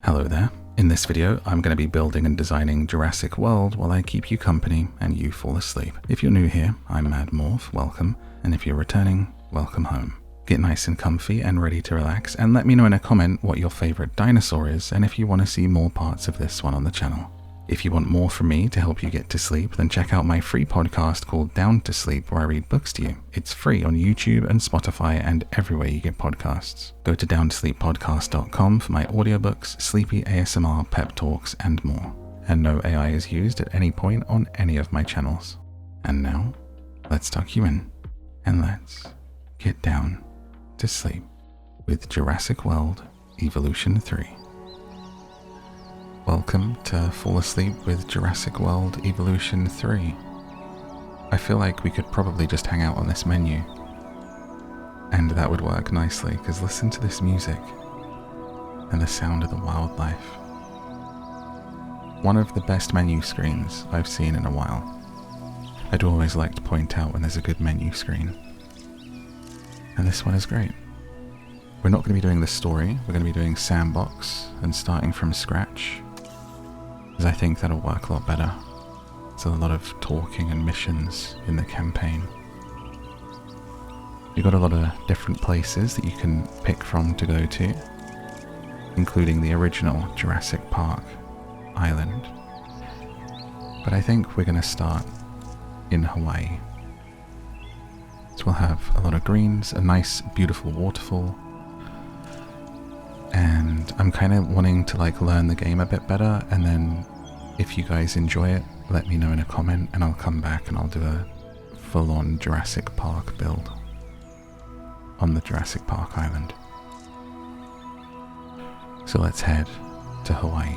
Hello there. In this video, I'm going to be building and designing Jurassic World while I keep you company and you fall asleep. If you're new here, I'm MadMorph, welcome, and if you're returning, welcome home. Get nice and comfy and ready to relax, and let me know in a comment what your favorite dinosaur is and if you want to see more parts of this one on the channel. If you want more from me to help you get to sleep, then check out my free podcast called Down to Sleep, where I read books to you. It's free on YouTube and Spotify and everywhere you get podcasts. Go to downtosleeppodcast.com for my audiobooks, sleepy ASMR, pep talks, and more. And no AI is used at any point on any of my channels. And now, let's tuck you in, and let's get down to sleep with Jurassic World Evolution 3. Welcome to Fall Asleep with Jurassic World Evolution 3. I feel like we could probably just hang out on this menu, and that would work nicely, because listen to this music and the sound of the wildlife. One of the best menu screens I've seen in a while. I do always like to point out when there's a good menu screen, and this one is great. We're not going to be doing the story, we're going to be doing Sandbox and starting from scratch, because I think that'll work a lot better. There's a lot of talking and missions in the campaign. You've got a lot of different places that you can pick from to go to, including the original Jurassic Park island. But I think we're going to start in Hawaii. So we'll have a lot of greens, a nice beautiful waterfall, and I'm kind of wanting to learn the game a bit better, and then if you guys enjoy it, let me know in a comment and I'll come back and I'll do a full-on Jurassic Park build on the Jurassic Park island. So let's head to Hawaii.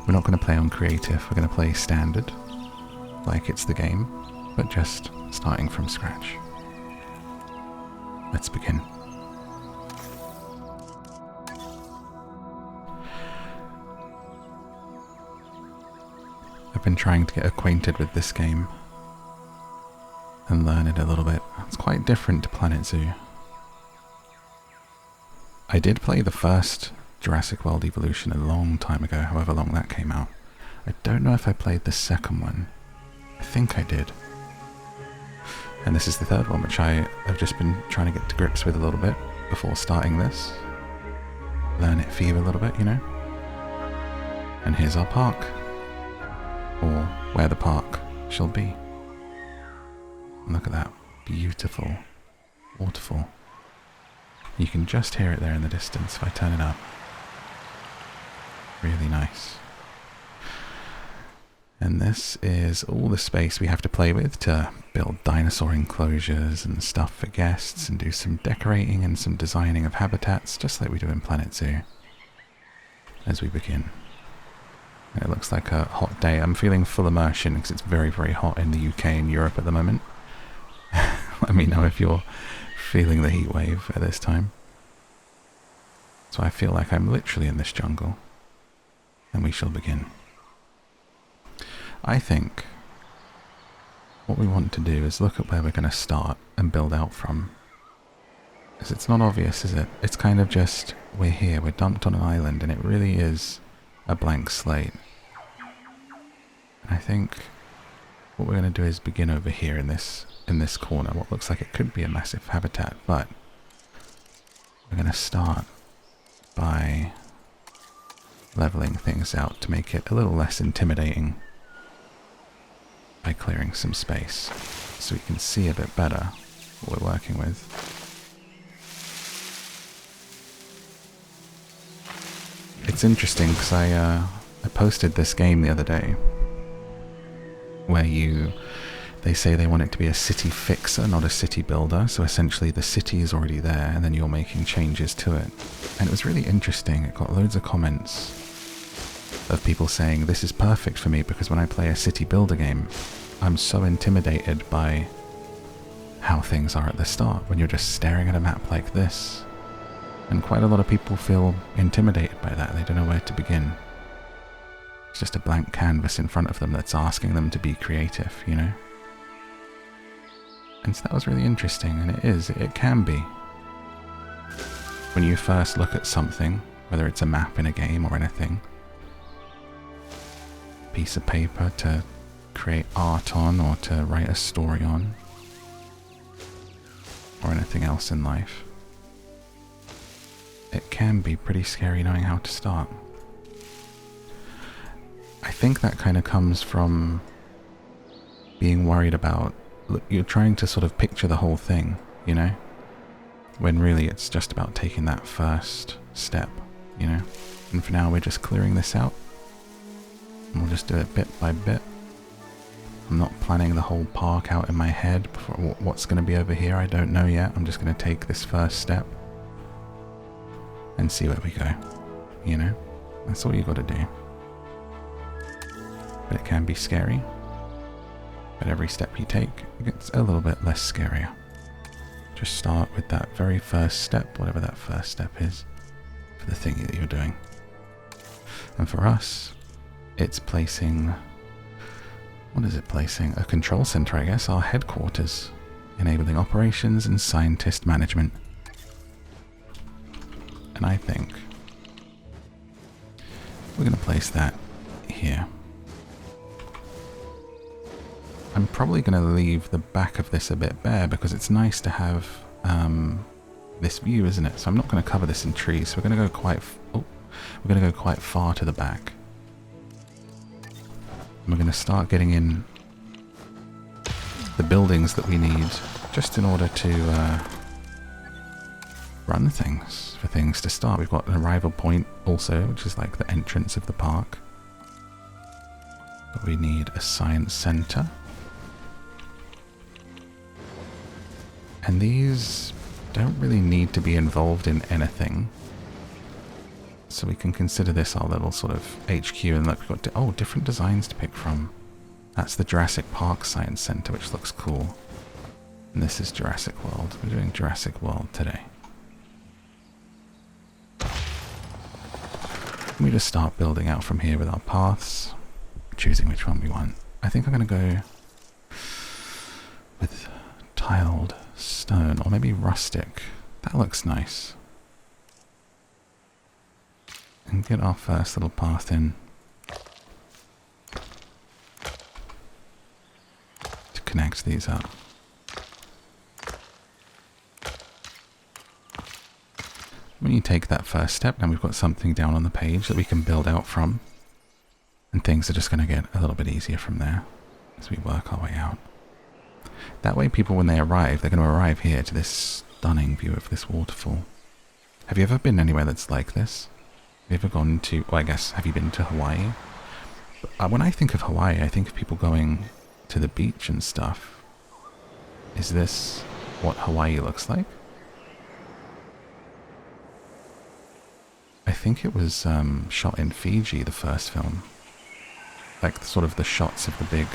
We're not going to play on creative, we're going to play standard, like it's the game, but just starting from scratch. Let's begin. I've been trying to get acquainted with this game and learn it a little bit. It's quite different to Planet Zoo. I did play the first Jurassic World Evolution a long time ago, however long that came out. I don't know if I played the second one. I think I did. And this is the third one, which I have just been trying to get to grips with a little bit before starting this. Learn it for you a little bit, you know? And here's our park. Or where the park shall be. Look at that beautiful waterfall. You can just hear it there in the distance if I turn it up. Really nice. And this is all the space we have to play with to build dinosaur enclosures and stuff for guests and do some decorating and some designing of habitats, just like we do in Planet Zoo. As we begin. It looks like a hot day. I'm feeling full immersion because it's very, very hot in the UK and Europe at the moment. Let me know if you're feeling the heat wave at this time. So I feel like I'm literally in this jungle. And we shall begin. I think what we want to do is look at where we're going to start and build out from. Because it's not obvious, is it? It's kind of just, we're here, we're dumped on an island, and it really is a blank slate. And I think what we're going to do is begin over here in this corner, what looks like it could be a massive habitat, but we're going to start by leveling things out to make it a little less intimidating by clearing some space so we can see a bit better what we're working with. It's interesting because I posted this game the other day where they say they want it to be a city fixer, not a city builder. So essentially the city is already there and then you're making changes to it. And it was really interesting. It got loads of comments of people saying this is perfect for me because when I play a city builder game, I'm so intimidated by how things are at the start when you're just staring at a map like this. And quite a lot of people feel intimidated by that. They don't know where to begin. It's just a blank canvas in front of them that's asking them to be creative, you know? And so that was really interesting, and it can be. When you first look at something whether it's a map in a game or anything. Piece of paper to create art on or to write a story on, or anything else in life. It can be pretty scary knowing how to start. I think that kind of comes from being worried about, look, you're trying to sort of picture the whole thing, you know? When really it's just about taking that first step, you know? And for now we're just clearing this out. And we'll just do it bit by bit. I'm not planning the whole park out in my head before what's going to be over here. I don't know yet. I'm just going to take this first step and see where we go, you know? That's all you got to do. But it can be scary. But every step you take, it gets a little bit less scarier. Just start with that very first step, whatever that first step is, for the thing that you're doing. And for us, it's placing... What is it placing? A control center, I guess, our headquarters, enabling operations and scientist management. And I think we're going to place that here. I'm probably going to leave the back of this a bit bare because it's nice to have this view, isn't it? So I'm not going to cover this in trees. So we're going to go quite far to the back. And we're going to start getting in the buildings that we need just in order to run things, for things to start. We've got an arrival point also, which is like the entrance of the park. But we need a science center. And these don't really need to be involved in anything. So we can consider this our little sort of HQ, and look, we've got different designs to pick from. That's the Jurassic Park Science Center, which looks cool. And this is Jurassic World. We're doing Jurassic World today. We just start building out from here with our paths, choosing which one we want. I think I'm going to go with tiled stone, or maybe rustic. That looks nice. And get our first little path in to connect these up. When you take that first step, now we've got something down on the page that we can build out from, and things are just going to get a little bit easier from there as we work our way out. That way people, when they arrive, they're going to arrive here to this stunning view of this waterfall. Have you ever been anywhere that's like this? Have you ever gone to, well, I guess, have you been to Hawaii? When I think of Hawaii, I think of people going to the beach and stuff. Is this what Hawaii looks like? I think it was shot in Fiji, the first film. Like sort of the shots of the big,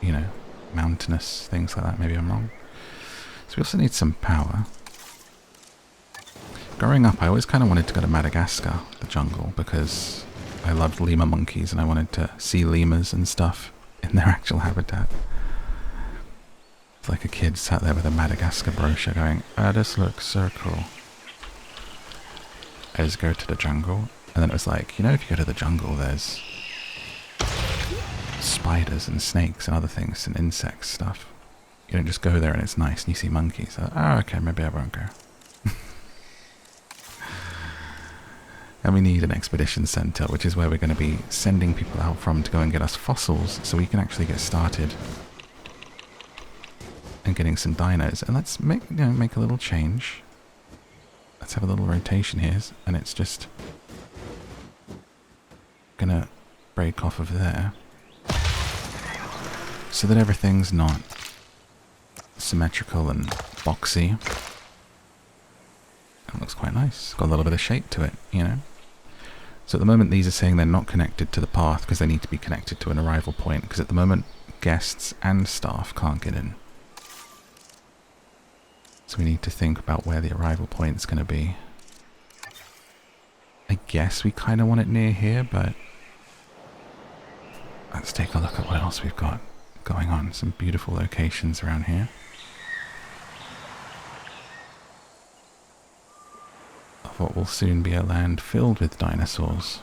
you know, mountainous things like that. Maybe I'm wrong. So we also need some power. Growing up, I always kind of wanted to go to Madagascar, the jungle, because I loved lemur monkeys and I wanted to see lemurs and stuff in their actual habitat. It's like a kid sat there with a Madagascar brochure going, this looks so cool. I just go to the jungle, and then it was like, you know, if you go to the jungle, there's spiders and snakes and other things and insects stuff. You don't just go there and it's nice and you see monkeys. Okay, maybe I won't go. And we need an expedition center, which is where we're going to be sending people out from to go and get us fossils so we can actually get started and getting some dinos. And let's make a little change. Let's have a little rotation here, and it's just gonna break off of there so that everything's not symmetrical and boxy. That looks quite nice. Got a little bit of shape to it, you know. So at the moment these are saying they're not connected to the path because they need to be connected to an arrival point, because at the moment guests and staff can't get in. So we need to think about where the arrival point is going to be. I guess we kind of want it near here, but let's take a look at what else we've got going on. Some beautiful locations around here. what will soon be a land filled with dinosaurs.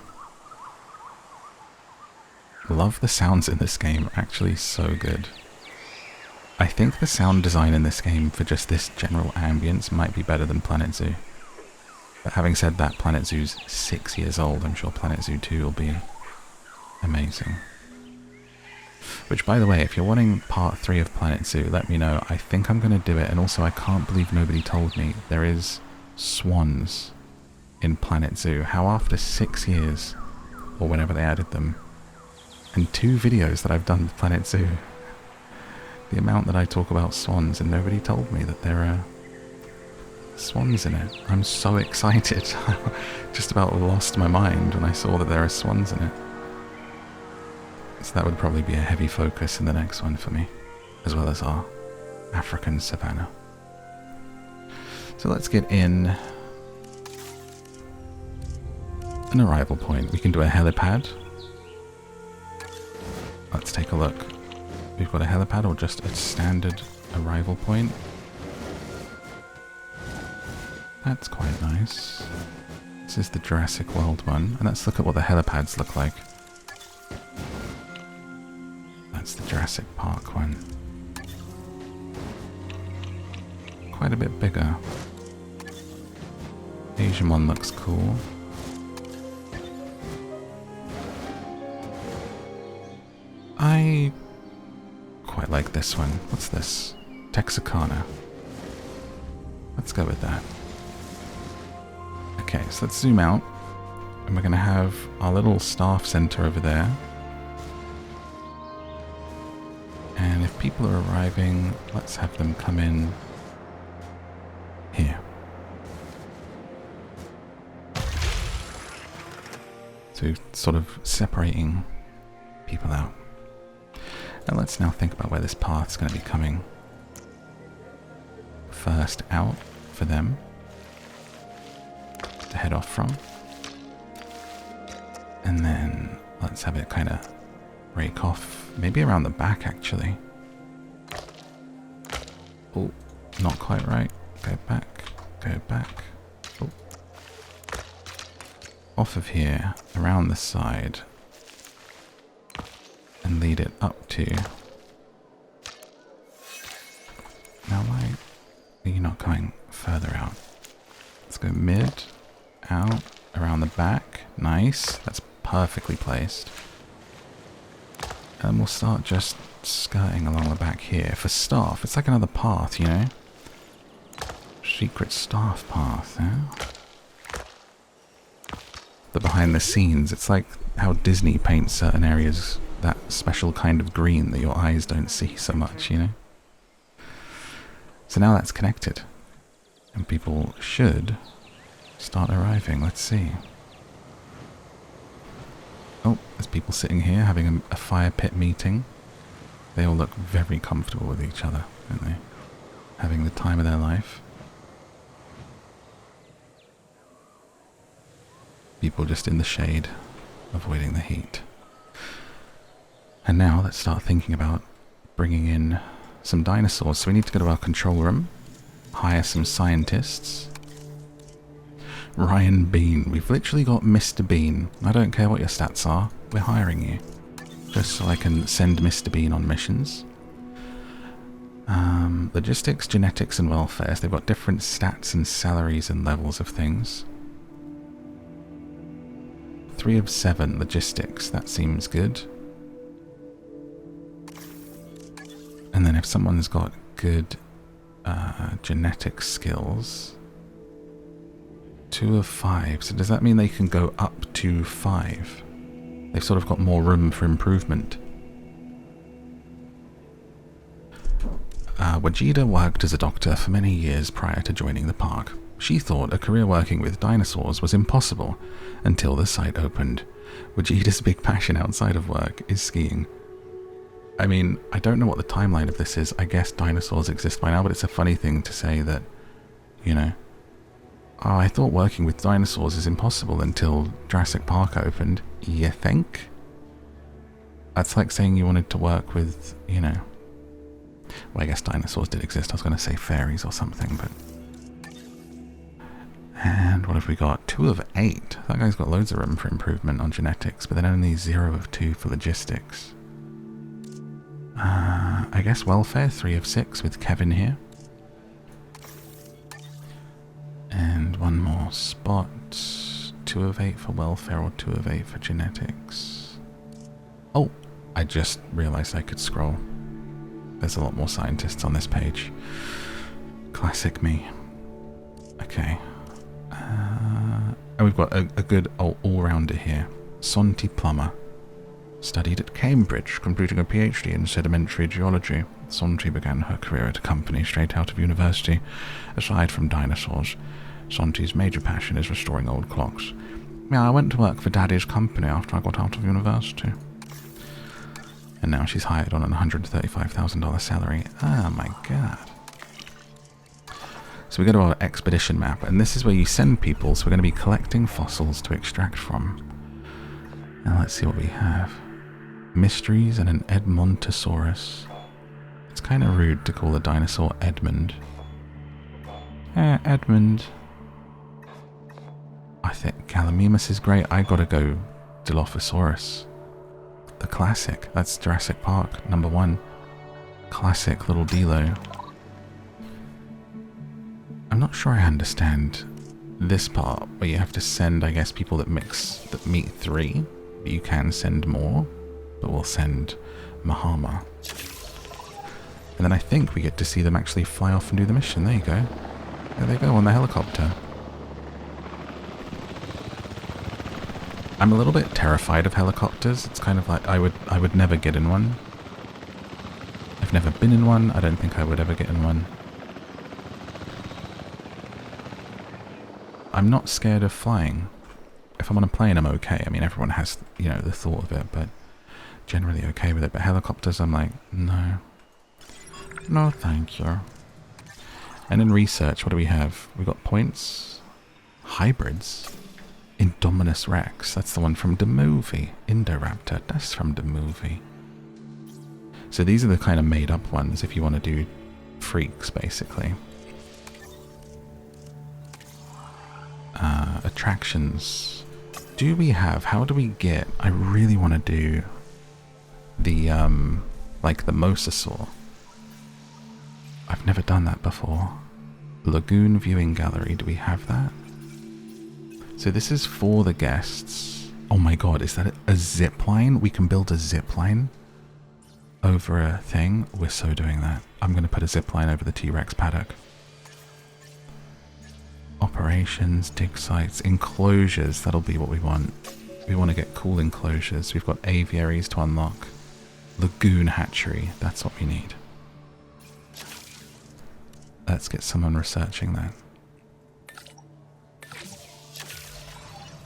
Love the sounds in this game, actually so good. I think the sound design in this game for just this general ambience might be better than Planet Zoo. But having said that, Planet Zoo's 6 years old. I'm sure Planet Zoo 2 will be amazing. Which, by the way, if you're wanting part 3 of Planet Zoo, let me know. I think I'm going to do it. And also, I can't believe nobody told me there is swans in Planet Zoo. How after 6 years, or whenever they added them, and 2 videos that I've done with Planet Zoo, the amount that I talk about swans and nobody told me that there are swans in it. I'm so excited. Just about lost my mind when I saw that there are swans in it. So that would probably be a heavy focus in the next one for me, as well as our African savanna. So let's get in an arrival point. We can do a helipad. Let's take a look. We've got a helipad or just a standard arrival point. That's quite nice. This is the Jurassic World one, and let's look at what the helipads look like. That's the Jurassic Park one. Quite a bit bigger. Asian one looks cool. I quite like this one. What's this? Texarkana. Let's go with that. Okay, so let's zoom out. And we're going to have our little staff center over there. And if people are arriving, let's have them come in here. So sort of separating people out. And let's now think about where this path's going to be coming first out for them to head off from. And then let's have it kind of rake off, maybe around the back actually. Oh, not quite right. Go back, go back. Oh. Off of here, around the side. And lead it up to... Now why are you not going further out? Let's go mid, out, around the back. Nice. That's perfectly placed. And we'll start just skirting along the back here for staff. It's like another path, you know? Secret staff path, eh? The behind the scenes. It's like how Disney paints certain areas that special kind of green that your eyes don't see so much, you know? So now that's connected. And people should start arriving. Let's see. Oh, there's people sitting here having a fire pit meeting. They all look very comfortable with each other, don't they? Having the time of their life. People just in the shade, avoiding the heat. And now let's start thinking about bringing in some dinosaurs. So we need to go to our control room, hire some scientists. Ryan Bean. We've literally got Mr. Bean. I don't care what your stats are. We're hiring you. Just so I can send Mr. Bean on missions. Logistics, genetics, and welfare. So they've got different stats and salaries and levels of things. 3 of 7 logistics. That seems good. And then if someone's got good genetic skills, 2 of 5. So does that mean they can go up to 5? They've sort of got more room for improvement. Wajida worked as a doctor for many years prior to joining the park. She thought a career working with dinosaurs was impossible until the site opened. Wajida's big passion outside of work is skiing. I mean, I don't know what the timeline of this is. I guess dinosaurs exist by now, but it's a funny thing to say that, you know, oh, I thought working with dinosaurs is impossible until Jurassic Park opened. You think? That's like saying you wanted to work with, you know... Well, I guess dinosaurs did exist. I was going to say fairies or something, but... And And what have we got? 2 of 8. That guy's got loads of room for improvement on genetics, but then only 0 of 2 for logistics. I guess welfare, 3 of 6 with Kevin here. And one more spot. 2 of 8 for welfare or 2 of 8 for genetics. Oh, I just realized I could scroll. There's a lot more scientists on this page. Classic me. Okay. And we've got a good all-rounder here. Sonti Plummer. Studied at Cambridge, completing a PhD in sedimentary geology. Sonti began her career at a company straight out of university. Aside from dinosaurs, Sonti's major passion is restoring old clocks. Yeah, I went to work for Daddy's company after I got out of university. And now she's hired on a $135,000 salary. Oh my god. So we go to our expedition map, and this is where you send people, so we're going to be collecting fossils to extract from. Now let's see what we have. Mysteries and an Edmontosaurus. It's kind of rude to call a dinosaur Edmund. Edmund. I think Gallimimus is great. I gotta go Dilophosaurus. The classic. That's Jurassic Park, number 1. Classic little Dilo. I'm not sure I understand this part, where you have to send, I guess, people that meet 3. But you can send more, but we'll send Mahama. And then I think we get to see them actually fly off and do the mission. There you go. There they go on the helicopter. I'm a little bit terrified of helicopters. It's kind of like I would never get in one. I've never been in one. I don't think I would ever get in one. I'm not scared of flying. If I'm on a plane, I'm okay. I mean, everyone has, you know, the thought of it, but generally okay with it. But helicopters, I'm like, no. No, thank you. And in research, what do we have? We've got points. Hybrids. Indominus Rex. That's the one from the movie. Indoraptor. That's from the movie. So these are the kind of made up ones if you want to do freaks, basically. Attractions. Do we have, how do we get, I really want to do the, like the mosasaur. I've never done that before. Lagoon viewing gallery, do we have that? So this is for the guests. Oh my god, is that a zip line? We can build a zip line over a thing. We're so doing that. I'm going to put a zip line over the T-Rex paddock. Operations, dig sites, enclosures. That'll be what we want. We want to get cool enclosures. We've got aviaries to unlock. Lagoon hatchery. That's what we need. Let's get someone researching that.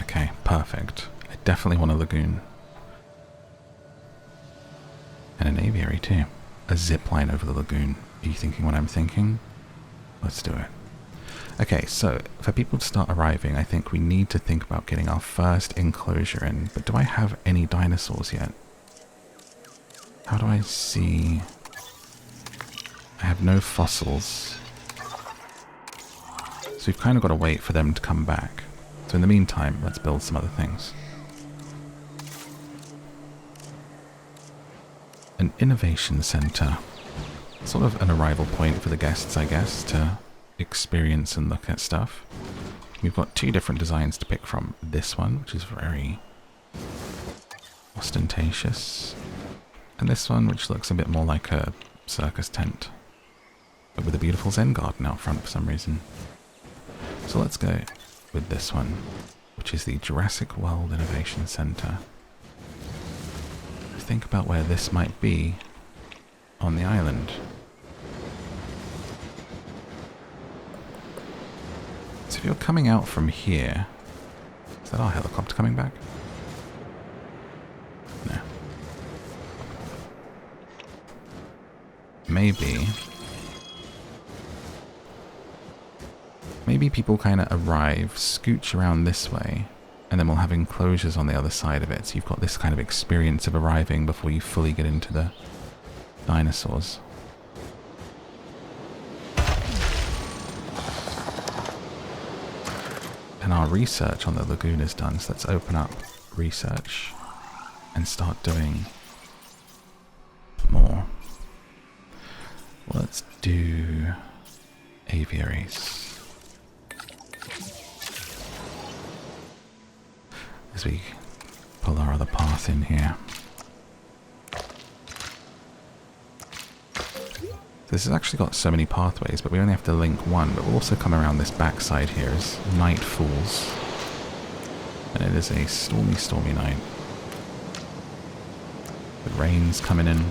Okay, perfect. I definitely want a lagoon. And an aviary too. A zip line over the lagoon. Are you thinking what I'm thinking? Let's do it. Okay, so for people to start arriving, I think we need to think about getting our first enclosure in. But do I have any dinosaurs yet? How do I see? I have no fossils. So we've kind of got to wait for them to come back. So in the meantime, let's build some other things. An innovation center. Sort of an arrival point for the guests, I guess, to experience and look at stuff. We've got 2 different designs to pick from. This one, which is very ostentatious. And this one, which looks a bit more like a circus tent. But with a beautiful Zen garden out front for some reason. So let's go with this one, which is the Jurassic World Innovation Center. Think about where this might be on the island. So if you're coming out from here, is that our helicopter coming back? No. Maybe people kind of arrive, scooch around this way, and then we'll have enclosures on the other side of it. So you've got this kind of experience of arriving before you fully get into the dinosaurs. And our research on the lagoon is done, so let's open up research and start doing more. Let's do aviaries. As we pull our other path in here. This has actually got so many pathways, but we only have to link one, but we'll also come around this backside here as night falls. And it is a stormy, stormy night. The rain's coming in.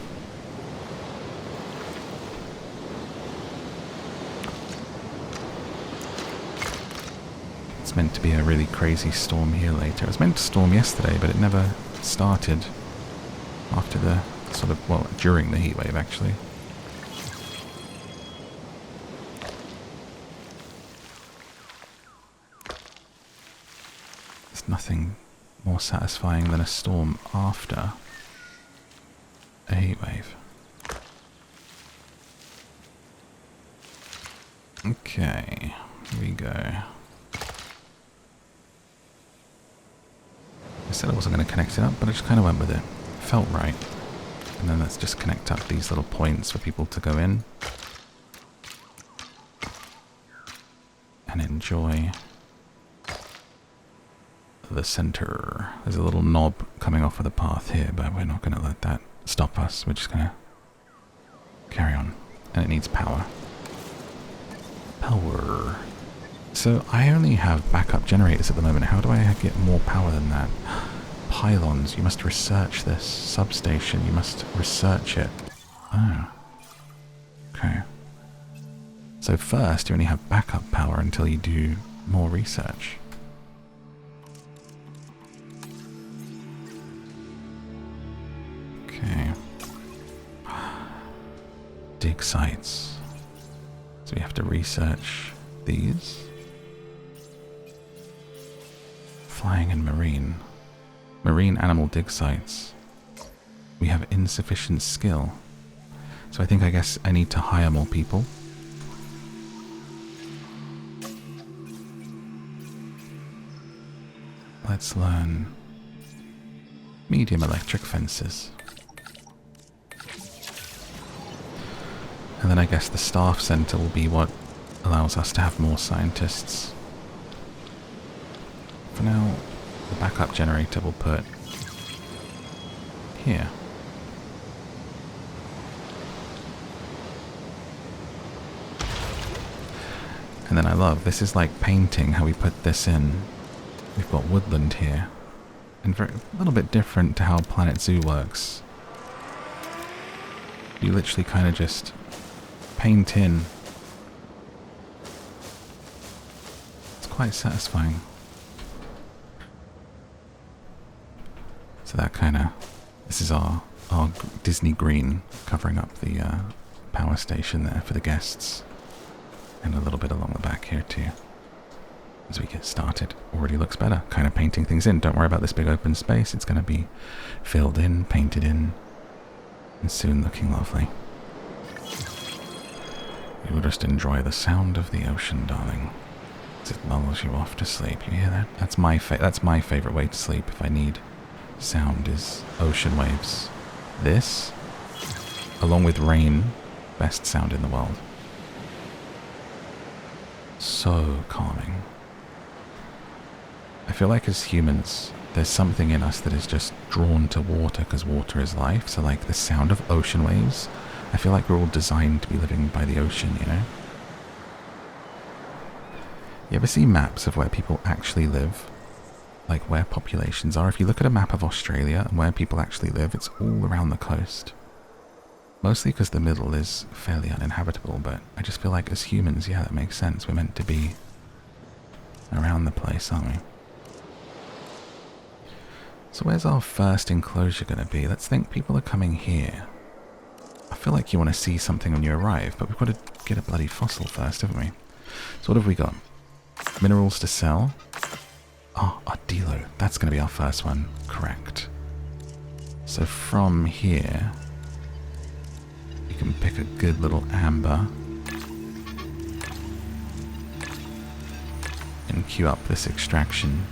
It's meant to be a really crazy storm here later. It was meant to storm yesterday, but it never started after the sort of, well, during the heatwave actually. There's nothing more satisfying than a storm after a heatwave. Okay, here we go. I said I wasn't going to connect it up, but I just kind of went with it. Felt right. And then let's just connect up these little points for people to go in and enjoy the center. There's a little knob coming off of the path here, but we're not going to let that stop us. We're just going to carry on. And it needs power. Power. So I only have backup generators at the moment. How do I get more power than that? Pylons. You must research this. Substation. You must research it. Oh. Okay. So first you only have backup power until you do more research. Okay. Dig sites. So we have to research these. Flying and marine. Marine animal dig sites. We have insufficient skill. So I guess I need to hire more people. Let's learn medium electric fences. And then I guess the staff center will be what allows us to have more scientists. For now, the backup generator we'll put here. And then I love, this is like painting, how we put this in. We've got woodland here. And a little bit different to how Planet Zoo works. You literally kind of just paint in. It's quite satisfying. So that kind of, this is our Disney green covering up the power station there for the guests. And a little bit along the back here too. As we get started. Already looks better. Kind of painting things in. Don't worry about this big open space. It's going to be filled in, painted in, and soon looking lovely. You will just enjoy the sound of the ocean, darling. As it lulls you off to sleep. You hear that? That's my favorite way to sleep if I need sound is ocean waves. This, along with rain, best sound in the world. So calming. I feel like as humans, there's something in us that is just drawn to water because water is life. So like the sound of ocean waves, I feel like we're all designed to be living by the ocean, you know? You ever see maps of where people actually live? Like where populations are? If you look at a map of Australia and where people actually live, it's all around the coast. Mostly because the middle is fairly uninhabitable, but I just feel like as humans, yeah, that makes sense. We're meant to be around the place, aren't we? So where's our first enclosure going to be? Let's think people are coming here. I feel like you want to see something when you arrive, but we've got to get a bloody fossil first, haven't we? So what have we got? Minerals to sell. Oh, our Dilo. That's going to be our first one. Correct. So from here, you can pick a good little amber. and queue up this extraction.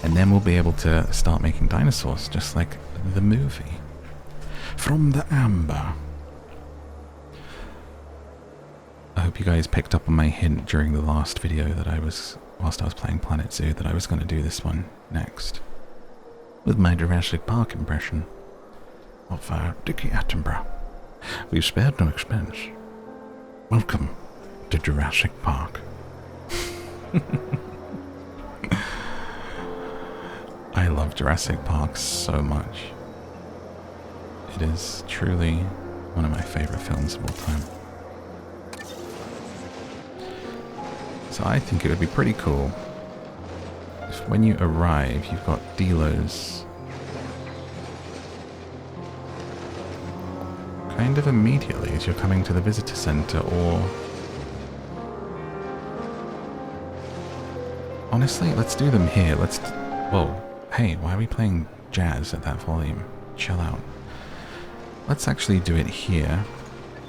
And then we'll be able to start making dinosaurs, just like the movie. From the Amber. I hope you guys picked up on my hint during the last video that whilst I was playing Planet Zoo, that I was going to do this one next. With my Jurassic Park impression of Dickie Attenborough. We've spared no expense. Welcome to Jurassic Park. I love Jurassic Park so much. It is truly one of my favorite films of all time. So I think it would be pretty cool if when you arrive you've got delos kind of immediately as you're coming to the visitor center, or honestly, let's do them here. Whoa, hey, why are we playing jazz at that volume? Chill out. Let's actually do it here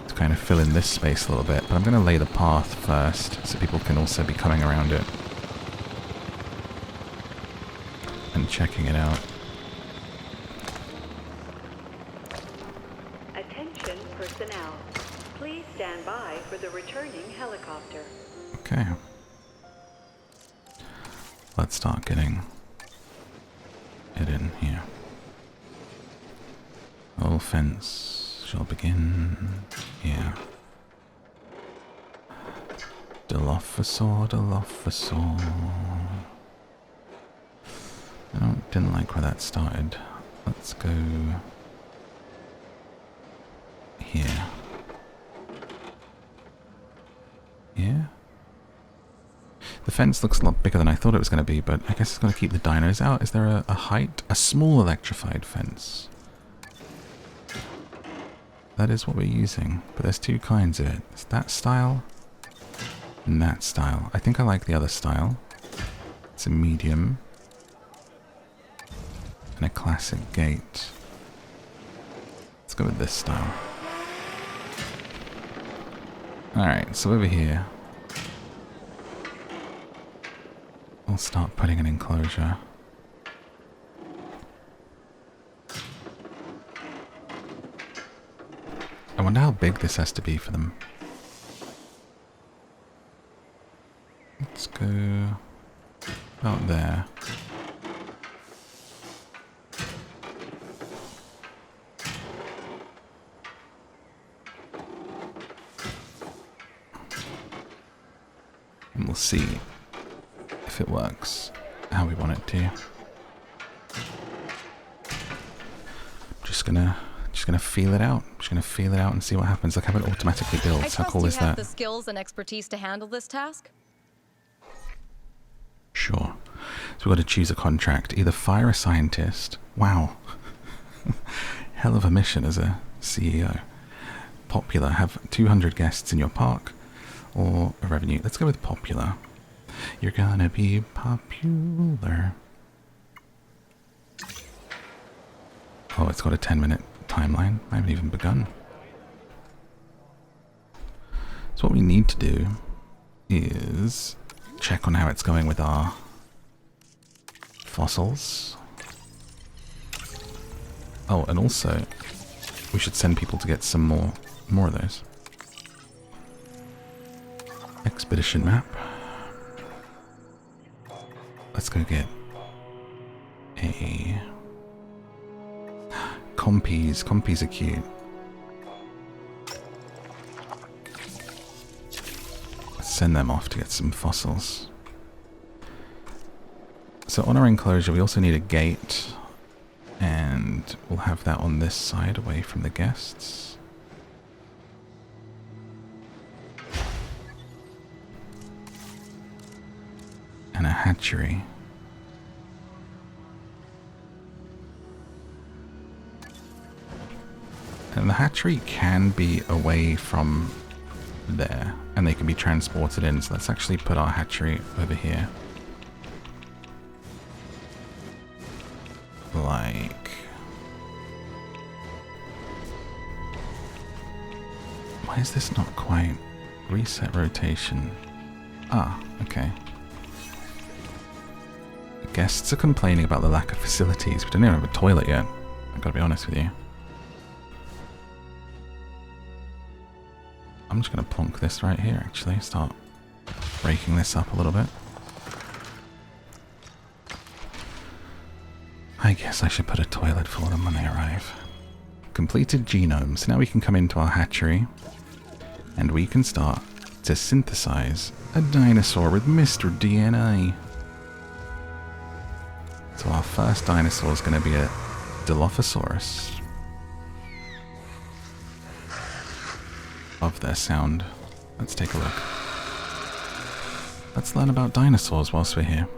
to kind of fill in this space a little bit, but I'm going to lay the path first so people can also be coming around it and checking it out. Attention personnel. Please stand by for the returning helicopter. Okay. Let's start getting it in here. Offense shall begin here. Dilophosaurus. Didn't like where that started. Let's go here. Yeah? The fence looks a lot bigger than I thought it was going to be, but I guess it's going to keep the dinos out. Is there a height? A small electrified fence. That is what we're using, but there's two kinds of it. It's that style and that style. I think I like the other style. It's a medium and a classic gate. Let's go with this style. Alright, so over here we'll start putting an enclosure. I wonder how big this has to be for them. Let's go out there. And we'll see if it works how we want it to. Just gonna feel it out. Just gonna feel it out and see what happens. Look how it automatically builds. How cool is that? I trust you have the skills and expertise to handle this task. Sure. So we've got to choose a contract. Either fire a scientist. Wow. Hell of a mission as a CEO. Popular. Have 200 guests in your park. Or a revenue. Let's go with popular. You're gonna be popular. Oh, it's got a 10-minute timeline. I haven't even begun. So what we need to do is check on how it's going with our fossils. Oh, and also we should send people to get some more of those. Expedition map. Let's go get a compies. Compies are cute. Let's send them off to get some fossils. So on our enclosure we also need a gate, and we'll have that on this side away from the guests. And a hatchery. And the hatchery can be away from there, and they can be transported in. So let's actually put our hatchery over here. Like... why is this not quite Reset rotation. Ah, okay. Guests are complaining about the lack of facilities. We don't even have a toilet yet. I've got to be honest with you. I'm just going to plonk this right here, actually. Start breaking this up a little bit. I guess I should put a toilet for them when they arrive. Completed genomes. Now we can come into our hatchery and we can start to synthesize a dinosaur with Mr. DNA. So our first dinosaur is going to be a Dilophosaurus. Love their sound. Let's take a look. Let's learn about dinosaurs whilst we're here.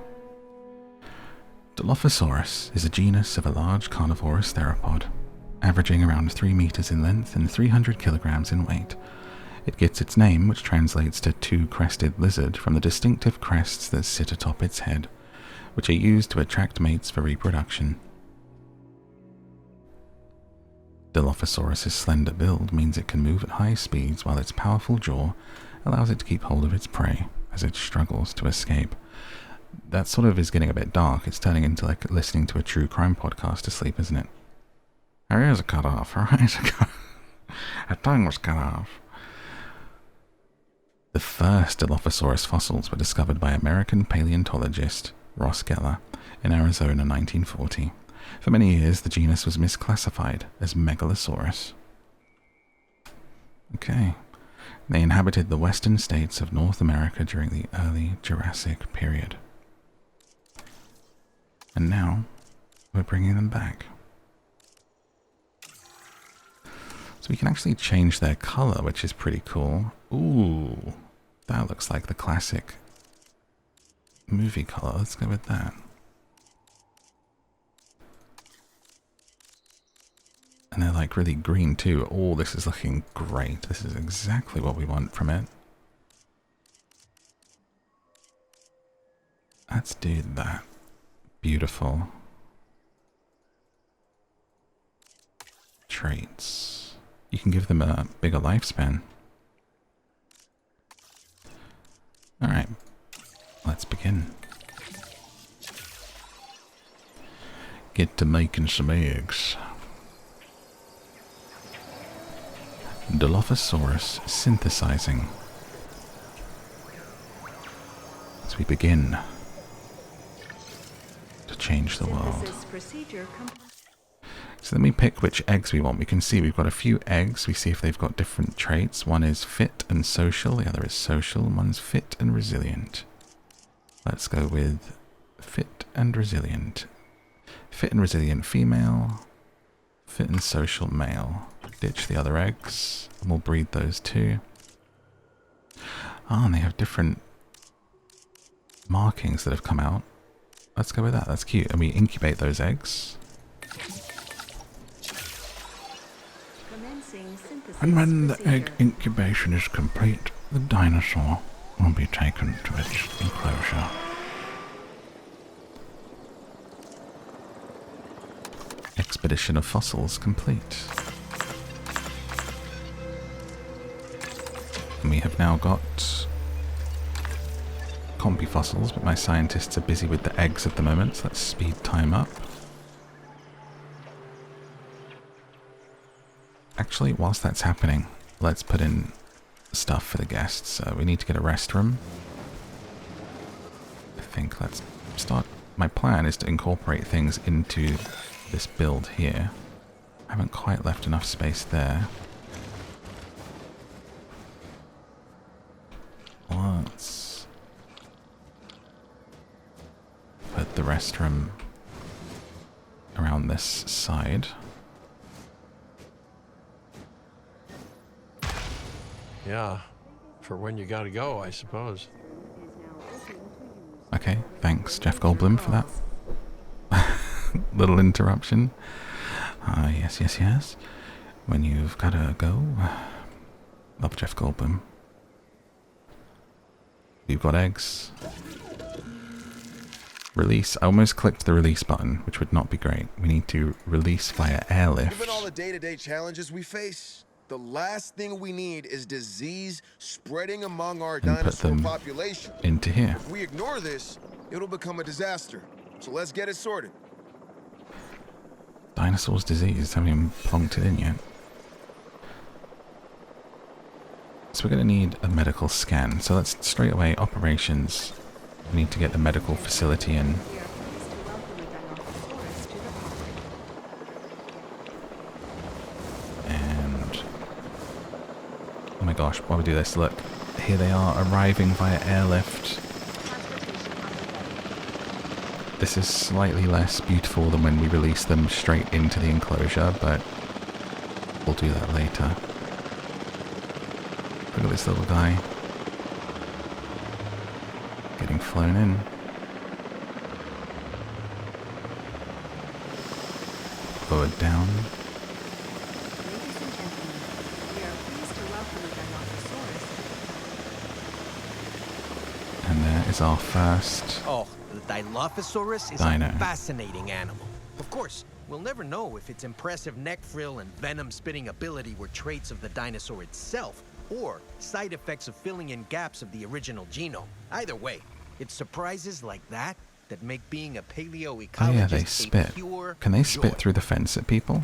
Dilophosaurus is a genus of a large carnivorous theropod, averaging around 3 meters in length and 300 kilograms in weight. It gets its name, which translates to two-crested lizard, from the distinctive crests that sit atop its head, which are used to attract mates for reproduction. Dilophosaurus' slender build means it can move at high speeds, while its powerful jaw allows it to keep hold of its prey as it struggles to escape. That sort of is getting a bit dark. It's turning into like listening to a true crime podcast to sleep, isn't it? Her ears are cut off. Her eyes are cut off. Her tongue was cut off. The first Dilophosaurus fossils were discovered by American paleontologist Ross Geller in Arizona 1940. For many years, the genus was misclassified as Megalosaurus. Okay. They inhabited the western states of North America during the early Jurassic period. And now, we're bringing them back. So we can actually change their color, which is pretty cool. Ooh, that looks like the classic movie color. Let's go with that. And they're like really green too. Oh, this is looking great. This is exactly what we want from it. Let's do that. Beautiful. Traits. You can give them a bigger lifespan. Alright. Let's begin. Get to making some eggs. Dilophosaurus synthesizing. As we begin to change the world. So then we pick which eggs we want. We can see we've got a few eggs. We see if they've got different traits. One is fit and social, the other is social, and one's fit and resilient. Let's go with fit and resilient. Fit and resilient female, fit and social male. Ditch the other eggs, and we'll breed those two. Ah, and they have different markings that have come out. Let's go with that, that's cute. And we incubate those eggs. And when the egg incubation is complete, the dinosaur will be taken to its enclosure. Expedition of fossils complete. And we have now got compy fossils, but my scientists are busy with the eggs at the moment, so let's speed time up. Actually, whilst that's happening, let's put in stuff for the guests. We need to get a rest room. I think let's start. My plan is to incorporate things into this build here. I haven't quite left enough space there. Let's put the restroom around this side. Yeah, for when you gotta go, I suppose. Okay, thanks Jeff Goldblum for that little interruption. Yes. When you've gotta go. Love Jeff Goldblum. We've got eggs. Release. I almost clicked the release button, which would not be great. We need to release via airlift. Given all the day-to-day challenges we face, The last thing we need is disease spreading among our And put dinosaur them population. into here. If we ignore this, it'll become a disaster. So let's get it sorted. Dinosaurs disease, haven't even plonked it in yet. So we're going to need a medical scan. So let's straight away, operations. We need to get the medical facility in. We are pleased to welcome the Dilophosaurus to the property. And oh my gosh, while we do this, look, here they are arriving via airlift. This is slightly less beautiful than when we release them straight into the enclosure, but we'll do that later. Look at this little guy getting flown in. Forward down. Ladies and gentlemen, we are pleased to welcome the Dilophosaurus. And there is our first. Oh, the Dilophosaurus is Dino. a fascinating animal. Of course, we'll never know if its impressive neck frill and venom-spitting ability were traits of the dinosaur itself, or side effects of filling in gaps of the original genome. Either way, it's surprises like that that make being a paleoecologist Oh yeah, they a spit. pure Can they joy. spit through the fence at people?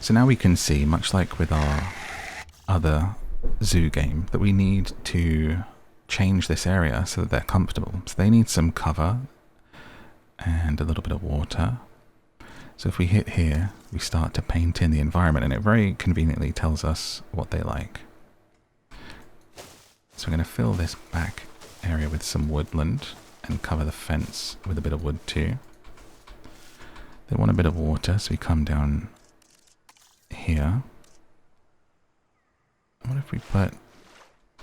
So now we can see, much like with our other zoo game, that we need to change this area so that they're comfortable. So they need some cover and a little bit of water. So if we hit here, we start to paint in the environment, and it very conveniently tells us what they like. So we're going to fill this back area with some woodland and cover the fence with a bit of wood too. They want a bit of water, so we come down here. What if we put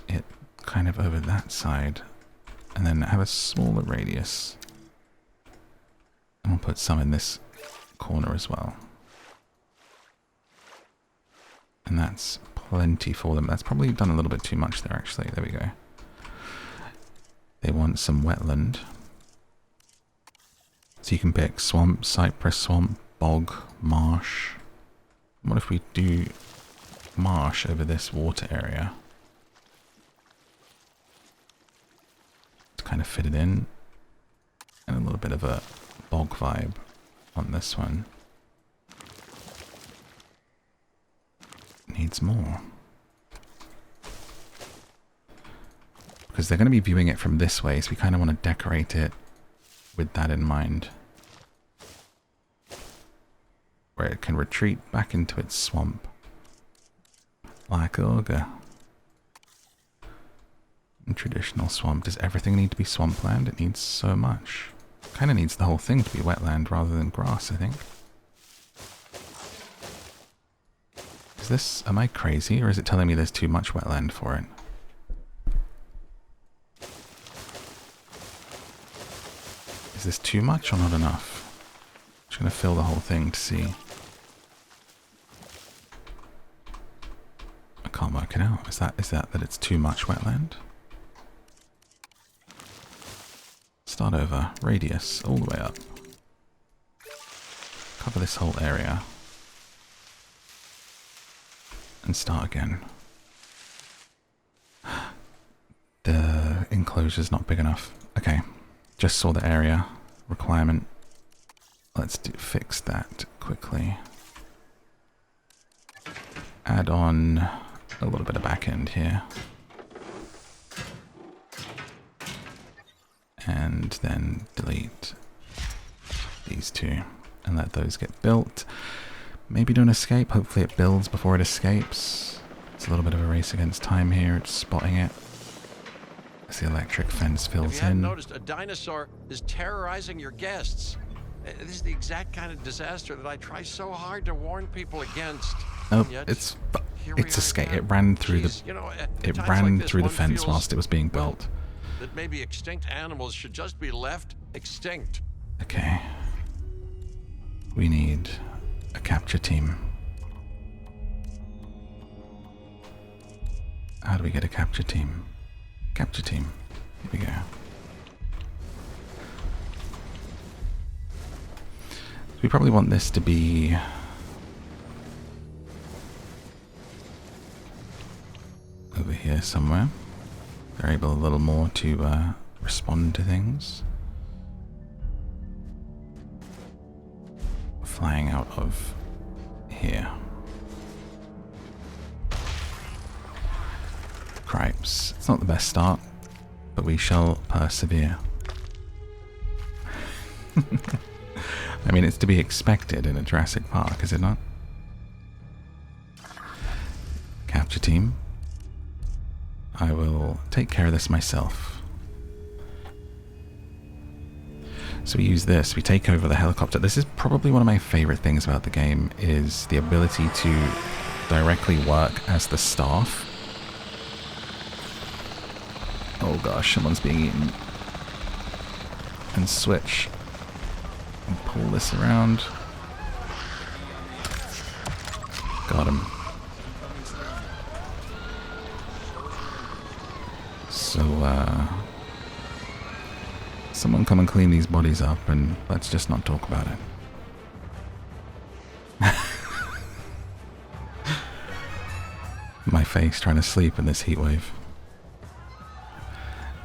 it kind of over that side and then have a smaller radius? And we'll put some in this corner as well. And that's plenty for them. That's probably done a little bit too much there, actually. There we go. They want some wetland. So you can pick swamp, cypress swamp, bog, marsh. What if we do marsh over this water area? To kind of fit it in. And a little bit of a bog vibe on this one. Needs more. Because they're going to be viewing it from this way, so we kind of want to decorate it with that in mind. Where it can retreat back into its swamp. Like ogre. In traditional swamp, does everything need to be swampland? It needs so much. Kind of needs the whole thing to be wetland rather than grass, I think. Is this, am I crazy, or is it telling me there's too much wetland for it? Is this too much or not enough? I'm just going to fill the whole thing to see. I can't work it out. Is that it's too much wetland? Start over. Radius all the way up. Cover this whole area. And start again. The enclosure's not big enough. Okay. Just saw the area requirement. Let's fix that quickly. Add on a little bit of back end here. And then delete these two and let those get built. Maybe don't escape. Hopefully it builds before it escapes. It's a little bit of a race against time here. It's spotting it. As the electric fence fills If you hadn't in. noticed, a dinosaur is terrorizing your guests. This is the exact kind of disaster that I try so hard to warn people against. Nope, Yet, it's here we are escape. again. It ran through Jeez, the you know, it times ran like this, through the one fence feels, whilst it was being well, built. that maybe extinct animals should just be left extinct. Okay. We need a capture team. How do we get a capture team? Capture team. Here we go. We probably want this to be here somewhere. They're able a little more to respond to things. Flying out of here. Cripes. It's not the best start, but we shall persevere. I mean, it's to be expected in a Jurassic Park, is it not? Capture team. I will take care of this myself. So we use this, we take over the helicopter. This is probably one of my favorite things about the game, is the ability to directly work as the staff. Oh gosh, someone's being eaten. And switch. And pull this around. Got him. So, someone come and clean these bodies up, and let's just not talk about it. My face trying to sleep in this heatwave.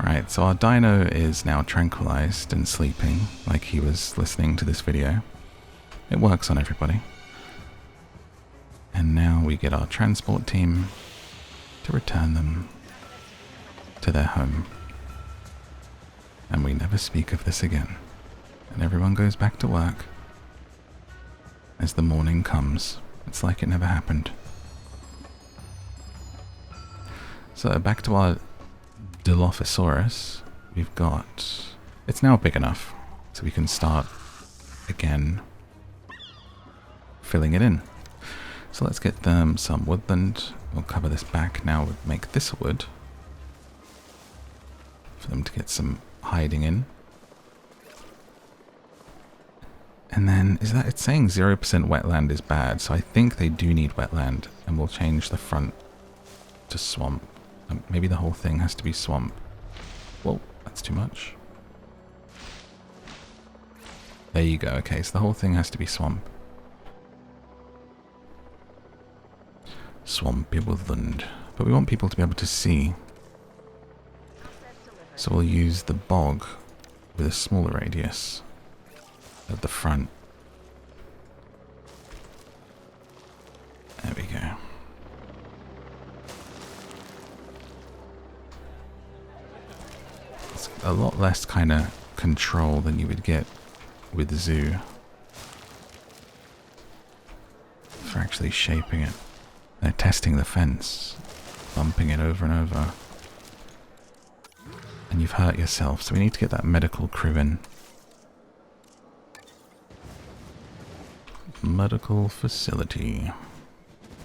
Right, so our dino is now tranquilized and sleeping, like he was listening to this video. It works on everybody. And now we get our transport team to return them to their home. And we never speak of this again. And everyone goes back to work. As the morning comes, it's like it never happened. So back to our Dilophosaurus. We've got... It's now big enough, so we can start again filling it in. So let's get them some woodland. We'll cover this back now. We'll make this wood for them to get some hiding in. And then, is that, it's saying 0% wetland is bad, so I think they do need wetland, and we'll change the front to swamp. Maybe the whole thing has to be swamp. Whoa, that's too much. There you go, okay, so the whole thing has to be swamp. Swampy woodland. But we want people to be able to see. So we'll use the bog with a smaller radius at the front. There we go. It's a lot less kind of control than you would get with the zoo for actually shaping it. They're testing the fence, bumping it over and over. And you've hurt yourself, so we need to get that medical crew in. Medical facility.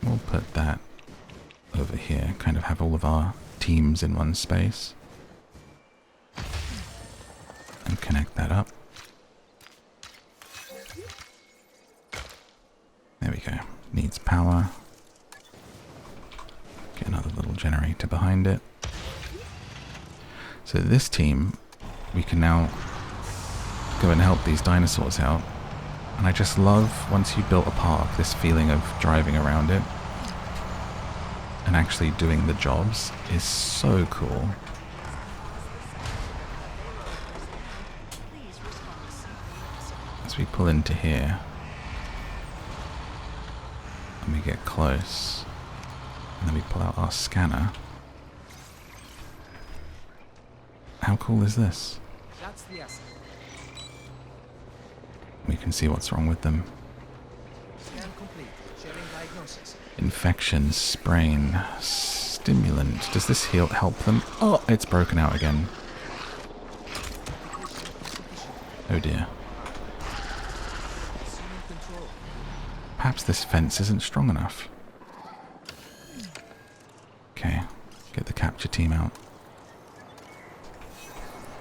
We'll put that over here, kind of have all of our teams in one space. And connect that up. There we go. Needs power. Get another little generator behind it. So this team, we can now go and help these dinosaurs out. And I just love, once you've built a park, this feeling of driving around it and actually doing the jobs is so cool. As we pull into here and we get close, and then we pull out our scanner. How cool is this? That's the asset. We can see what's wrong with them. Scan complete. Sharing diagnosis. Infection, sprain, stimulant. Does this help them? Oh, it's broken out again. Oh dear. Perhaps this fence isn't strong enough. Okay, get the capture team out.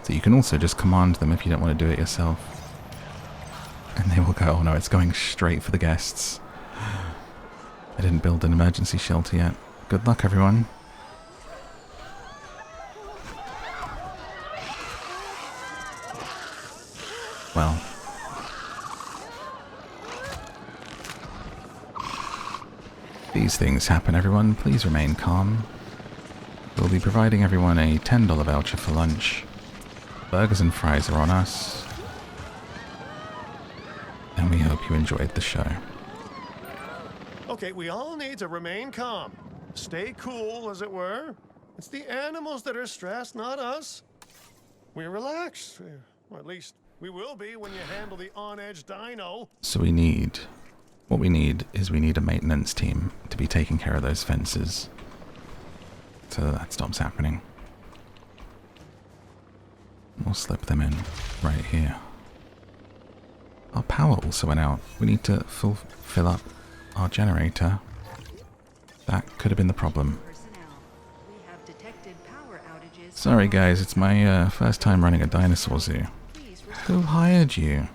So you can also just command them if you don't want to do it yourself. And they will go, oh no, it's going straight for the guests. I didn't build an emergency shelter yet. Good luck, everyone. Well. These things happen, everyone. Please remain calm. be providing everyone a $10 voucher for lunch. Burgers and fries are on us. And we hope you enjoyed the show. Okay, we all need to remain calm. Stay cool, as it were. It's the animals that are stressed, not us. We're relaxed. Or at least we will be when you handle the on-edge dino. So what we need is a maintenance team to be taking care of those fences. So that stops happening. We'll slip them in right here. Our power also went out. We need to fill up our generator. That could have been the problem. We have detected power outages. Sorry guys, it's my first time running a dinosaur zoo. Who hired you?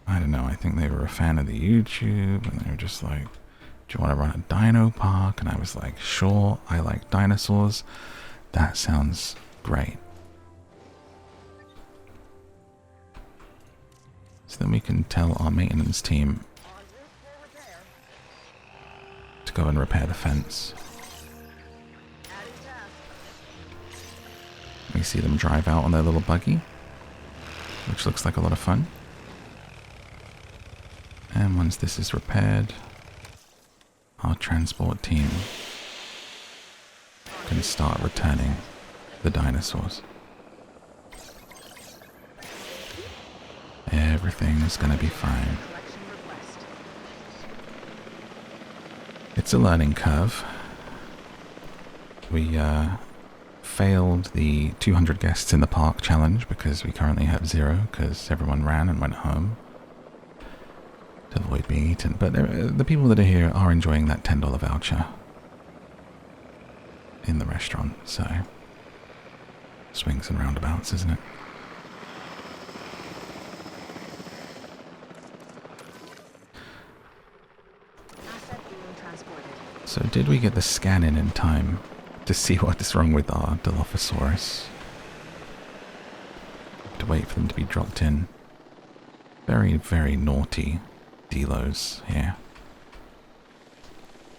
I don't know, I think they were a fan of the YouTube and they were just like, do you want to run a dino park? And I was like, sure, I like dinosaurs. That sounds great. So then we can tell our maintenance team to go and repair the fence. We see them drive out on their little buggy, which looks like a lot of fun. And once this is repaired, our transport team can start returning the dinosaurs. Everything's gonna be fine. It's a learning curve. We failed the 200 guests in the park challenge because we currently have 0 because everyone ran and went home to avoid being eaten. But the people that are here are enjoying that $10 voucher in the restaurant, so swings and roundabouts, isn't it? So did we get the scan in time to see what is wrong with our Dilophosaurus? To wait for them to be dropped in. Very, very naughty Dilos here.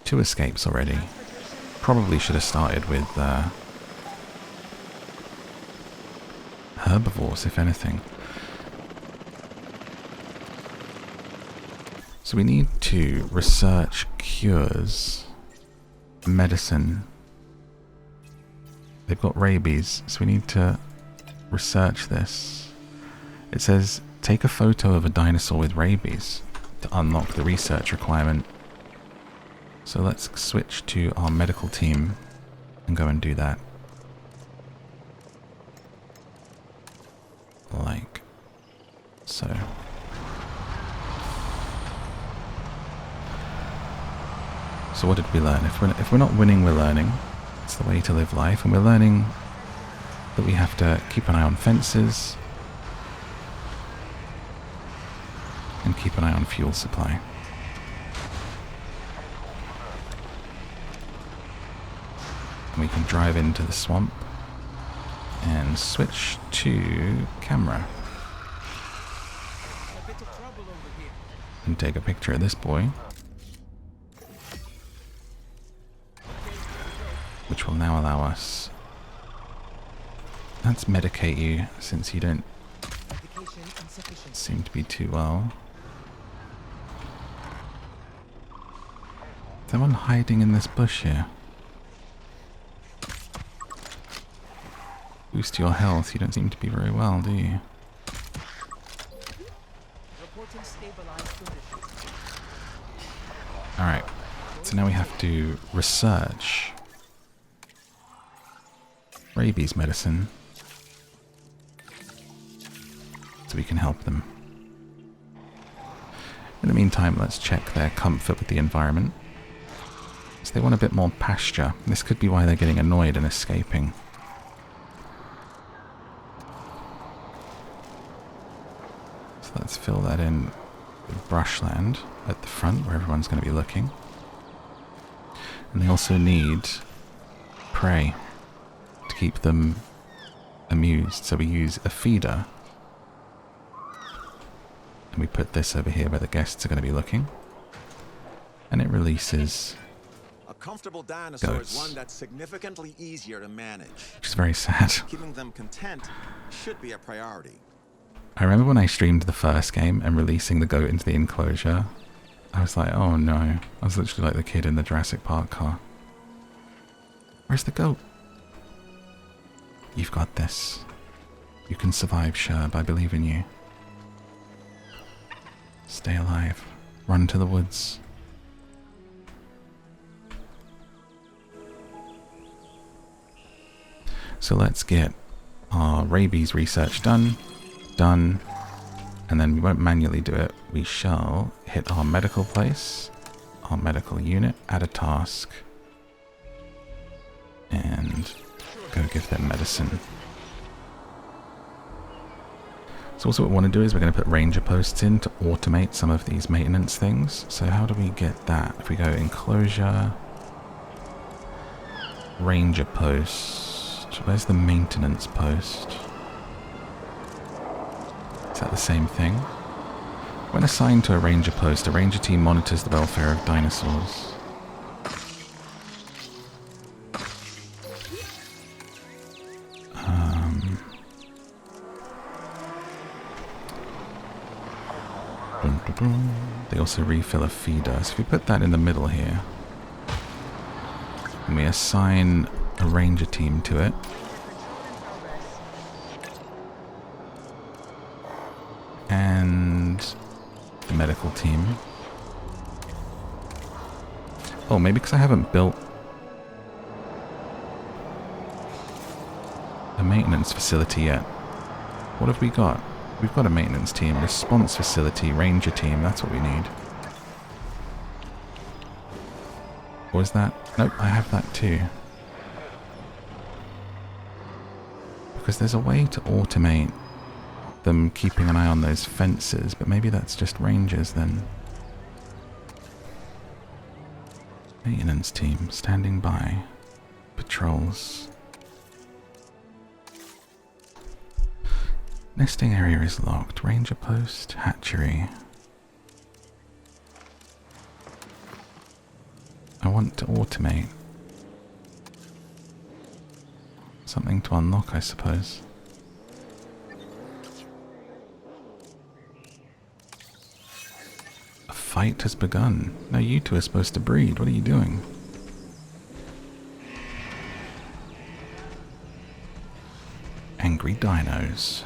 2 escapes already. Probably should have started with herbivores, if anything. So we need to research cures. Medicine. They've got rabies, so we need to research this. It says, take a photo of a dinosaur with rabies to unlock the research requirement. So let's switch to our medical team and go and do that. Like so. So what did we learn? If we're not winning, we're learning. It's the way to live life. And we're learning that we have to keep an eye on fences and keep an eye on fuel supply. And we can drive into the swamp and switch to camera. And take a picture of this boy. Which will now allow us... Let's medicate you, since you don't seem to be too well. Is someone hiding in this bush here? Boost your health, you don't seem to be very well, do you? Alright, so now we have to research rabies medicine so we can help them. In the meantime, let's check their comfort with the environment. So they want a bit more pasture. This could be why they're getting annoyed and escaping. So let's fill that in with brushland at the front where everyone's going to be looking. And they also need prey to keep them amused. So we use a feeder. And we put this over here where the guests are going to be looking. And it releases comfortable dinosaur goats. is one that's significantly easier to manage. Which is very sad. Keeping them content should be a priority. I remember when I streamed the first game and releasing the goat into the enclosure, I was like, oh no. I was literally like the kid in the Jurassic Park car. Where's the goat? You've got this. You can survive, Sherb. I believe in you. Stay alive. Run to the woods. So let's get our rabies research done. And then we won't manually do it. We shall hit our medical place, our medical unit, add a task, and go give them medicine. So also what we want to do is we're going to put ranger posts in to automate some of these maintenance things. So how do we get that? If we go enclosure, ranger post, where's the maintenance post? Is that the same thing? When assigned to a ranger post, a ranger team monitors the welfare of dinosaurs. They also refill a feeder. So if we put that in the middle here, and we assign a ranger team to it, and the medical team. Oh, maybe because I haven't built a maintenance facility yet. What have we got? We've got a maintenance team, response facility, ranger team. That's what we need. Or is that? Nope, I have that too. Because there's a way to automate them keeping an eye on those fences, but maybe that's just rangers then. Maintenance team, standing by. Patrols. Nesting area is locked. Ranger post, hatchery. I want to automate. Something to unlock, I suppose. A fight has begun. No, you two are supposed to breed. What are you doing? Angry dinos.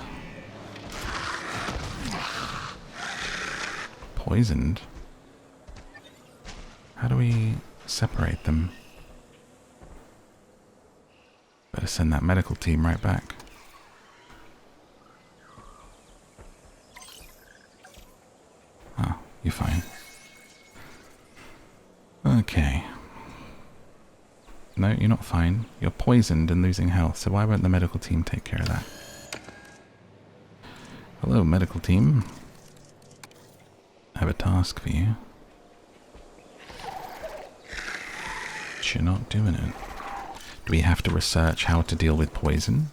Poisoned? How do we separate them? Better send that medical team right back. Oh, you're fine. Okay. No, you're not fine. You're poisoned and losing health, so why won't the medical team take care of that? Hello, medical team. I have a task for you. But you're not doing it. Do we have to research how to deal with poison?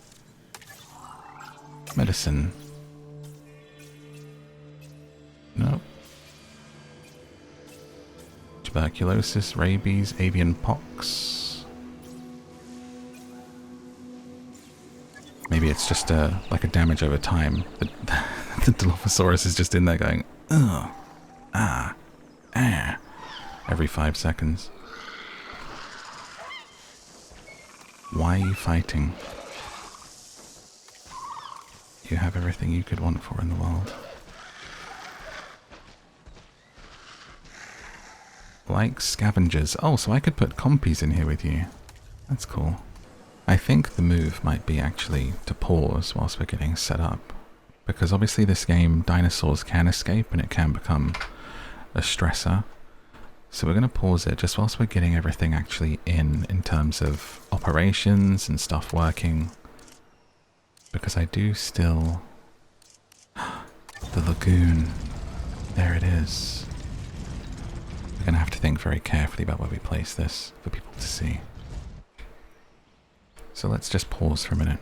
Medicine. No. Tuberculosis, rabies, avian pox. Maybe it's just like a damage over time. The Dilophosaurus is just in there going, ugh, ah, ah, every 5 seconds. Why are you fighting? You have everything you could want for in the world. Like scavengers. Oh, so I could put compies in here with you. That's cool. I think the move might be actually to pause whilst we're getting set up. Because obviously this game, dinosaurs can escape and it can become a stressor. So we're going to pause it just whilst we're getting everything actually in terms of operations and stuff working. Because I do still... the lagoon. There it is. We're going to have to think very carefully about where we place this for people to see. So let's just pause for a minute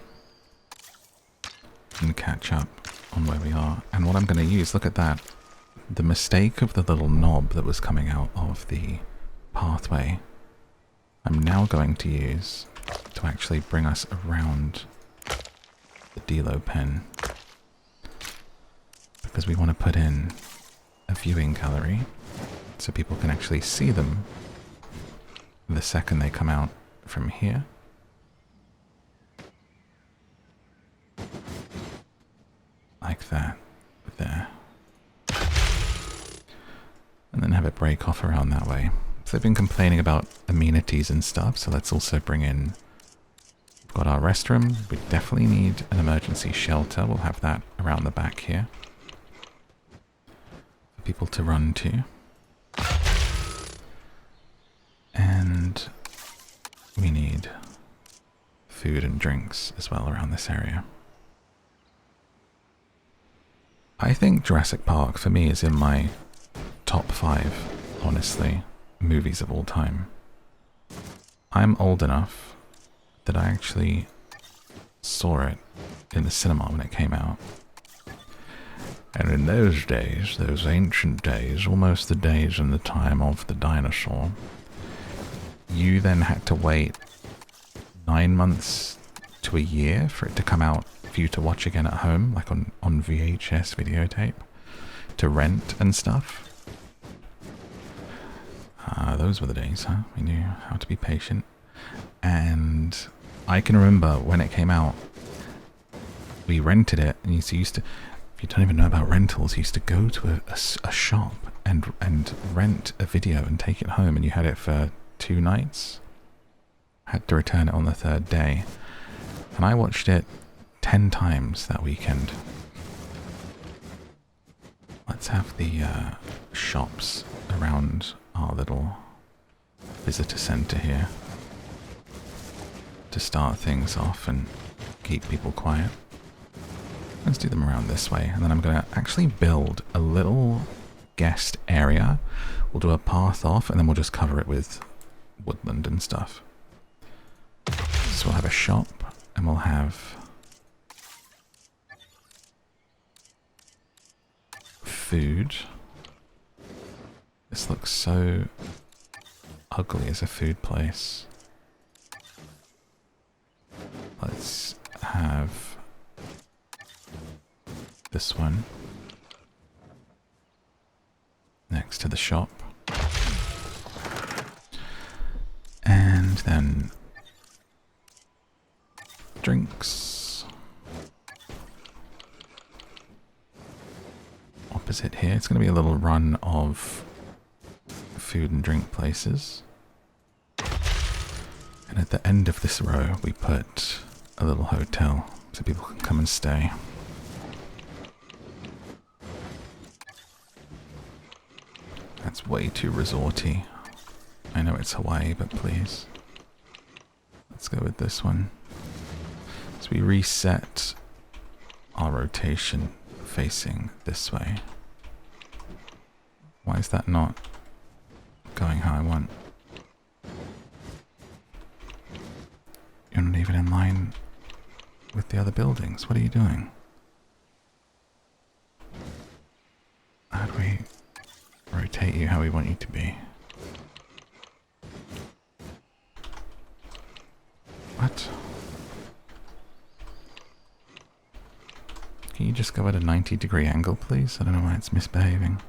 and catch up on where we are. And what I'm going to use, look at that. The mistake of the little knob that was coming out of the pathway I'm now going to use to actually bring us around the Dilo pen, because we want to put in a viewing gallery so people can actually see them the second they come out from here. Like that, there. And then have it break off around that way. So they've been complaining about amenities and stuff, so let's also bring in... We've got our restroom. We definitely need an emergency shelter. We'll have that around the back here for people to run to. And we need food and drinks as well around this area. I think Jurassic Park, for me, is in my top 5, honestly, movies of all time. I'm old enough that I actually saw it in the cinema when it came out. And in those days, those ancient days, almost the days in the time of the dinosaur, you then had to wait 9 months to a year for it to come out for you to watch again at home, like on VHS videotape, to rent and stuff. Those were the days, huh? We knew how to be patient. And I can remember when it came out, we rented it, and you used to, if you don't even know about rentals, you used to go to a shop and rent a video and take it home, and you had it for 2 nights. Had to return it on the 3rd day. And I watched it 10 times that weekend. Let's have the shops around our little visitor center here to start things off and keep people quiet. Let's do them around this way, and then I'm going to actually build a little guest area. We'll do a path off, and then we'll just cover it with woodland and stuff. So we'll have a shop, and we'll have food. This looks so ugly as a food place. Let's have this one next to the shop. And then drinks. Opposite here. It's going to be a little run of food and drink places. And at the end of this row, we put a little hotel so people can come and stay. That's way too resorty. I know it's Hawaii, but please. Let's go with this one. So we reset our rotation facing this way. Why is that not going how I want? You're not even in line with the other buildings. What are you doing? How do we rotate you how we want you to be? What? Can you just go at a 90-degree angle, please? I don't know why it's misbehaving.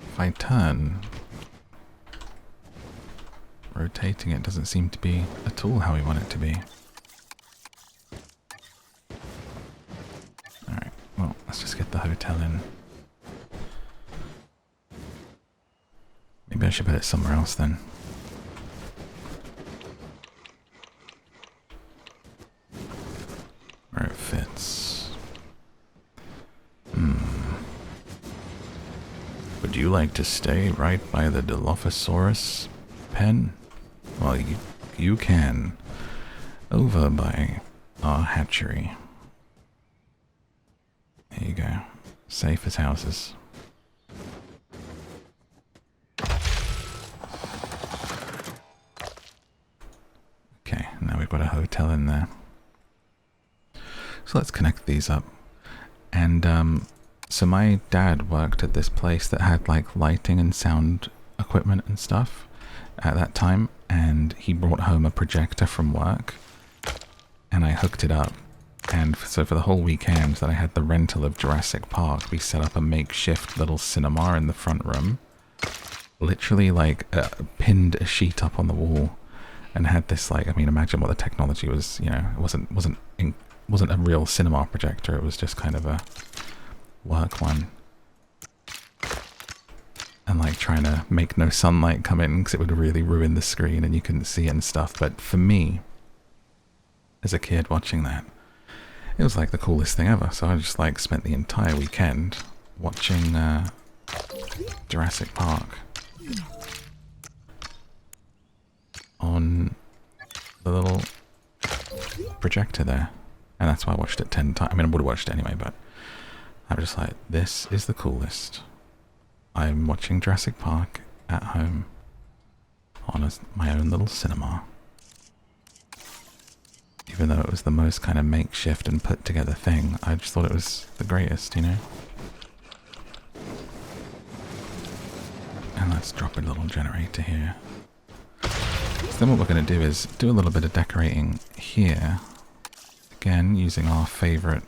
If I turn, rotating it doesn't seem to be at all how we want it to be. Alright, well, let's just get the hotel in. Maybe I should put it somewhere else then. Where it fits. Would you like to stay right by the Dilophosaurus pen? Well, you can. Over by our hatchery. There you go. Safe as houses. Okay, now we've got a hotel in there. So let's connect these up. And So my dad worked at this place that had like lighting and sound equipment and stuff at that time, and he brought home a projector from work and I hooked it up. And so for the whole weekend that I had the rental of Jurassic Park, we set up a makeshift little cinema in the front room. Literally like pinned a sheet up on the wall and had this like, I mean, imagine what the technology was, you know, it wasn't a real cinema projector, it was just kind of a work one. And like trying to make no sunlight come in because it would really ruin the screen and you couldn't see it and stuff. But for me, as a kid watching that, it was like the coolest thing ever. So I just like spent the entire weekend watching Jurassic Park on the little projector there. And that's why I watched it 10 times. I mean, I would have watched it anyway, but I was just like, this is the coolest. I'm watching Jurassic Park at home on my own little cinema. Even though it was the most kind of makeshift and put together thing, I just thought it was the greatest, you know? And let's drop a little generator here. So then what we're going to do is do a little bit of decorating here. Again, using our favorite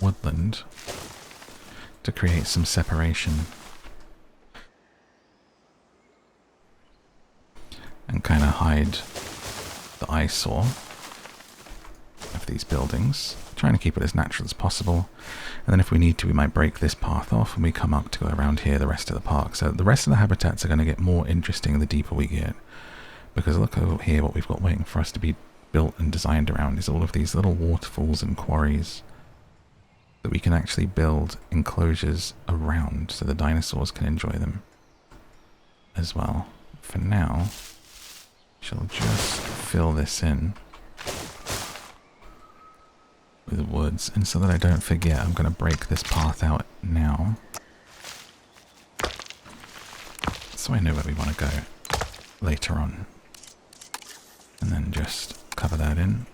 woodland to create some separation. And kind of hide the eyesore of these buildings. Trying to keep it as natural as possible. And then if we need to, we might break this path off and we come up to go around here the rest of the park. So the rest of the habitats are going to get more interesting the deeper we get. Because look over here, what we've got waiting for us to be built and designed around is all of these little waterfalls and quarries that we can actually build enclosures around so the dinosaurs can enjoy them as well. For now, shall just fill this in with woods, and so that I don't forget, I'm going to break this path out now so I know where we want to go later on, and then just cover that in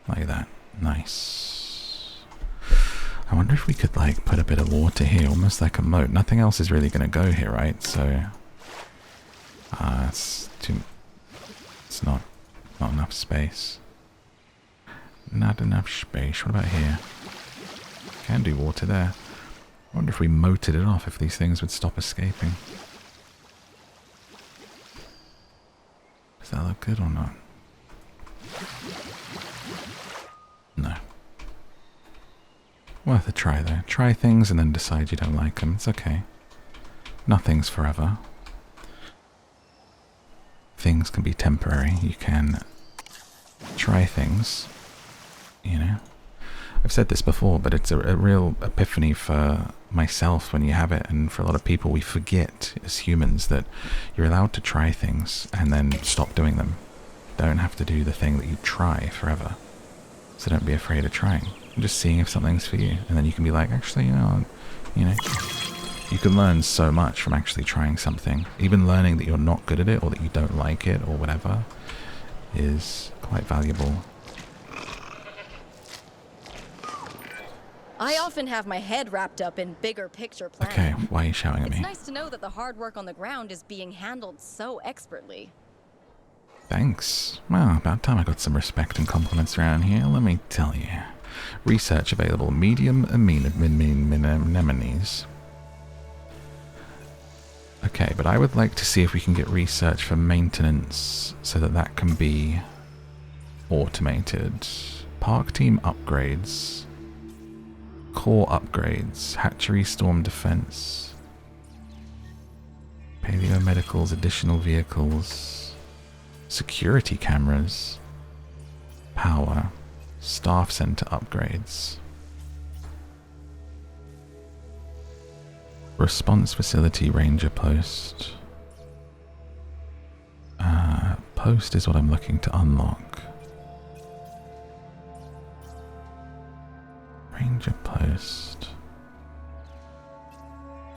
like that. Nice. I wonder if we could like put a bit of water here, almost like a moat. Nothing else is really going to go here, right? So it's not enough space. Not enough space. What about here? Can do water there. I wonder if we moated it off, if these things would stop escaping. Does that look good or not? No. Worth a try though. Try things and then decide you don't like them. It's okay. Nothing's forever. Things can be temporary. You can try things, you know. I've said this before, but it's a real epiphany for myself when you have it, and for a lot of people, we forget as humans that you're allowed to try things and then stop doing them. Don't have to do the thing that you try forever. So don't be afraid of trying. Just seeing if something's for you, and then you can be like, actually, you know, you can learn so much from actually trying something. Even learning that you're not good at it or that you don't like it or whatever is quite valuable. I often have my head wrapped up in bigger picture planning. Okay, why are you shouting at me? It's nice to know that the hard work on the ground is being handled so expertly. Thanks. Well, about time I got some respect and compliments around here, let me tell you. Research available. Medium anemones. Okay, but I would like to see if we can get research for maintenance so that that can be automated. Park team upgrades. Core upgrades. Hatchery storm defense. Paleo medicals, additional vehicles. Security cameras. Power. Staff center upgrades. Response facility ranger post. Post is what I'm looking to unlock. Ranger post.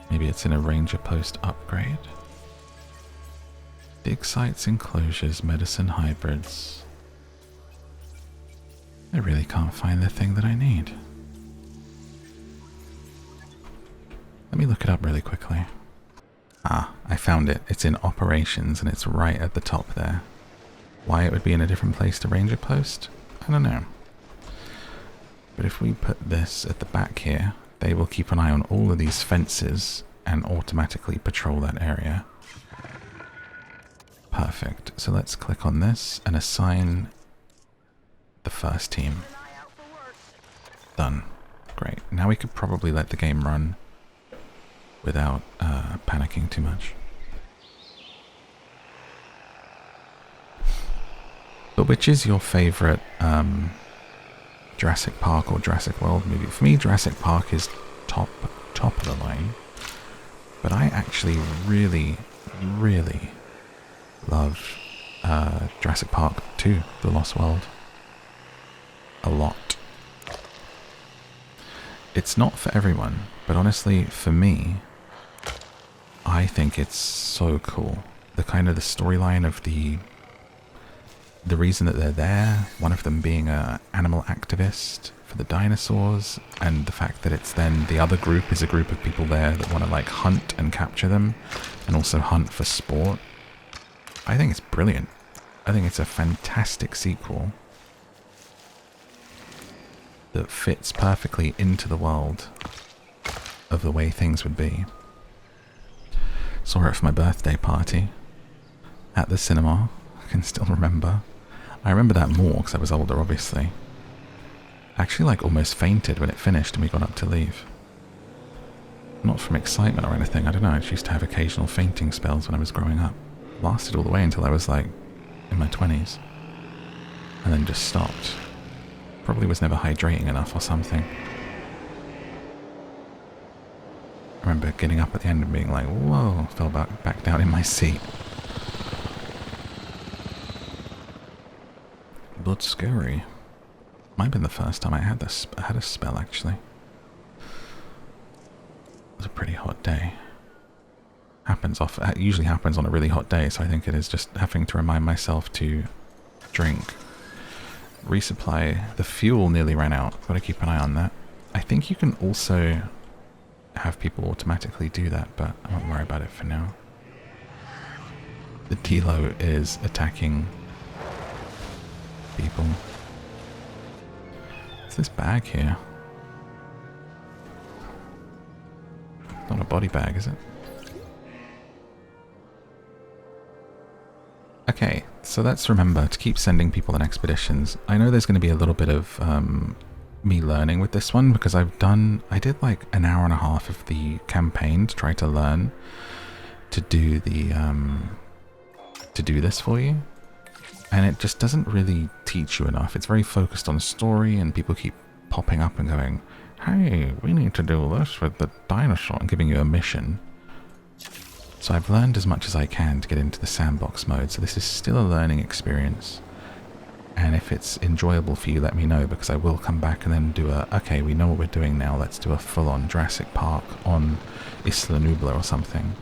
Maybe it's in a ranger post upgrade. Dig sites, enclosures, medicine hybrids. I really can't find the thing that I need. Let me look it up really quickly. Ah, I found it. It's in operations and it's right at the top there. Why it would be in a different place to ranger post? I don't know. But if we put this at the back here, they will keep an eye on all of these fences and automatically patrol that area. Perfect. So let's click on this and assign the first team. Done. Great. Now we could probably let the game run without panicking too much. But which is your favorite Jurassic Park or Jurassic World movie? For me, Jurassic Park is top of the line. But I actually really love Jurassic Park 2, The Lost World. A lot. It's not for everyone, but honestly, for me, I think it's so cool. The kind of the storyline of the reason that they're there, one of them being a animal activist for the dinosaurs, and the fact that it's then the other group is a group of people there that want to like hunt and capture them, and also hunt for sport. I think it's brilliant. I think it's a fantastic sequel that fits perfectly into the world of the way things would be. Saw it for my birthday party at the cinema. I can still remember. I remember that more because I was older, obviously. Actually, like, almost fainted when it finished and we got up to leave. Not from excitement or anything, I don't know. I just used to have occasional fainting spells when I was growing up. Lasted all the way until I was, like, in my 20s. And then just stopped. Probably was never hydrating enough or something. I remember getting up at the end and being like, whoa, fell back down in my seat. But scary. Might have been the first time I had a spell, actually. It was a pretty hot day. Usually happens on a really hot day, so I think it is just having to remind myself to drink. Resupply. The fuel nearly ran out. Gotta keep an eye on that. I think you can also have people automatically do that, but I won't worry about it for now. The Dilo is attacking people. What's this bag here? Not a body bag, is it? Okay, so let's remember to keep sending people on expeditions. I know there's going to be a little bit of me learning with this one because I did like an hour and a half of the campaign to try to learn to do the to do this for you, and it just doesn't really teach you enough. It's very focused on story, and people keep popping up and going, "Hey, we need to do this with the dinosaur," and giving you a mission. So I've learned as much as I can to get into the sandbox mode, so this is still a learning experience. And if it's enjoyable for you, let me know, because I will come back and then do okay, we know what we're doing now, let's do a full-on Jurassic Park on Isla Nubla or something.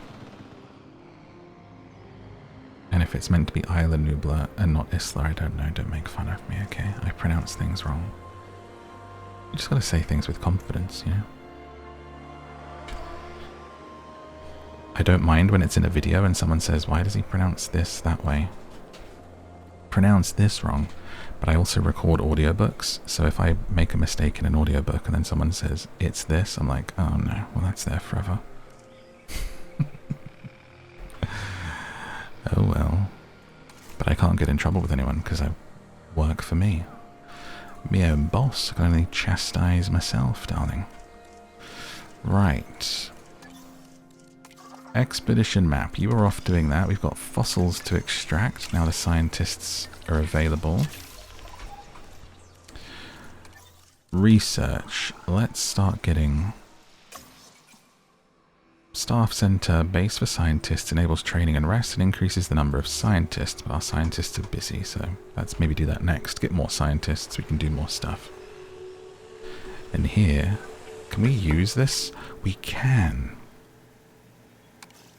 And if it's meant to be Isla Nubla and not Isla, I don't know, don't make fun of me, okay? I pronounce things wrong. You just gotta say things with confidence, you know? I don't mind when it's in a video and someone says, why does he pronounce this that way? Pronounce this wrong. But I also record audiobooks, so if I make a mistake in an audiobook and then someone says, it's this, I'm like, oh no, well that's there forever. Oh well. But I can't get in trouble with anyone because I work for me. Me own boss, I can only chastise myself, darling. Right. Expedition map. You were off doing that. We've got fossils to extract. Now the scientists are available. Research. Let's start getting... Staff Center, base for scientists, enables training and rest and increases the number of scientists, but our scientists are busy, so let's maybe do that next. Get more scientists, we can do more stuff. And here, can we use this? We can.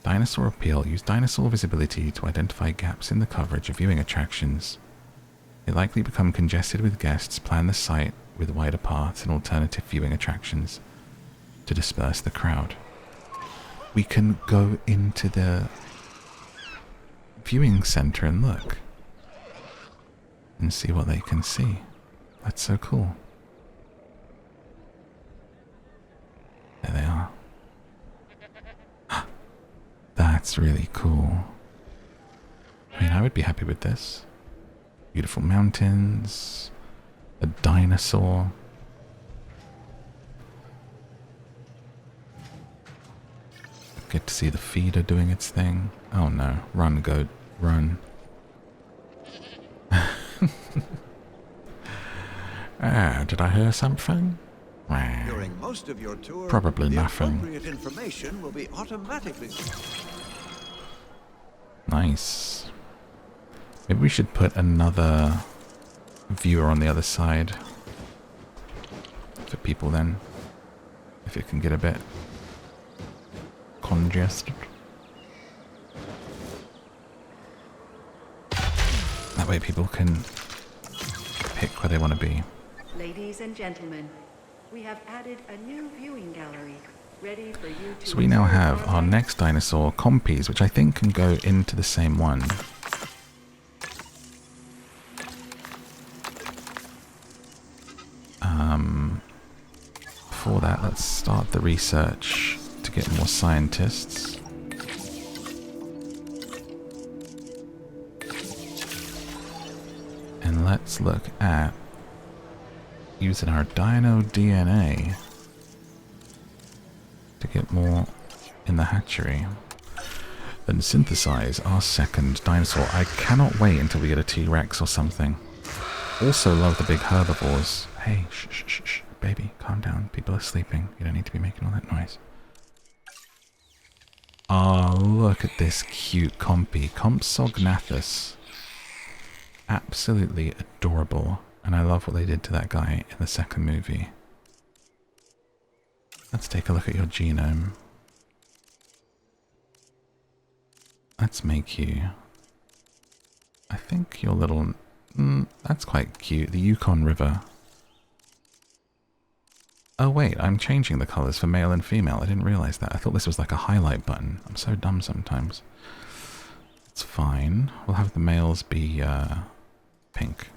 Dinosaur appeal. Use dinosaur visibility to identify gaps in the coverage of viewing attractions. They likely become congested with guests. Plan the site with wider paths and alternative viewing attractions to disperse the crowd. we can go into the viewing center and look and see what they can see. That's so cool. There they are. That's really cool. I mean, I would be happy with this. Beautiful mountains, a dinosaur. Get to see the feeder doing its thing. Oh no, run goat, run. Did I hear something? During most of your tour, Probably the nothing. appropriate information will be automatically... Nice. Maybe we should put another viewer on the other side for people then, if it can get a bit congested. That way people can pick where they want to be. Ladies and gentlemen, we have added a new viewing gallery, ready for you to... So we now observe have our next dinosaur, Compies, which I think can go into the same one. Before that, let's start the research to get more scientists. And let's look at using our dino DNA to get more in the hatchery and synthesize our second dinosaur. I cannot wait until we get a T-Rex or something. Also love the big herbivores. Hey, shh, shh, shh, shh, baby, calm down. People are sleeping. You don't need to be making all that noise. Oh, look at this cute compy. Compsognathus. Absolutely adorable. And I love what they did to that guy in the second movie. Let's take a look at your genome. Let's make you... I think your little... that's quite cute. The Yukon River. Oh wait, I'm changing the colours for male and female. I didn't realise that. I thought this was like a highlight button. I'm so dumb sometimes. It's fine. We'll have the males be pink.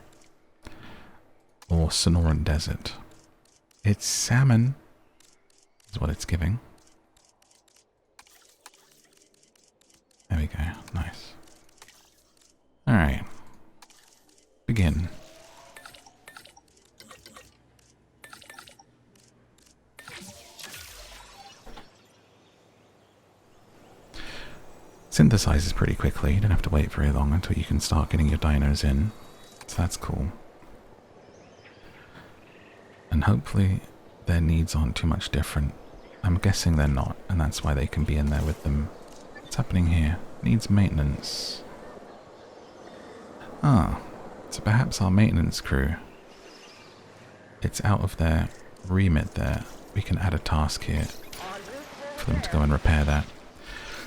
Or Sonoran Desert. It's salmon, is what it's giving. There we go. Nice. Alright. Begin. Synthesizes pretty quickly. You don't have to wait very long until you can start getting your dinos in. So that's cool. And hopefully their needs aren't too much different. I'm guessing they're not, and that's why they can be in there with them. What's happening here? Needs maintenance. Ah, so perhaps our maintenance crew. It's out of their remit there. We can add a task here for them to go and repair that.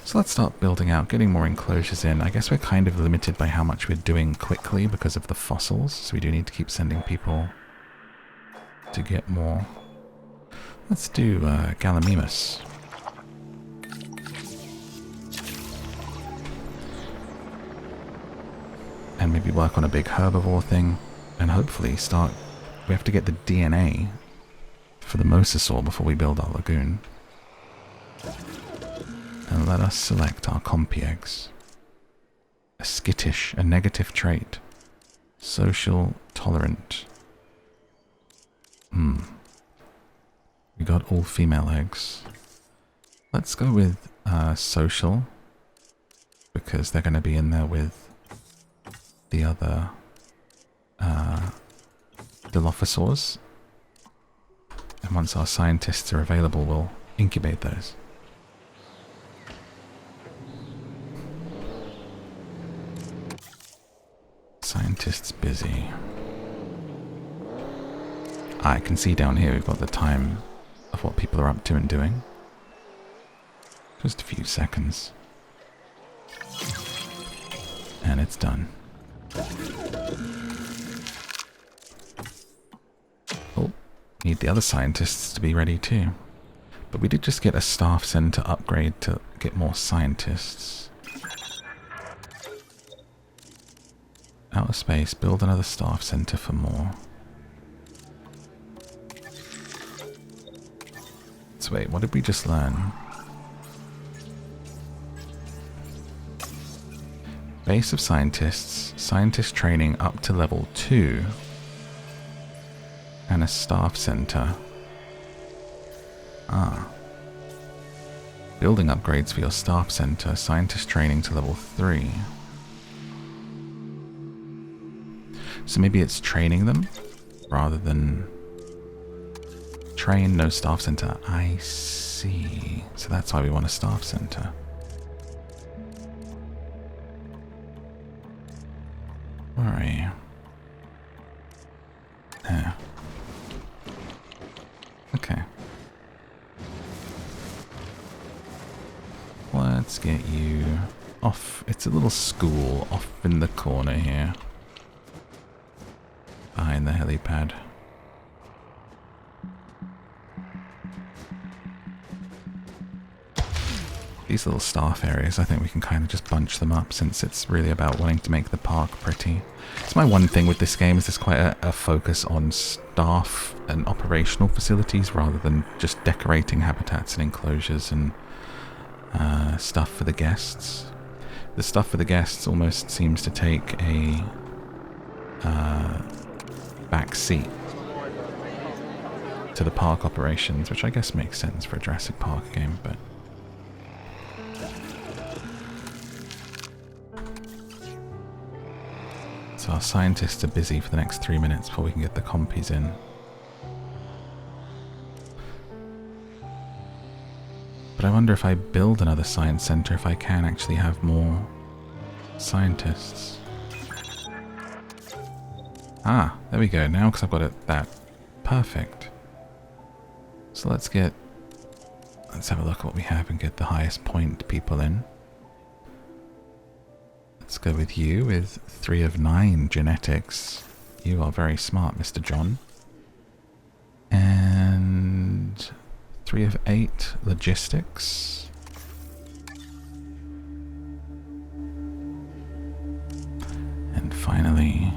So let's start building out, getting more enclosures in. I guess we're kind of limited by how much we're doing quickly because of the fossils, so we do need to keep sending people to get more. Let's do Gallimimus. And maybe work on a big herbivore thing, and hopefully start... We have to get the DNA for the mosasaur before we build our lagoon. And let us select our compy eggs. A skittish, a negative trait. Social, tolerant. We got all female eggs. Let's go with social, because they're going to be in there with the other Dilophosaurs. And once our scientists are available, we'll incubate those. Scientists busy. I can see down here we've got the time of what people are up to and doing. Just a few seconds. And it's done. Oh, need the other scientists to be ready too. But we did just get a staff center upgrade to get more scientists. Outer space, build another staff center for more. So wait, what did we just learn? Base of scientists, scientist training up to level 2, and a staff center. Ah. Building upgrades for your staff center, scientist training to level 3. So maybe it's training them rather than train, no staff center. I see. So that's why we want a staff center. Where are you? There. Okay. Let's get you off. It's a little school off in the corner here. Behind the helipad. These little staff areas, I think we can kind of just bunch them up since it's really about wanting to make the park pretty. It's my one thing with this game is there's quite a focus on staff and operational facilities rather than just decorating habitats and enclosures and stuff for the guests. The stuff for the guests almost seems to take a back seat to the park operations, which I guess makes sense for a Jurassic Park game, but so our scientists are busy for the next 3 minutes before we can get the compies in. But I wonder if I build another science center, if I can actually have more scientists. Ah, there we go. Now, because I've got it that perfect. So let's have a look at what we have and get the highest point people in. Let's go with you with 3 of 9 genetics. You are very smart, Mr. John. And 3 of 8 logistics. And finally,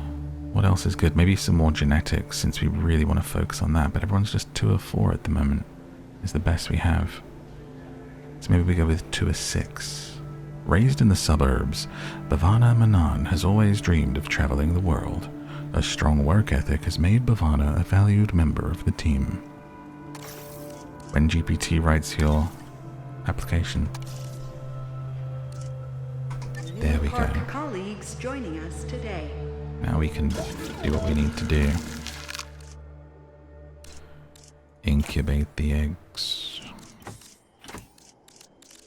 what else is good? Maybe some more genetics, since we really want to focus on that, but everyone's just 2 of 4 at the moment. Is the best we have. So maybe we go with 2 of 6. Raised in the suburbs, Bhavana Manan has always dreamed of traveling the world. A strong work ethic has made Bhavana a valued member of the team. When GPT writes your application. There we go. Colleagues joining us today. Now we can do what we need to do. Incubate the eggs.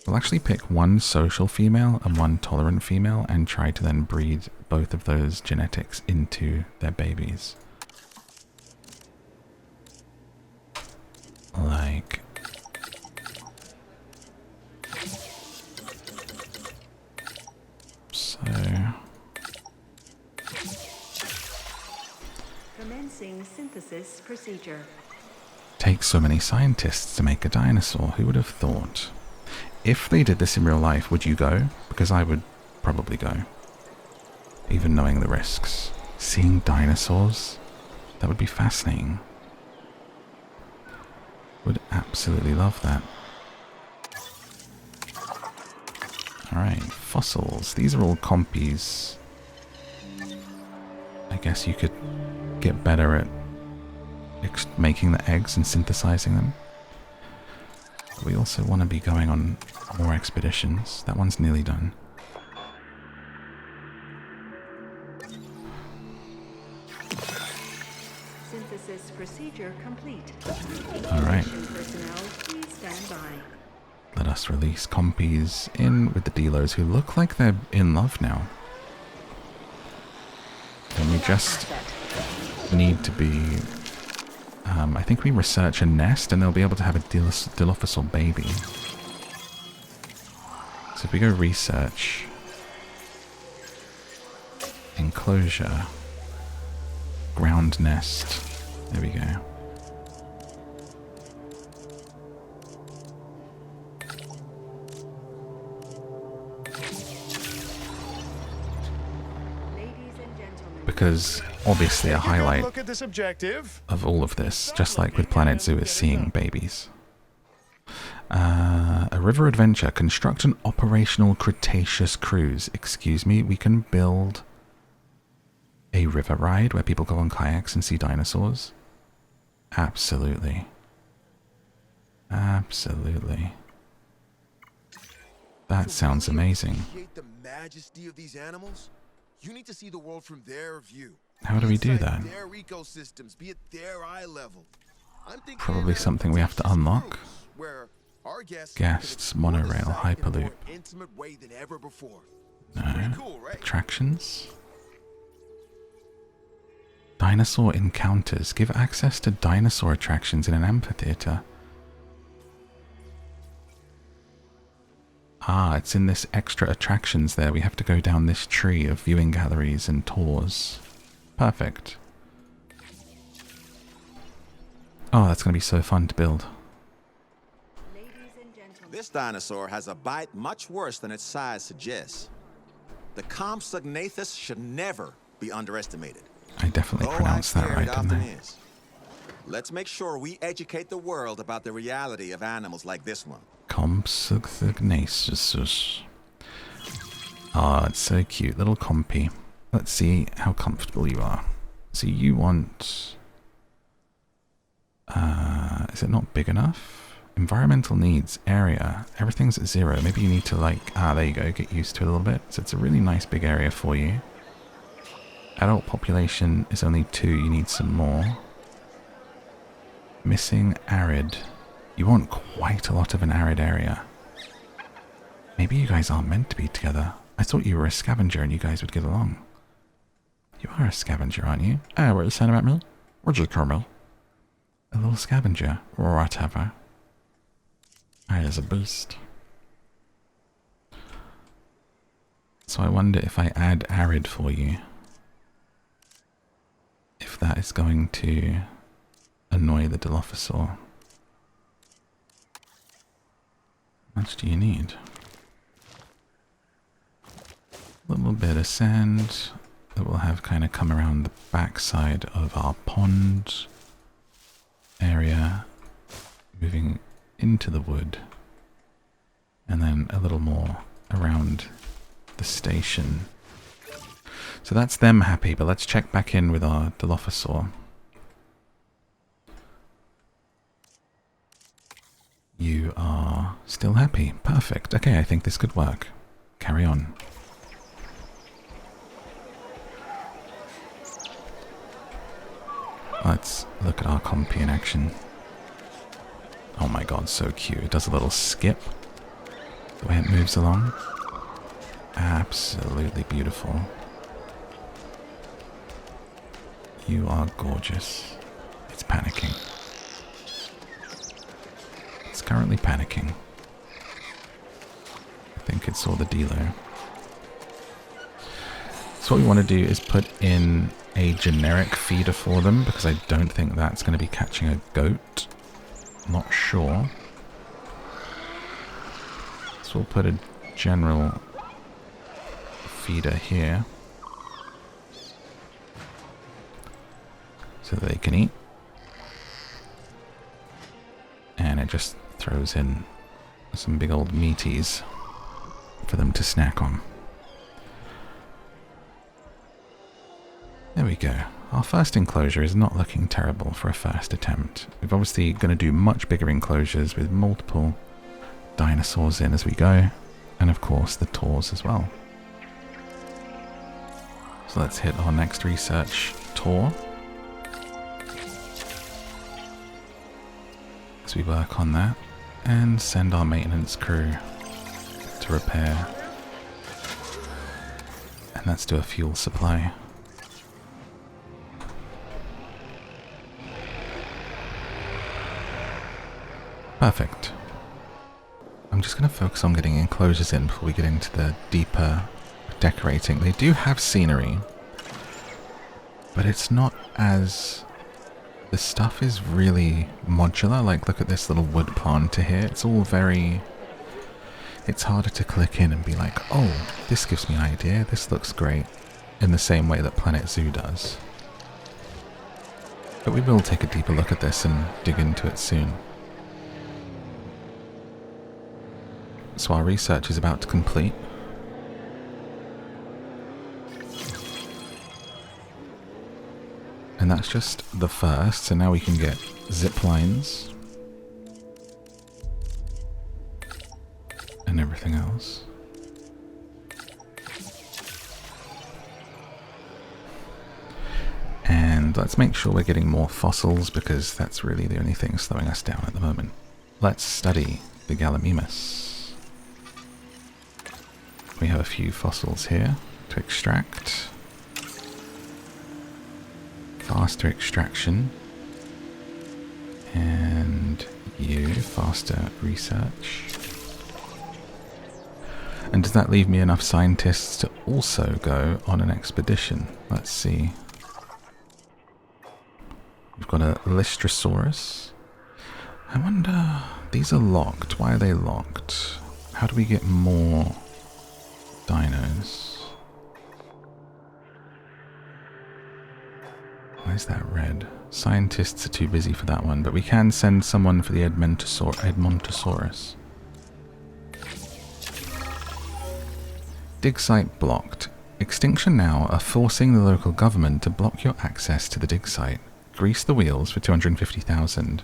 We'll actually pick 1 social female and 1 tolerant female and try to then breed both of those genetics into their babies. Like... so... Commencing synthesis procedure. Takes so many scientists to make a dinosaur. Who would have thought? If they did this in real life, would you go? Because I would probably go. Even knowing the risks. Seeing dinosaurs? That would be fascinating. Would absolutely love that. Alright, fossils. These are all compies. I guess you could get better at making the eggs and synthesizing them. But we also want to be going on more expeditions. That one's nearly done. Synthesis procedure complete. Alright. Personnel, please stand by. Let us release compies in with the delos who look like they're in love now. And we just need to be... I think we research a nest and they'll be able to have a Dilophosaurus baby. So if we go research... enclosure... ground nest... there we go. because obviously a highlight Look at this objective. of all of this, just like with Planet Zoo, is seeing babies. A river adventure. Construct an operational Cretaceous cruise. Excuse me, we can build a river ride where people go on kayaks and see dinosaurs? Absolutely. Absolutely. That sounds amazing. Appreciate the majesty of these animals? You need to see the world from their view. How do we do that? Their ecosystems, be at their eye level. I'm thinking Probably something we have to unlock. Where our guests Guests, can explore the monorail, site in a more Hyperloop. intimate way than ever before. No. Pretty cool, right? Attractions? Dinosaur encounters. Give access to dinosaur attractions in an amphitheater. Ah, it's in this extra attractions there. We have to go down this tree of viewing galleries and tours. Perfect. Oh, that's going to be so fun to build. Ladies and gentlemen. This dinosaur has a bite much worse than its size suggests. The Compsognathus should never be underestimated. I definitely Though pronounced I that fear right, it didn't often I? is. Let's make sure we educate the world about the reality of animals like this one. Compsognathus. Ah, it's so cute. Little compy. Let's see how comfortable you are. So you want... is it not big enough? Environmental needs, area. Everything's at 0. Maybe you need to like... Ah, there you go. Get used to it a little bit. So it's a really nice big area for you. Adult population is only 2. You need some more. Missing arid. You want quite a lot of an arid area. Maybe you guys aren't meant to be together. I thought you were a scavenger and you guys would get along. You are a scavenger, aren't you? Oh, what are you saying about me? What'd you call me? A little scavenger, or whatever. I is a beast. So I wonder if I add arid for you, if that is going to annoy the Dilophosaur. How much do you need? A little bit of sand that will have kind of come around the backside of our pond area, moving into the wood, and then a little more around the station. So that's them happy, but let's check back in with our Dilophosaur. You are still happy. Perfect. Okay, I think this could work. Carry on. Let's look at our compy in action. Oh my god, so cute. It does a little skip. The way it moves along. Absolutely beautiful. You are gorgeous. It's panicking. It's currently panicking. I think it saw the Dilo. So what we want to do is put in a generic feeder for them, because I don't think that's going to be catching a goat. Not sure. So we'll put a general feeder here so that they can eat. And it just throws in some big old meaties for them to snack on. There we go. Our first enclosure is not looking terrible for a first attempt. We're obviously going to do much bigger enclosures with multiple dinosaurs in as we go, and of course the tours as well. So let's hit our next research tour as we work on that, and send our maintenance crew to repair. And let's do a fuel supply. Perfect. I'm just going to focus on getting enclosures in before we get into the deeper decorating. They do have scenery, but it's not as... The stuff is really modular. Like, look at this little wood planter here. It's all very... It's harder to click in and be like, oh, this gives me an idea. This looks great. in the same way that Planet Zoo does. But we will take a deeper look at this and dig into it soon. So our research is about to complete. And that's just the first, so now we can get zip lines and everything else. And let's make sure we're getting more fossils, because that's really the only thing slowing us down at the moment. Let's study the Gallimimus. We have a few fossils here to extract. Faster extraction. And you, faster research. And does that leave me enough scientists to also go on an expedition? Let's see. We've got a Lystrosaurus. I wonder, these are locked. Why are they locked? How do we get more dinos? Why is that red? Scientists are too busy for that one, but we can send someone for the Edmontosaurus. Dig site blocked. Extinction now are forcing the local government to block your access to the dig site. Grease the wheels for 250,000,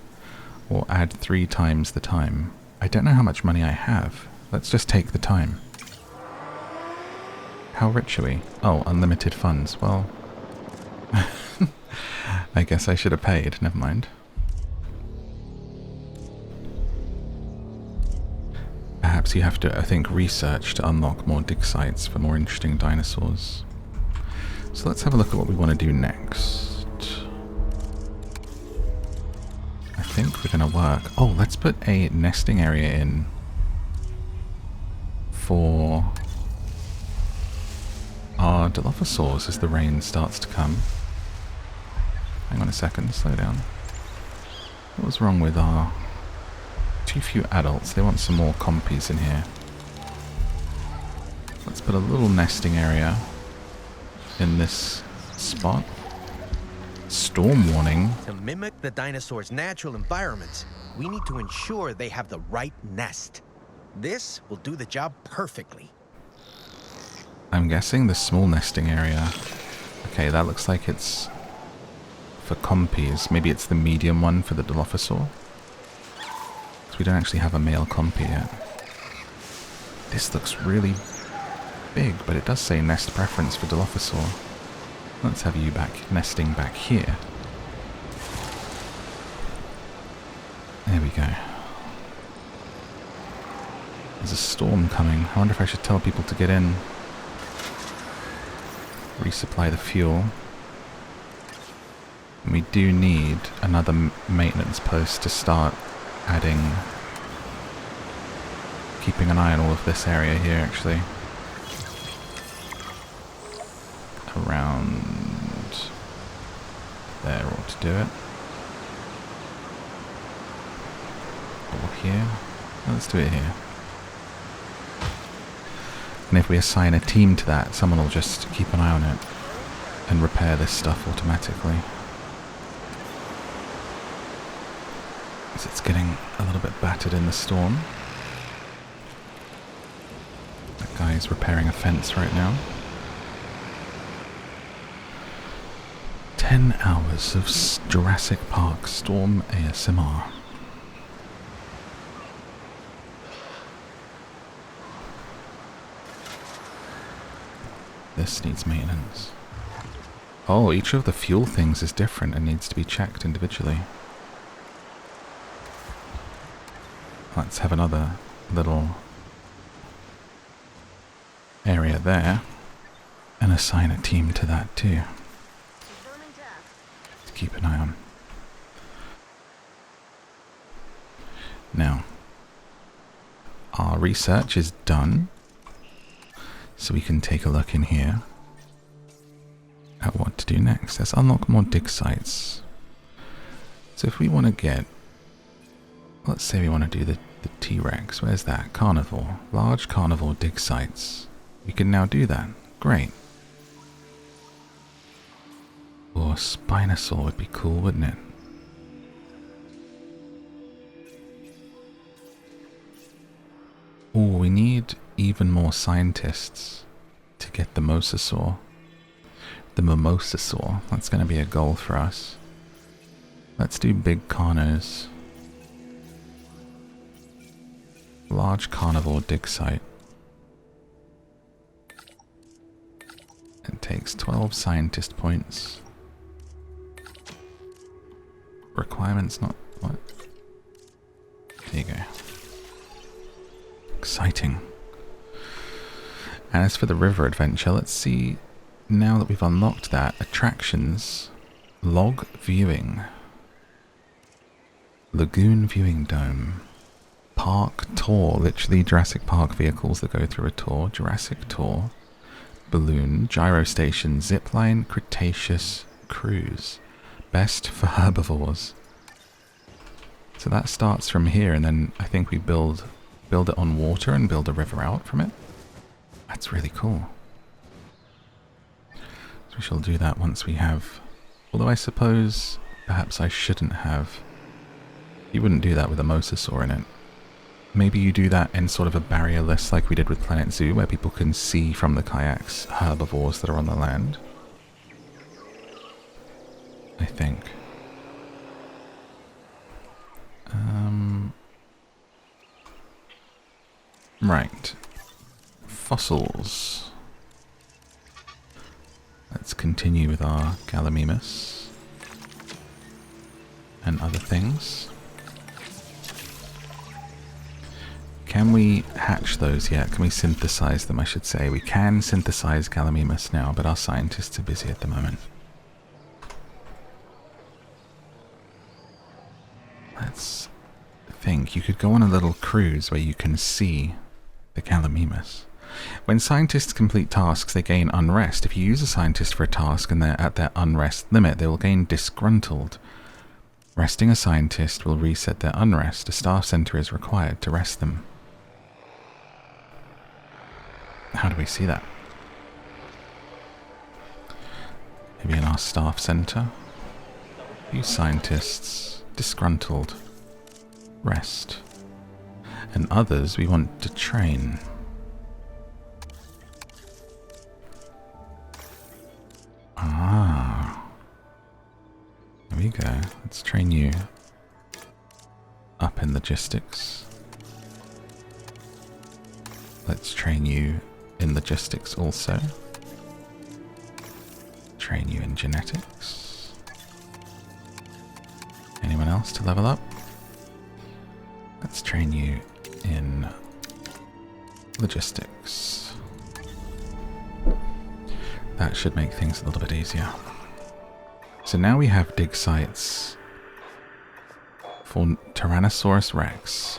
or add 3 times the time. I don't know how much money I have. Let's just take the time. How rich are we? Oh, unlimited funds. Well, I guess I should have paid. Never mind. Perhaps you have to, I think, research to unlock more dig sites for more interesting dinosaurs. So let's have a look at what we want to do next. I think we're going to work... Oh, let's put a nesting area in for our Dilophosaurus as the rain starts to come. Hang on a second, slow down. What was wrong with our... Too few adults, they want some more compies in here. Let's put a little nesting area in this spot. Storm warning. To mimic the dinosaurs' natural environments, we need to ensure they have the right nest. This will do the job perfectly. I'm guessing the small nesting area. Okay, that looks like it's for compies. Maybe it's the medium one for the Dilophosaur. Because we don't actually have a male compy yet. This looks really big, but it does say nest preference for Dilophosaur. Let's have you back nesting back here. There we go. There's a storm coming. I wonder if I should tell people to get in. Resupply the fuel. And we do need another maintenance post to start adding... Keeping an eye on all of this area here, actually. Around there ought to do it. Or here. Oh, let's do it here. And if we assign a team to that, someone will just keep an eye on it and repair this stuff automatically. As it's getting a little bit battered in the storm. That guy's repairing a fence right now. 10 hours of Jurassic Park Storm ASMR. This needs maintenance. Oh, each of the fuel things is different and needs to be checked individually. Let's have another little area there and assign a team to that too. To keep an eye on. Now, our research is done. So we can take a look in here at what to do next. Let's unlock more dig sites. So if we want to get, let's say we want to do the T-Rex. Where's that? Carnivore. Large carnivore dig sites. We can now do that. Great. Spinosaur would be cool, wouldn't it? Oh, we need even more scientists to get the mosasaur. The mimosasaur. That's going to be a goal for us. Let's do big carnos. Large carnivore dig site. It takes 12 scientist points. Requirements not... what? There you go. Exciting. And as for the river adventure, let's see, now that we've unlocked that, attractions, log viewing, lagoon viewing dome, park tour, literally Jurassic Park vehicles that go through a tour, Jurassic tour, balloon, gyro station, zipline, Cretaceous Cruise, best for herbivores. So that starts from here, and then I think we build it on water and build a river out from it. That's really cool. So we shall do that once we have... although I suppose perhaps I shouldn't have... you wouldn't do that with a mosasaur in it. Maybe you do that in sort of a barrierless like we did with Planet Zoo, where people can see from the kayaks herbivores that are on the land. I think. Right. Fossils. Let's continue with our Gallimimus and other things. Can we hatch those yet? Can we synthesize them, I should say? We can synthesize Gallimimus now, but our scientists are busy at the moment. Let's think. You could go on a little cruise where you can see the Gallimimus. When scientists complete tasks, they gain unrest. If you use a scientist for a task and they're at their unrest limit, they will gain disgruntled. Resting a scientist will reset their unrest. A staff center is required to rest them. How do we see that? Maybe in our staff center. Use scientists. Disgruntled. Rest. And others we want to train. Ah. There we go. Let's train you up in logistics. Let's train you in logistics also. Train you in genetics. Anyone else to level up? Let's train you in logistics. That should make things a little bit easier. So now we have dig sites for Tyrannosaurus Rex.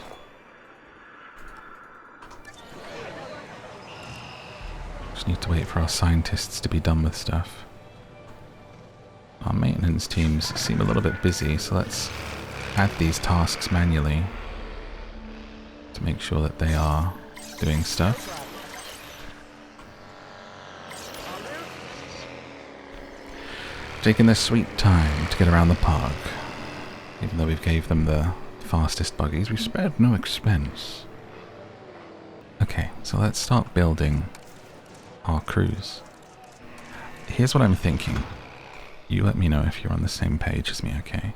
Just need to wait for our scientists to be done with stuff. Our maintenance teams seem a little bit busy, so let's add these tasks manually to make sure that they are doing stuff. Taking their sweet time to get around the park. Even though we've gave them the fastest buggies, we've spared no expense. Okay, so let's start building our cruise. Here's what I'm thinking. You let me know if you're on the same page as me, okay?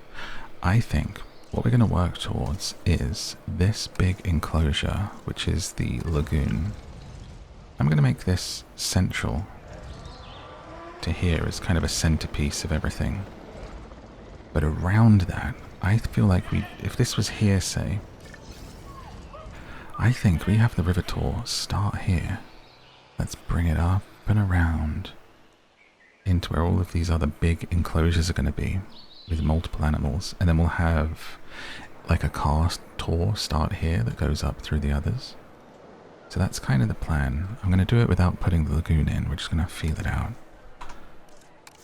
I think what we're going to work towards is this big enclosure, which is the lagoon. I'm going to make this central to here as kind of a centerpiece of everything. But around that, I feel like if this was here, say, I think we have the river tour start here. Let's bring it up and around into where all of these other big enclosures are going to be with multiple animals, and then we'll have like a car tour start here that goes up through the others. So that's kind of the plan. I'm going to do it without putting the lagoon in. We're just going to feel it out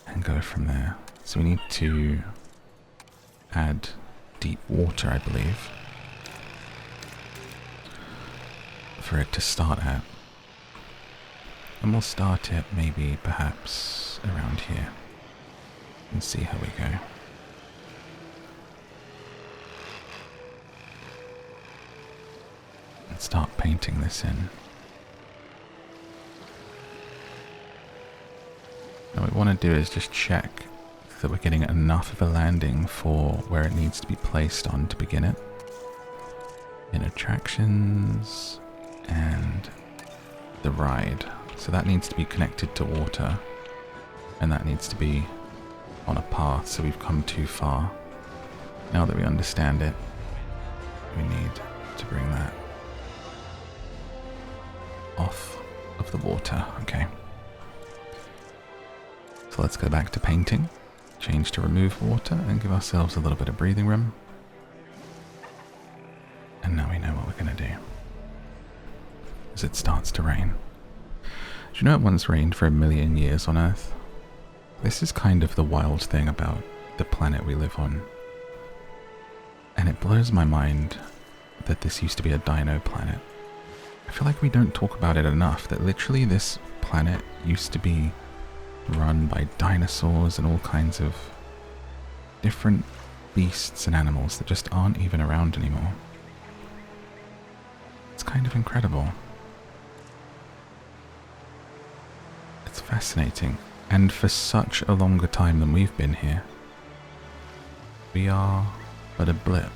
and go from there. So we need to add deep water, I believe, for it to start at. And we'll start it maybe perhaps around here. And see how we go. And start painting this in. Now what we want to do is just check that we're getting enough of a landing for where it needs to be placed on to begin it. In attractions and the ride. So that needs to be connected to water, and that needs to be on a path, so we've come too far. Now that we understand it, we need to bring that off of the water. Okay. So let's go back to painting, change to remove water, and give ourselves a little bit of breathing room. And now we know what we're going to do. As it starts to rain. Do you know it once rained for 1 million years on Earth? This is kind of the wild thing about the planet we live on. And it blows my mind that this used to be a dino planet. I feel like we don't talk about it enough, that literally this planet used to be run by dinosaurs and all kinds of different beasts and animals that just aren't even around anymore. It's kind of incredible. It's fascinating. And for such a longer time than we've been here, we are but a blip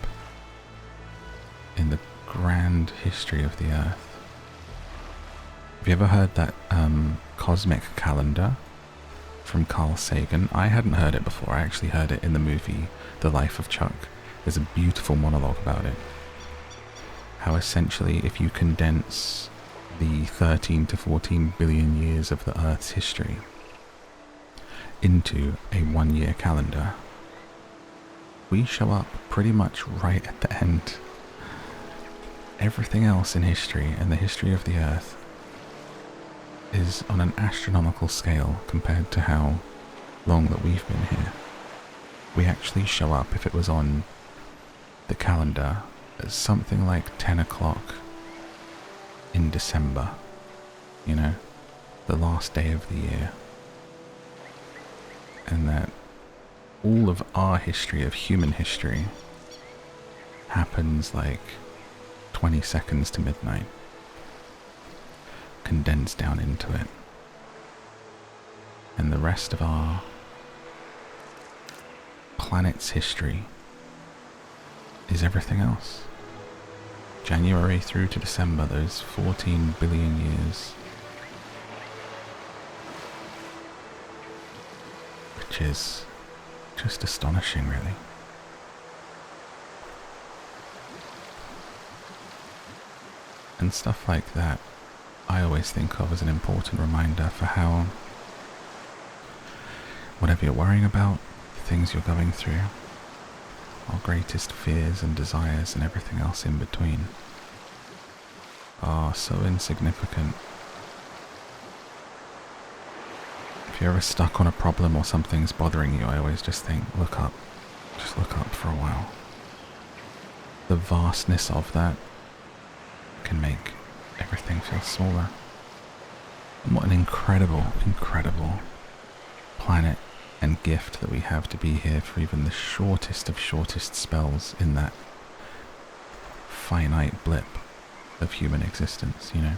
in the grand history of the Earth. Have you ever heard that cosmic calendar from Carl Sagan? I hadn't heard it before. I actually heard it in the movie The Life of Chuck. There's a beautiful monologue about it. How essentially if you condense the 13 to 14 billion years of the Earth's history into a 1-year calendar, we show up pretty much right at the end. Everything else in history and the history of the Earth is on an astronomical scale compared to how long that we've been here. We actually show up, if it was on the calendar, as something like 10 o'clock in December, you know, the last day of the year. And that all of our history, of human history, happens like 20 seconds to midnight, condensed down into it. And the rest of our planet's history is everything else. January through to December, those 14 billion years. Which is just astonishing, really. And stuff like that, I always think of as an important reminder for how, whatever you're worrying about, the things you're going through, our greatest fears and desires and everything else in between are so insignificant. If you're ever stuck on a problem or something's bothering you, I always just think, look up. Just look up for a while. The vastness of that can make everything feel smaller. And what an incredible, incredible planet and gift that we have to be here for even the shortest of shortest spells in that finite blip of human existence, you know.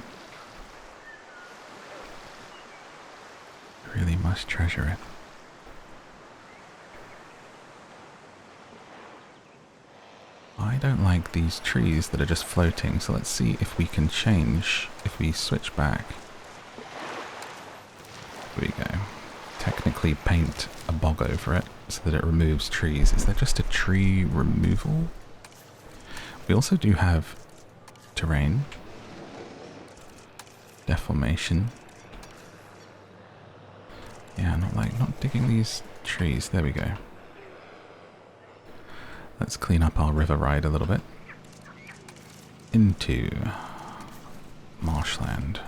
Really must treasure it. I don't like these trees that are just floating, so let's see if we can change, if we switch back. Here we go. Technically paint a bog over it so that it removes trees. Is there just a tree removal? We also do have terrain, deformation. Yeah, not digging these trees. There we go. Let's clean up our river ride a little bit. Into marshland.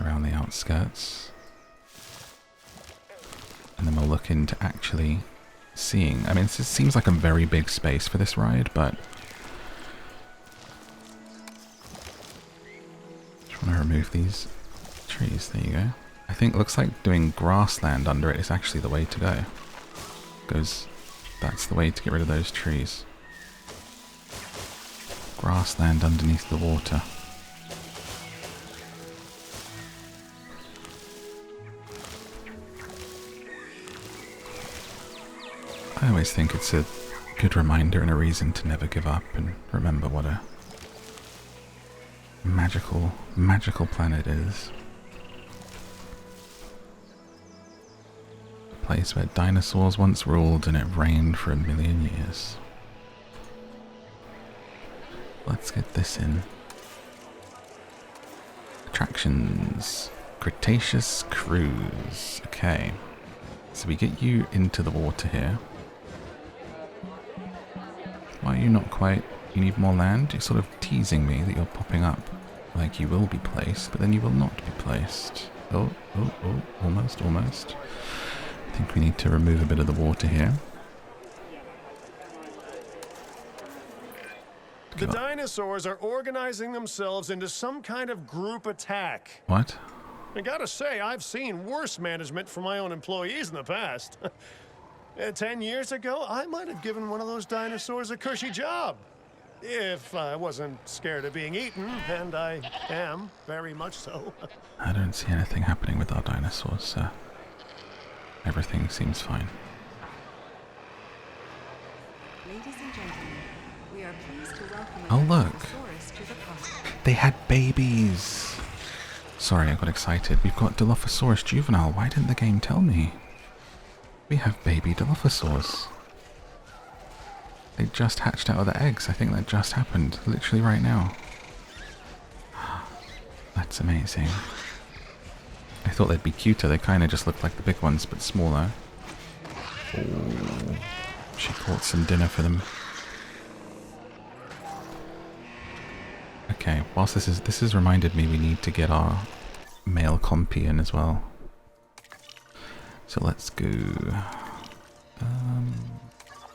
Around the outskirts. And then we'll look into actually seeing. I mean, it seems like a very big space for this ride, but just want to remove these trees. There you go. I think looks like doing grassland under it is actually the way to go. That's the way to get rid of those trees. Grassland underneath the water. I always think it's a good reminder and a reason to never give up and remember what a magical, magical planet is. A place where dinosaurs once ruled and it reigned for 1,000,000 years. Let's get this in. Attractions. Cretaceous Cruise. Okay. So we get you into the water here. Why are you not quite... You need more land? You're sort of teasing me that you're popping up like you will be placed, but then you will not be placed. Oh, almost. I think we need to remove a bit of the water here. The dinosaurs are organizing themselves into some kind of group attack. What? I gotta say, I've seen worse management from my own employees in the past. 10 years ago, I might have given one of those dinosaurs a cushy job. If I wasn't scared of being eaten, and I am, very much so. I don't see anything happening with our dinosaurs, sir. Everything seems fine. Ladies and gentlemen, we are pleased to welcome Oh, look. Dilophosaurus to the park. They had babies! Sorry, I got excited. We've got Dilophosaurus juvenile. Why didn't the game tell me? We have baby Dilophosaurs. They just hatched out of the eggs. I think that just happened. Literally right now. That's amazing. I thought they'd be cuter. They kind of just look like the big ones, but smaller. Oh, she caught some dinner for them. Okay, whilst this has reminded me we need to get our male compy in as well. So let's go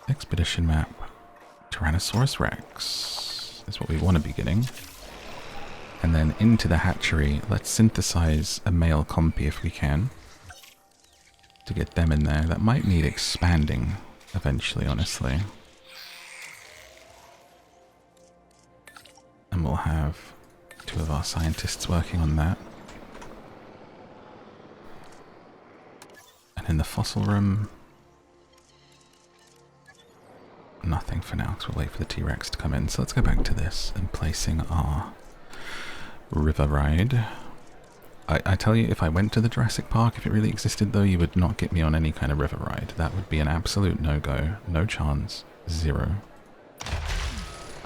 expedition map. Tyrannosaurus Rex is what we want to be getting. And then into the hatchery, let's synthesize a male compy if we can. To get them in there. That might need expanding eventually, honestly. And we'll have 2 of our scientists working on that. And in the fossil room, nothing for now, because we'll wait for the T-Rex to come in. So let's go back to this and placing our river ride. I tell you, if I went to the Jurassic Park, if it really existed though, you would not get me on any kind of river ride. That would be an absolute no-go. No chance. 0.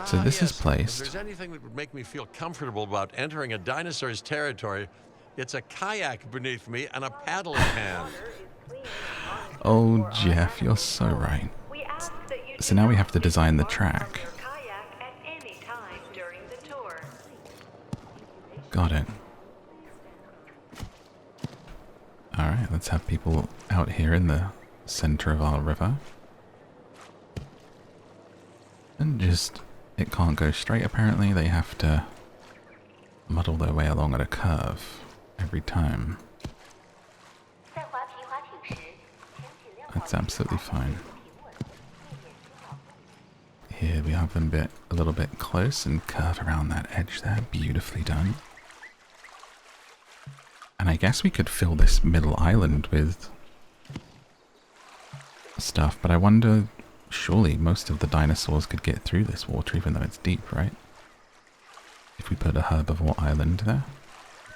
So this is placed. If there's anything that would make me feel comfortable about entering a dinosaur's territory, it's a kayak beneath me and a paddle in hand. Oh, Jeff, you're so right. So now we have to design the track. Got it. Alright, let's have people out here in the center of our river. And just... It can't go straight, apparently. They have to muddle their way along at a curve every time. That's absolutely fine. Here we have them a little bit close and curve around that edge there. Beautifully done. And I guess we could fill this middle island with stuff, but I wonder, surely most of the dinosaurs could get through this water even though it's deep, right? If we put a herbivore island there,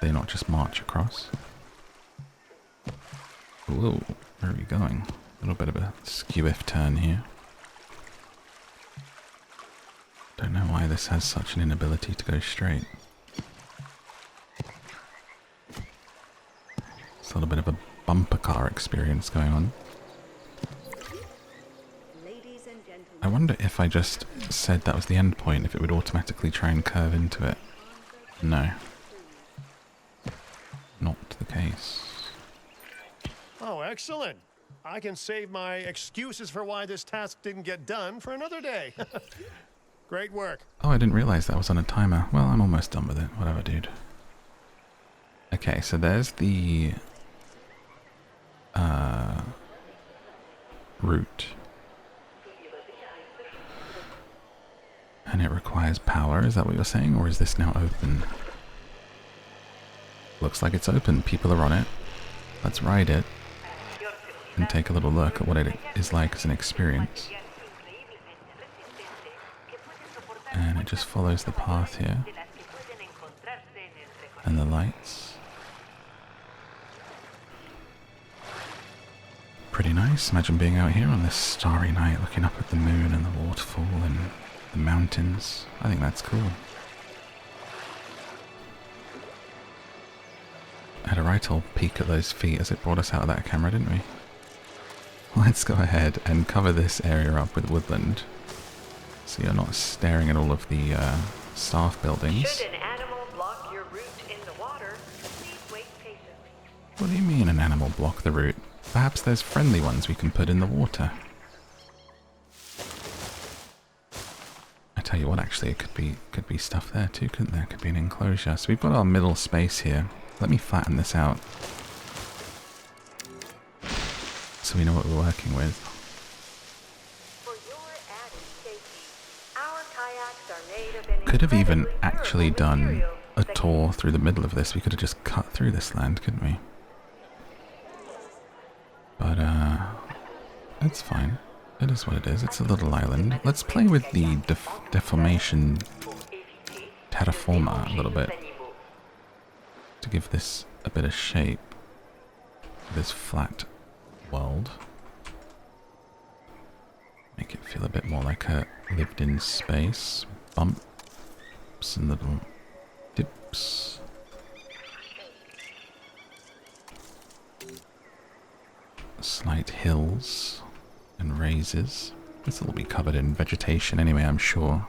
they not just march across. Whoa, where are we going? A little bit of a skew-if turn here. Don't know why this has such an inability to go straight. It's a little bit of a bumper car experience going on. I wonder if I just said that was the end point, if it would automatically try and curve into it. No. Not the case. Oh, excellent. I can save my excuses for why this task didn't get done for another day. Great work. Oh, I didn't realize that was on a timer. Well, I'm almost done with it. Whatever, dude. Okay, so there's the route. And it requires power, is that what you're saying? Or is this now open? Looks like it's open. People are on it. Let's ride it and take a little look at what it is like as an experience. And it just follows the path here. And the lights. Pretty nice. Imagine being out here on this starry night looking up at the moon and the waterfall and the mountains. I think that's cool. Had a right old peek at those feet as it brought us out of that camera, didn't we? Let's go ahead and cover this area up with woodland, so you're not staring at all of the staff buildings. Should an animal block your route in the water, please wait patiently. What do you mean an animal block the route? Perhaps there's friendly ones we can put in the water. I tell you what, actually, it could be stuff there too, couldn't there? Could be an enclosure. So we've got our middle space here. Let me flatten this out so we know what we're working with. For your added safety, our kayaks are made of an Could have even incredibly actually durable done material a that tour through the middle of this. We could have just cut through this land, couldn't we? But, it's fine. It is what it is. It's a little island. Let's play with the deformation terraforma a little bit to give this a bit of shape. This flat world. Make it feel a bit more like a lived-in space. Bumps and little dips. Slight hills and raises. This will be covered in vegetation anyway, I'm sure.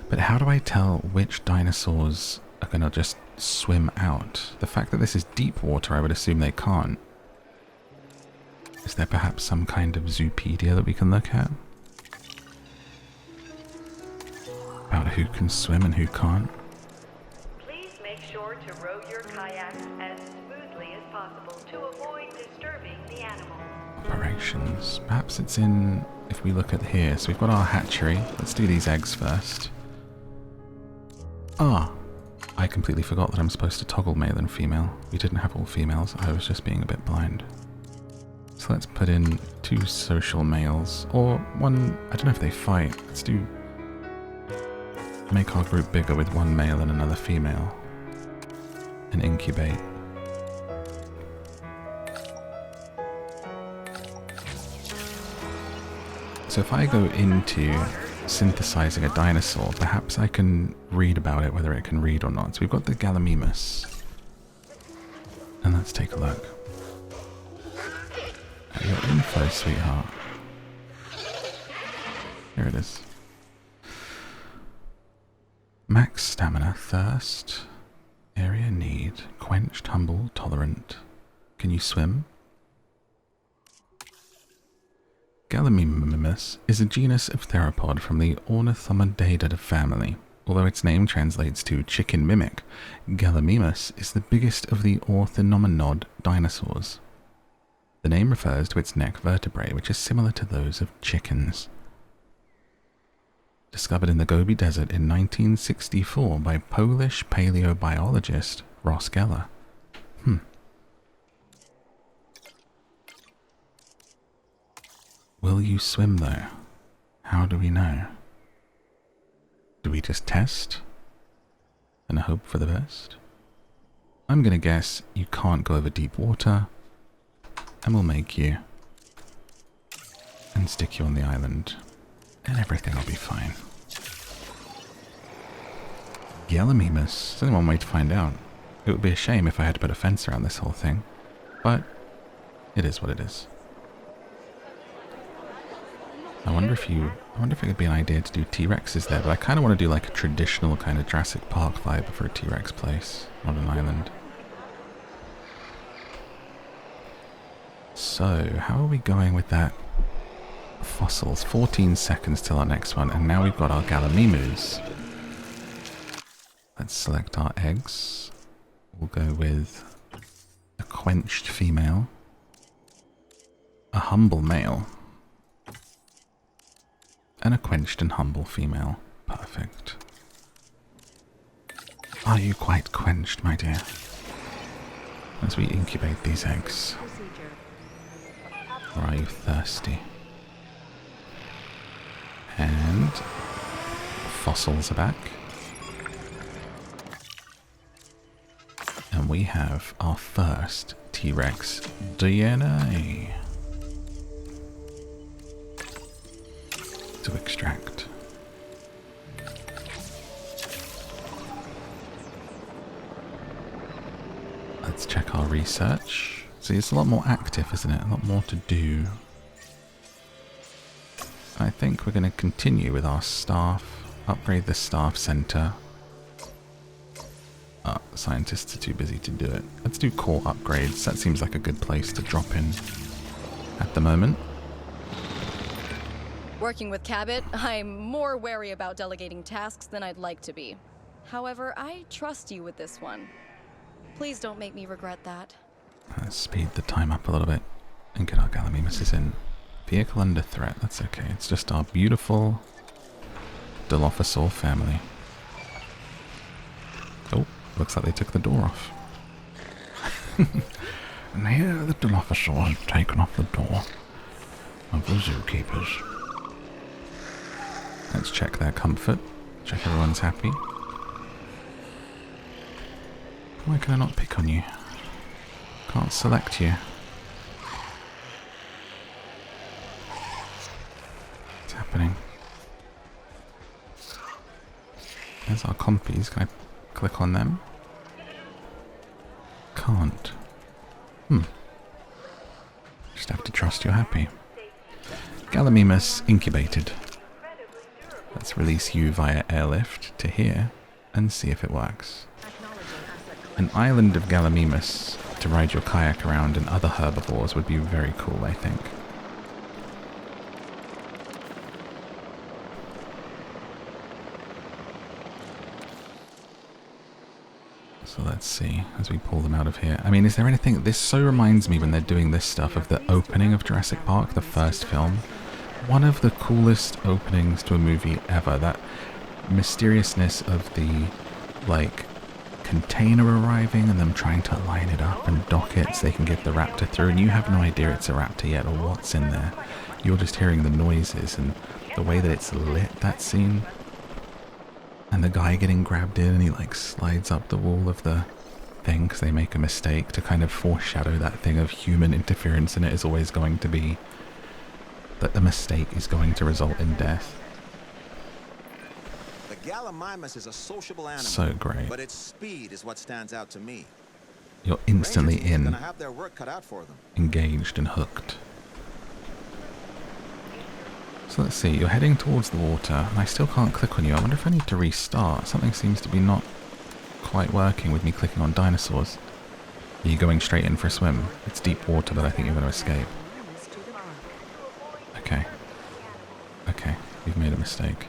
But how do I tell which dinosaurs are going to just swim out? The fact that this is deep water, I would assume they can't. Is there perhaps some kind of zoopedia that we can look at? About who can swim and who can't? Please make sure to row your kayaks as smoothly as possible to avoid disturbing the animal. Operations. Perhaps it's in, if we look at here. So we've got our hatchery. Let's do these eggs first. Ah, I completely forgot that I'm supposed to toggle male and female. We didn't have all females. I was just being a bit blind. So let's put in 2 social males, or one, I don't know if they fight. Let's do, make our group bigger with 1 male and another female. And incubate. So if I go into synthesizing a dinosaur, perhaps I can read about it, whether it can read or not. So we've got the Gallimimus. And let's take a look. At your info, sweetheart. Here it is. Max stamina, thirst, area need, quenched, humble, tolerant. Can you swim? Gallimimus is a genus of theropod from the Ornithomimidae family. Although its name translates to chicken mimic, Gallimimus is the biggest of the orthonominod dinosaurs. The name refers to its neck vertebrae, which is similar to those of chickens. Discovered in the Gobi Desert in 1964 by Polish paleobiologist Ross Geller. Will you swim though? How do we know? Do we just test and hope for the best? I'm gonna guess you can't go over deep water, and we'll make you and stick you on the island, and everything will be fine. Gallimimus. There's only one way to find out. It would be a shame if I had to put a fence around this whole thing, but it is what it is. I wonder if it would be an idea to do T-Rexes there, but I kind of want to do like a traditional kind of Jurassic Park vibe for a T-Rex place on an island. So, how are we going with that? Fossils. 14 seconds till our next one, and now we've got our Gallimimus. Let's select our eggs. We'll go with a quenched female. humble male. And a quenched and humble female. Perfect. Are you quite quenched, my dear? As we incubate these eggs. Or are you thirsty? And fossils are back. And we have our first T-Rex DNA to extract. Let's check our research. See, it's a lot more active, isn't it? A lot more to do. I think we're going to continue with our staff, upgrade the staff center. Scientists are too busy to do it. Let's do core upgrades. That seems like a good place to drop in at the moment. Working with Cabot, I'm more wary about delegating tasks than I'd like to be. However, I trust you with this one. Please don't make me regret that. Let's speed the time up a little bit and get our Gallimimuses in. Vehicle under threat, that's okay. It's just our beautiful Dilophosaurus family. Oh, looks like they took the door off. And here the Dilophosaurus have taken off the door of the zookeepers. Let's check their comfort. Check everyone's happy. Why can I not pick on you? Can't select you. What's happening? There's our compies. Can I click on them? Can't. Just have to trust you're happy. Gallimimus incubated. Let's release you via airlift to here and see if it works. An island of Gallimimus to ride your kayak around and other herbivores would be very cool, I think. So let's see, as we pull them out of here. I mean, is there anything... This so reminds me when they're doing this stuff of the opening of Jurassic Park, the first film. One of the coolest openings to a movie ever. That mysteriousness of the, like, container arriving and them trying to line it up and dock it so they can get the raptor through, and you have no idea it's a raptor yet or what's in there. You're just hearing the noises and the way that it's lit, that scene. And the guy getting grabbed in and he like slides up the wall of the thing because they make a mistake to kind of foreshadow that thing of human interference, and it is always going to be that the mistake is going to result in death. The Gallimimus is a sociable animal, so great. But its speed is what stands out to me. You're instantly Ranger teams are in, gonna have their work cut out for them. engaged and hooked. So let's see, you're heading towards the water, and I still can't click on you. I wonder if I need to restart. Something seems to be not quite working with me clicking on dinosaurs. Are you going straight in for a swim? It's deep water, but I think you're going to escape. Okay. Okay, you've made a mistake.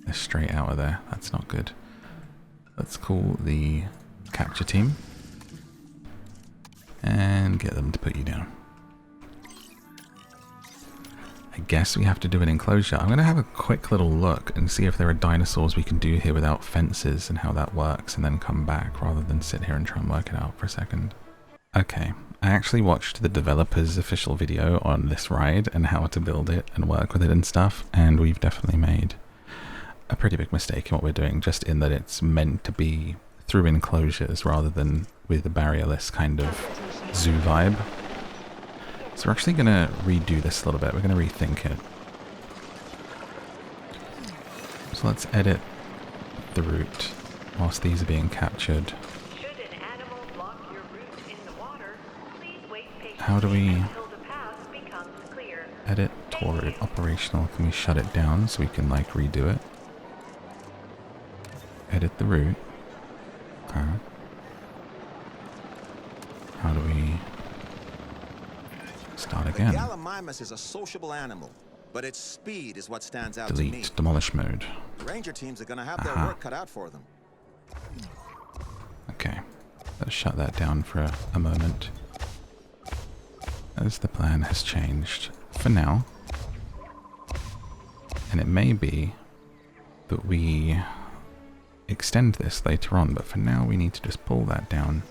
They're straight out of there. That's not good. Let's call the capture team and get them to put you down. I guess we have to do an enclosure. I'm going to have a quick little look and see if there are dinosaurs we can do here without fences and how that works, and then come back rather than sit here and try and work it out for a second. Okay, I actually watched the developer's official video on this ride and how to build it and work with it and stuff, and we've definitely made a pretty big mistake in what we're doing, just in that it's meant to be through enclosures rather than with the barrierless kind of zoo vibe. So we're actually going to redo this a little bit. We're going to rethink it. So let's edit the route whilst these are being captured. Should an animal block your route in the water, please wait patiently How do we until the path becomes clear. edit tour route operational? Can we shut it down so we can like redo it? Edit the route. Okay. How do we start again? The Gallimimus is a sociable animal, but its speed is what stands out to me. Delete demolish mode. Ranger teams are going to have their work cut out for them. Okay, let's shut that down for a moment. as the plan has changed for now. And it may be that we extend this later on, but for now we need to just pull that down.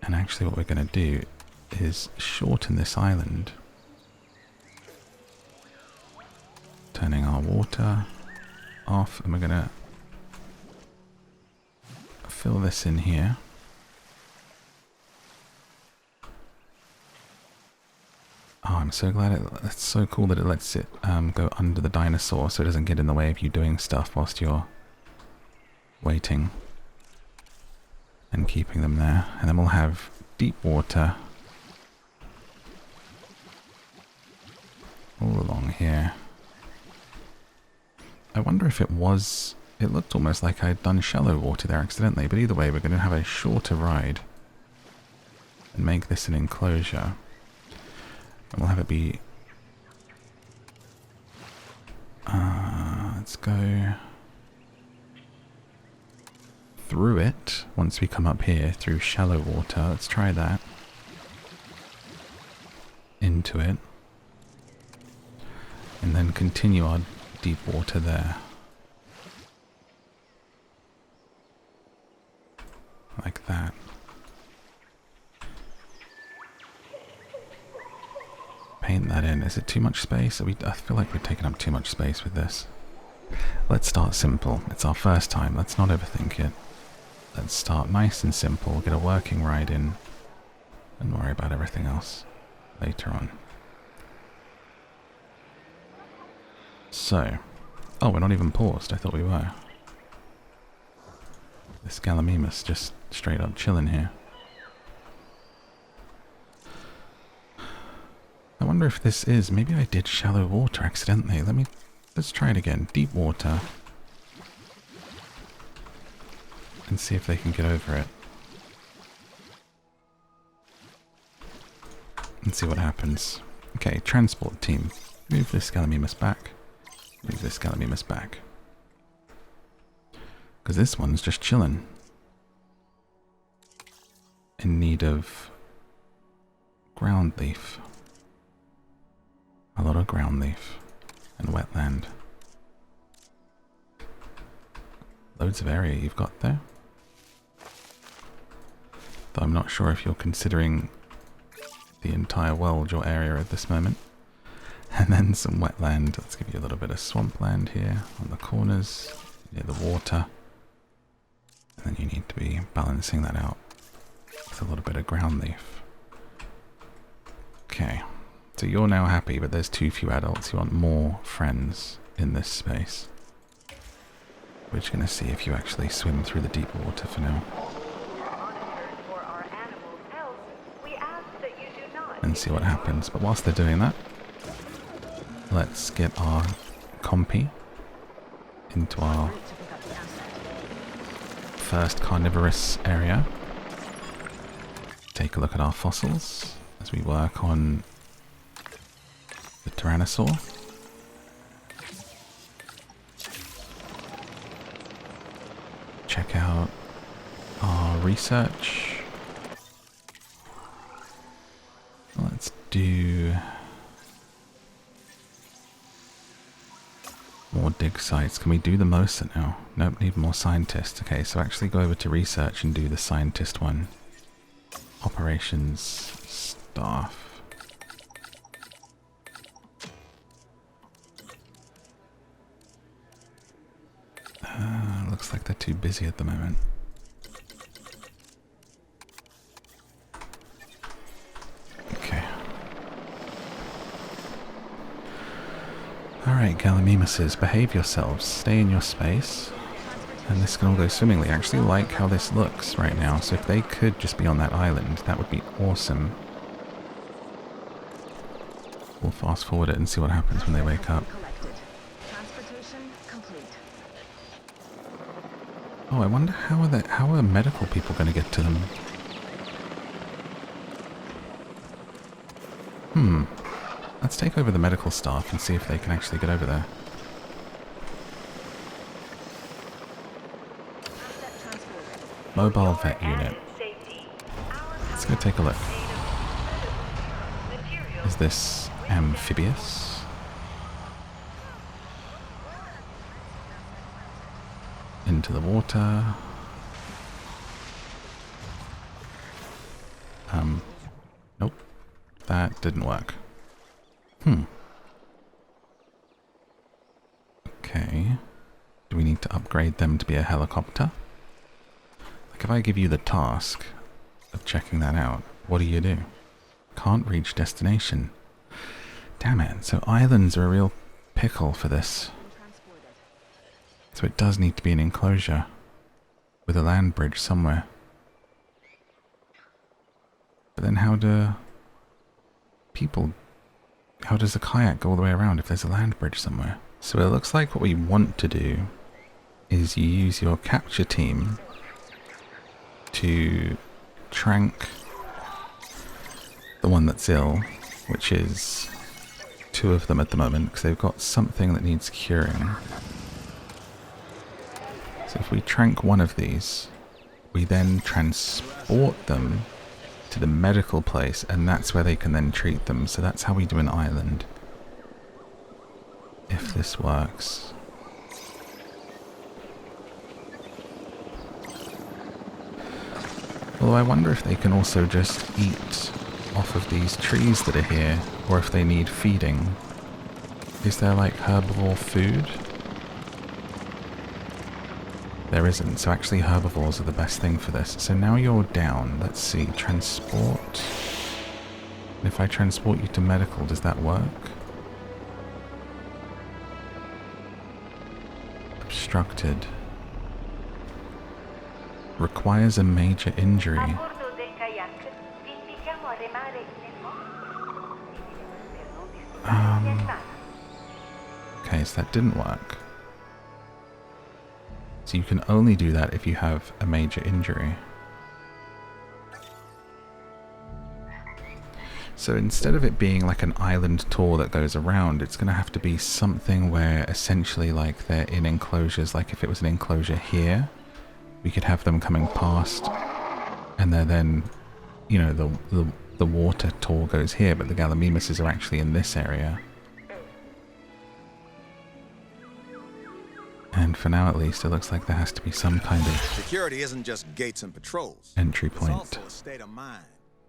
And actually what we're going to do is shorten this island, turning our water off, and we're going to fill this in here. Oh, I'm so glad it's so cool that it lets it go under the dinosaur so it doesn't get in the way of you doing stuff whilst you're waiting and keeping them there. And then we'll have deep water all along here. I wonder if it looked almost like I'd done shallow water there accidentally, but either way we're going to have a shorter ride and make this an enclosure. And we'll have it be... let's go through it once we come up here through shallow water. Let's try that. Into it. And then continue our deep water there. Like that. Paint that in. Is it too much space? I feel like we're taking up too much space with this. Let's start simple. It's our first time. Let's not overthink it. Let's start nice and simple, get a working ride in, and worry about everything else later on. So, oh, we're not even paused. I thought we were. This Gallimimus just straight up chilling here. I wonder if this is... Maybe I did shallow water accidentally. Let's try it again. Deep water. And see if they can get over it. And see what happens. Okay, transport team. Move this Gallimimus back. Move this Gallimimus back. Because this one's just chilling. In need of ground leaf. A lot of ground leaf. And wetland. Loads of area you've got there. Though I'm not sure if you're considering the entire world your area at this moment. And then some wetland. Let's give you a little bit of swampland here on the corners near the water. And then you need to be balancing that out with a little bit of ground leaf. Okay. So you're now happy, but there's too few adults. You want more friends in this space. We're just going to see if you actually swim through the deep water for now. And see what happens. But whilst they're doing that, let's get our compy into our first carnivorous area. Take a look at our fossils as we work on the Tyrannosaur. Check out our research. Let's do more dig sites. Can we do the MOSA now? Nope, need more scientists. Okay, so actually go over to research and do the scientist one. Operations staff. Looks like they're too busy at the moment. Okay. Alright, Gallimimuses, behave yourselves. Stay in your space. And this can all go swimmingly. I actually like how this looks right now, so if they could just be on that island, that would be awesome. We'll fast forward it and see what happens when they wake up. Oh, I wonder how are medical people going to get to them? Let's take over the medical staff and see if they can actually get over there. Mobile vet unit. Let's go take a look. Is this amphibious? Into the water. Nope. That didn't work. Okay. Do we need to upgrade them to be a helicopter? Like if I give you the task of checking that out, what do you do? Can't reach destination. Damn it. So islands are a real pickle for this. So it does need to be an enclosure with a land bridge somewhere. But then how does the kayak go all the way around if there's a land bridge somewhere? So it looks like what we want to do is you use your capture team to trank the one that's ill, which is 2 of them at the moment, because they've got something that needs curing. So if we trank one of these, we then transport them to the medical place, and that's where they can then treat them. So that's how we do an island. If this works. Although I wonder if they can also just eat off of these trees that are here, or if they need feeding. Is there like herbivore food? There isn't, so actually herbivores are the best thing for this. So now you're down. Let's see, transport. And if I transport you to medical, does that work? Obstructed. Requires a major injury. Okay, so that didn't work. So you can only do that if you have a major injury. So instead of it being like an island tour that goes around, it's going to have to be something where essentially like they're in enclosures. Like if it was an enclosure here, we could have them coming past and they're then, you know, the water tour goes here, but the gallimimuses are actually in this area. And for now, at least, it looks like there has to be some kind of security isn't just gates and patrols. Entry point. It's also a state of mind.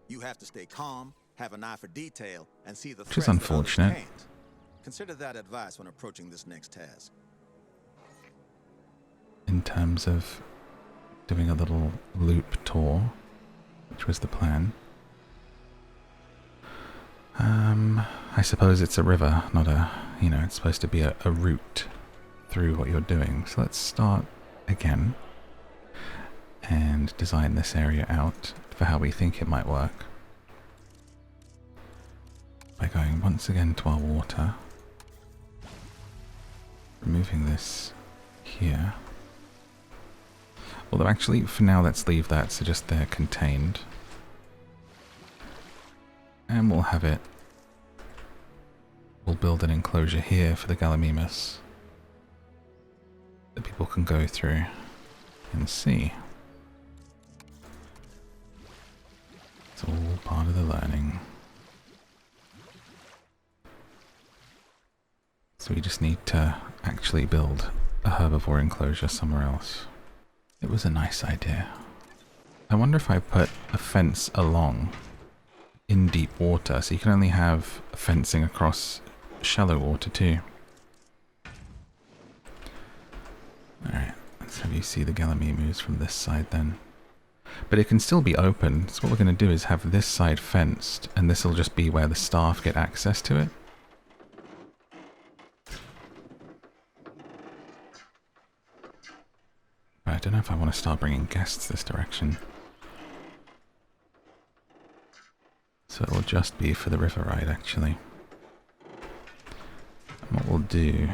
You have to stay calm, have an eye for detail, and see the Which is threats that others unfortunate. can't. Consider that advice when approaching this next task. In terms of doing a little loop tour, which was the plan. I suppose it's a river, not a, you know, it's supposed to be a route through what you're doing. So let's start again and design this area out for how we think it might work. By going once again to our water, removing this here. Although actually for now let's leave that, so just they're contained. And we'll have it, we'll build an enclosure here for the gallimimus that people can go through and see. It's all part of the learning. So we just need to actually build a herbivore enclosure somewhere else. It was a nice idea. I wonder if I put a fence along in deep water, so you can only have fencing across shallow water too. Alright, let's have you see the gallimimus from this side then. But it can still be open, so what we're going to do is have this side fenced, and this will just be where the staff get access to it. But I don't know if I want to start bringing guests this direction. So it will just be for the river ride actually. And what we'll do,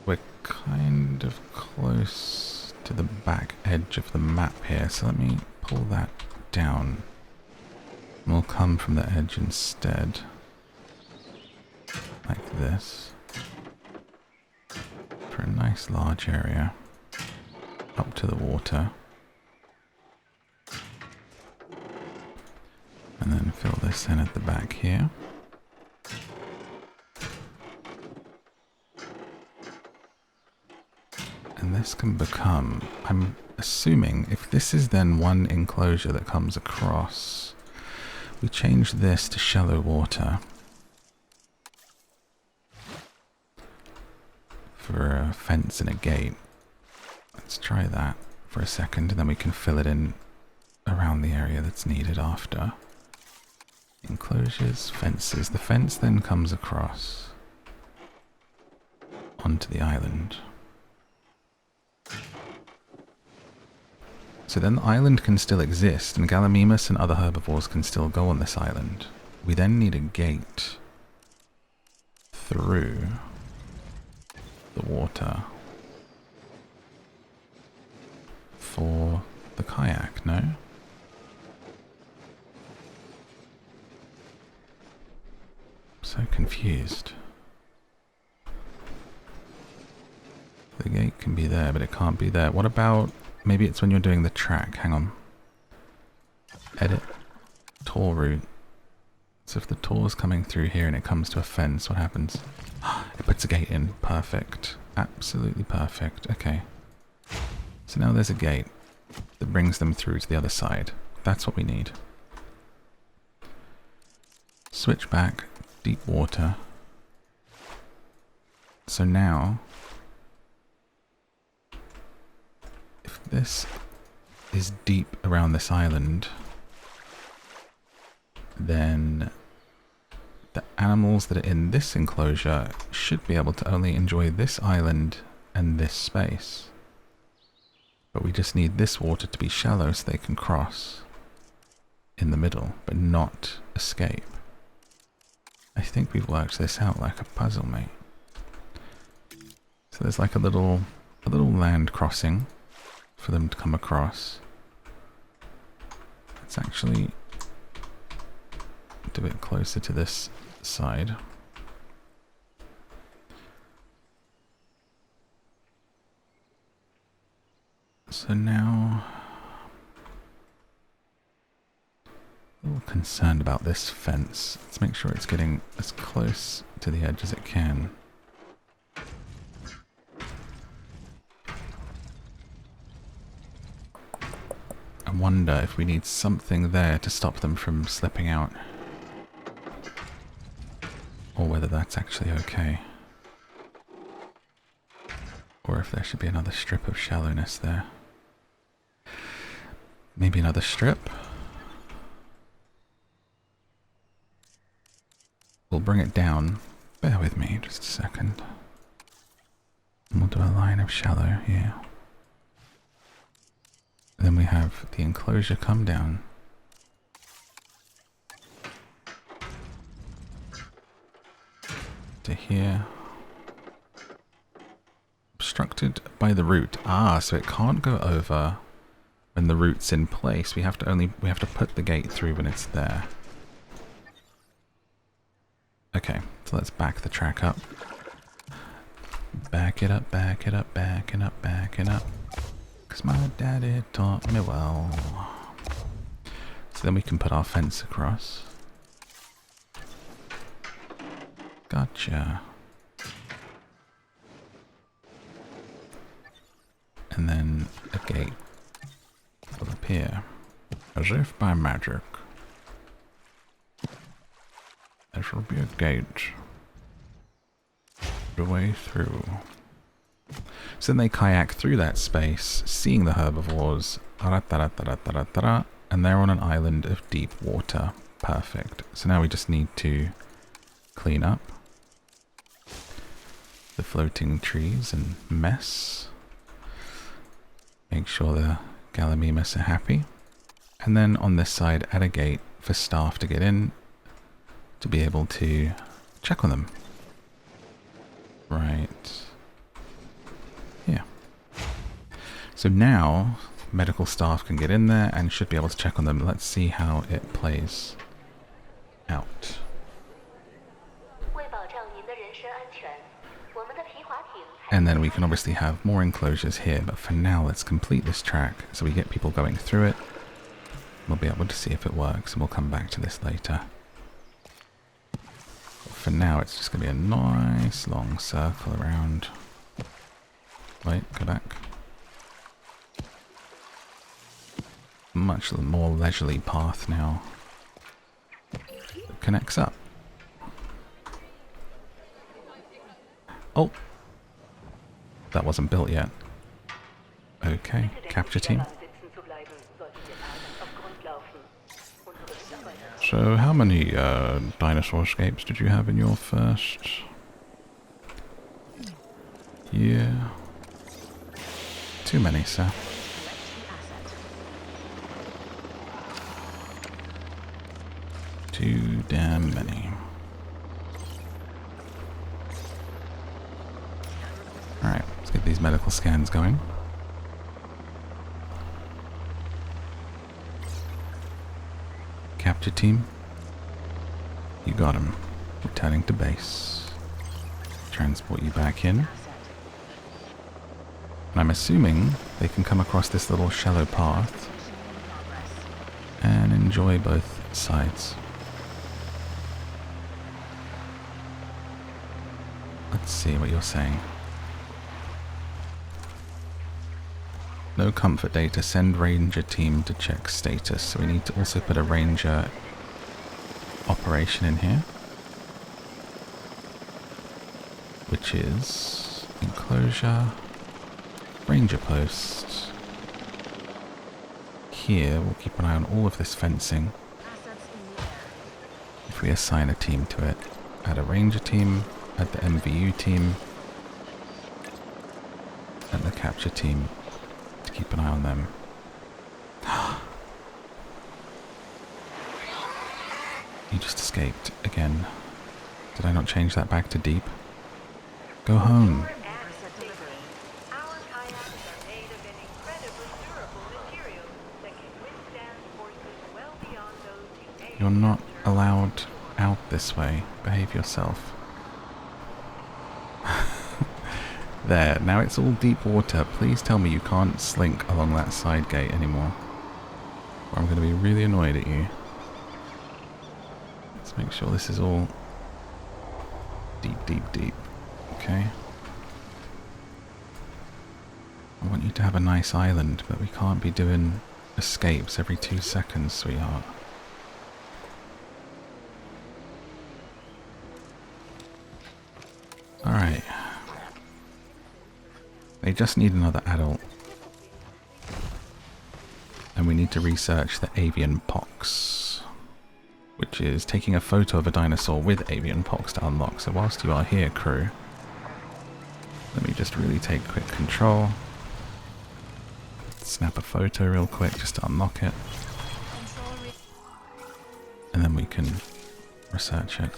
we're kind of close to the back edge of the map here, so let me pull that down. And we'll come from the edge instead. Like this. For a nice large area. Up to the water. And then fill this in at the back here. And this can become, I'm assuming, if this is then one enclosure that comes across, we change this to shallow water for a fence and a gate. Let's try that for a second, and then we can fill it in around the area that's needed after. Enclosures, fences. The fence then comes across onto the island. So then the island can still exist, and Gallimimus and other herbivores can still go on this island. We then need a gate through the water for the kayak, no? So confused. The gate can be there, but it can't be there. What about, maybe it's when you're doing the track. Hang on. Edit tour route. So if the tour's coming through here and it comes to a fence, what happens? It puts a gate in. Perfect. Absolutely perfect. Okay. So now there's a gate that brings them through to the other side. That's what we need. Switch back. Deep water. So now, if this is deep around this island, then the animals that are in this enclosure should be able to only enjoy this island and this space. But we just need this water to be shallow so they can cross in the middle, but not escape. I think we've worked this out like a puzzle, mate. So there's like a little land crossing for them to come across. Let's actually do it closer to this side. So now, a little concerned about this fence. Let's make sure it's getting as close to the edge as it can. I wonder if we need something there to stop them from slipping out. Or whether that's actually okay. Or if there should be another strip of shallowness there. Maybe another strip? We'll bring it down. Bear with me just a second. And we'll do a line of shallow here. Then we have the enclosure come down. To here. Obstructed by the root. Ah, so it can't go over when the root's in place. We have to put the gate through when it's there. Okay, so let's back the track up. Back it up, back it up, back it up, back it up. 'Cause my daddy taught me well. So then we can put our fence across. Gotcha. And then a gate will appear. As if by magic. There shall be a gate the way through. So then they kayak through that space, seeing the herbivores, and they're on an island of deep water. Perfect. So now we just need to clean up the floating trees and mess. Make sure the Gallimimus are happy. And then on this side, add a gate for staff to get in, to be able to check on them. Right here. So now medical staff can get in there and should be able to check on them. Let's see how it plays out. And then we can obviously have more enclosures here, but for now let's complete this track so we get people going through it. We'll be able to see if it works, and we'll come back to this later. But for now, it's just going to be a nice long circle around. Wait, go back. Much more leisurely path now. It connects up. Oh! That wasn't built yet. Okay, capture team. So, how many dinosaur escapes did you have in your first year? Too many, sir. Too damn many. Alright, let's get these medical scans going. Capture team. You got him. Returning to base. Transport you back in. And I'm assuming they can come across this little shallow path and enjoy both sides. Let's see what you're saying. No comfort data. Send ranger team to check status. So we need to also put a ranger operation in here, which is enclosure, ranger post. Here we'll keep an eye on all of this fencing. If we assign a team to it, add a ranger team, add the MVU team, and the capture team. Keep an eye on them. You just escaped again. Did I not change that back to deep? Go home. Our kayaks are made of an incredibly durable material that can withstand forces well beyond those you may You're not encounter. allowed out this way. Behave yourself. There, now it's all deep water. Please tell me you can't slink along that side gate anymore, or I'm going to be really annoyed at you. Let's make sure this is all deep, deep, deep. Okay. I want you to have a nice island, but we can't be doing escapes every 2 seconds, sweetheart. Alright. They just need another adult. And we need to research the avian pox, which is taking a photo of a dinosaur with avian pox to unlock. So whilst you are here, crew, let me just really take quick control. Snap a photo real quick just to unlock it. And then we can research it.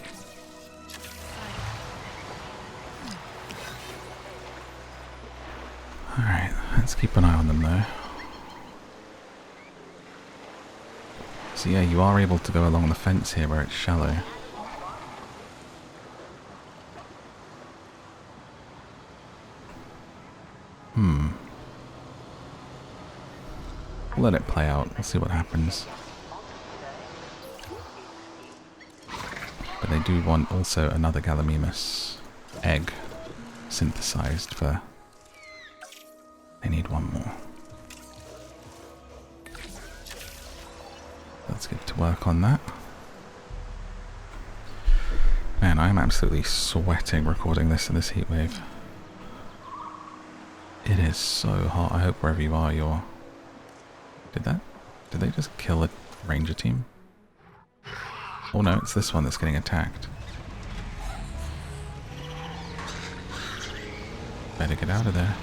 Alright, let's keep an eye on them though. So yeah, you are able to go along the fence here where it's shallow. We'll let it play out, we'll see what happens. But they do want also another Gallimimus egg synthesized for... They need one more. Let's get to work on that. Man, I'm absolutely sweating recording this in this heat wave. It is so hot. I hope wherever you are, you're... Did they just kill a ranger team? Oh no, it's this one that's getting attacked. Better get out of there.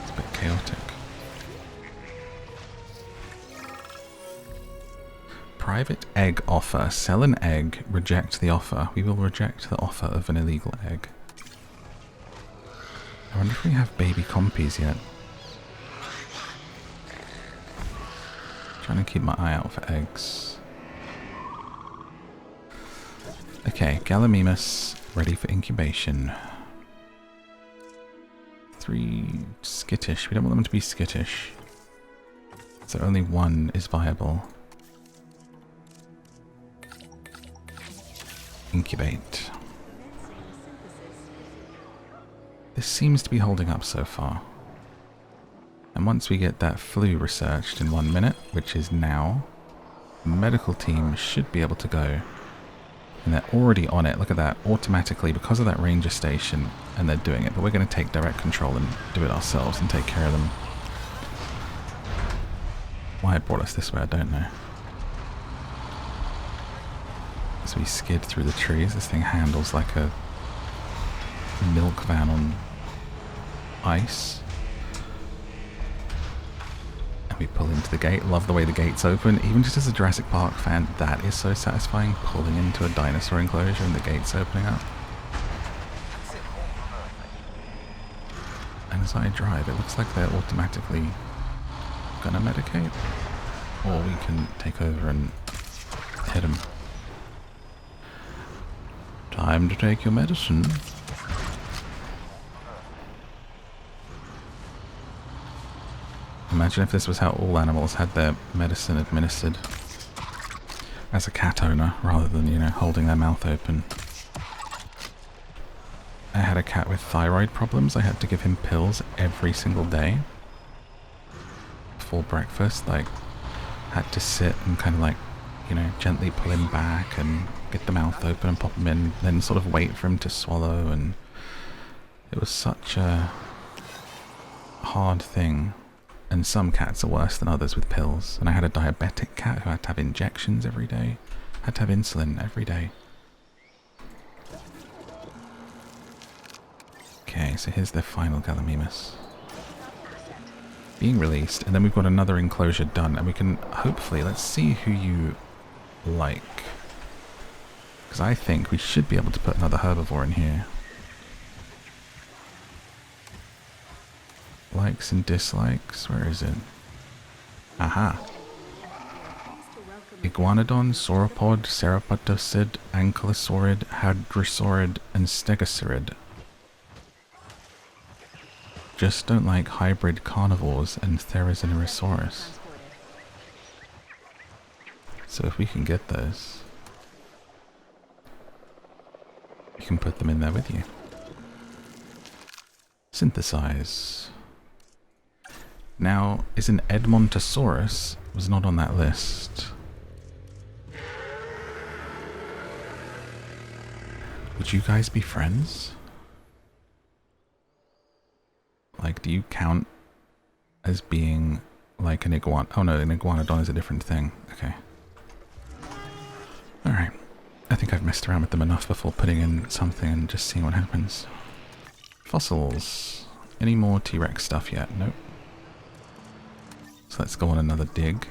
It's a bit chaotic. Private egg offer. Sell an egg, reject the offer. We will reject the offer of an illegal egg. I wonder if we have baby compies yet. Trying to keep my eye out for eggs. Okay, Gallimimus ready for incubation. 3 skittish. We don't want them to be skittish. So only one is viable. Incubate. This seems to be holding up so far. And once we get that flu researched in 1 minute, which is now, the medical team should be able to go. And they're already on it. Look at that. Automatically, because of that ranger station, and they're doing it. But we're going to take direct control and do it ourselves and take care of them. Why it brought us this way, I don't know. As we skid through the trees, this thing handles like a milk van on ice. And we pull into the gate. Love the way the gates open. Even just as a Jurassic Park fan, that is so satisfying, pulling into a dinosaur enclosure and the gates opening up. And as I drive, it looks like they're automatically gonna medicate. Or we can take over and hit them. Time to take your medicine. Imagine if this was how all animals had their medicine administered. As a cat owner, rather than, you know, holding their mouth open. I had a cat with thyroid problems. I had to give him pills every single day. Before breakfast, like, had to sit and kind of like, you know, gently pull him back and get the mouth open and pop him in, then sort of wait for him to swallow, and it was such a hard thing. And some cats are worse than others with pills. And I had a diabetic cat who had to have injections every day, had to have insulin every day. Okay, so here's the final Gallimimus being released, and then we've got another enclosure done, and we can hopefully, let's see who you like. Because I think we should be able to put another herbivore in here. Likes and dislikes, where is it? Aha! Iguanodon, Sauropod, Ceratopsid, Ankylosaurid, Hadrosaurid, and Stegosaurid. Just don't like hybrid carnivores and Therizinosaurus. So if we can get those, you can put them in there with you. Synthesize. Now, is an Edmontosaurus was not on that list. Would you guys be friends? Like, do you count as being like an iguan? Oh no, an iguanodon is a different thing. Okay. Alright. I think I've messed around with them enough before putting in something and just seeing what happens. Fossils. Any more T-Rex stuff yet? Nope. So let's go on another dig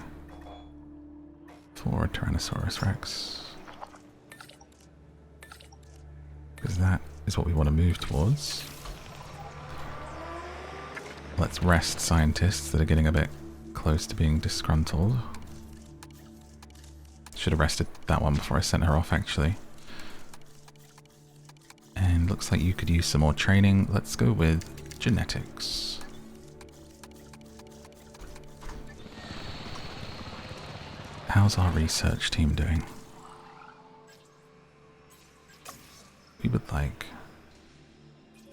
for a Tyrannosaurus Rex. Because that is what we want to move towards. Let's rest scientists that are getting a bit close to being disgruntled. Should have rested that one before I sent her off, actually. And looks like you could use some more training. Let's go with genetics. How's our research team doing? We would like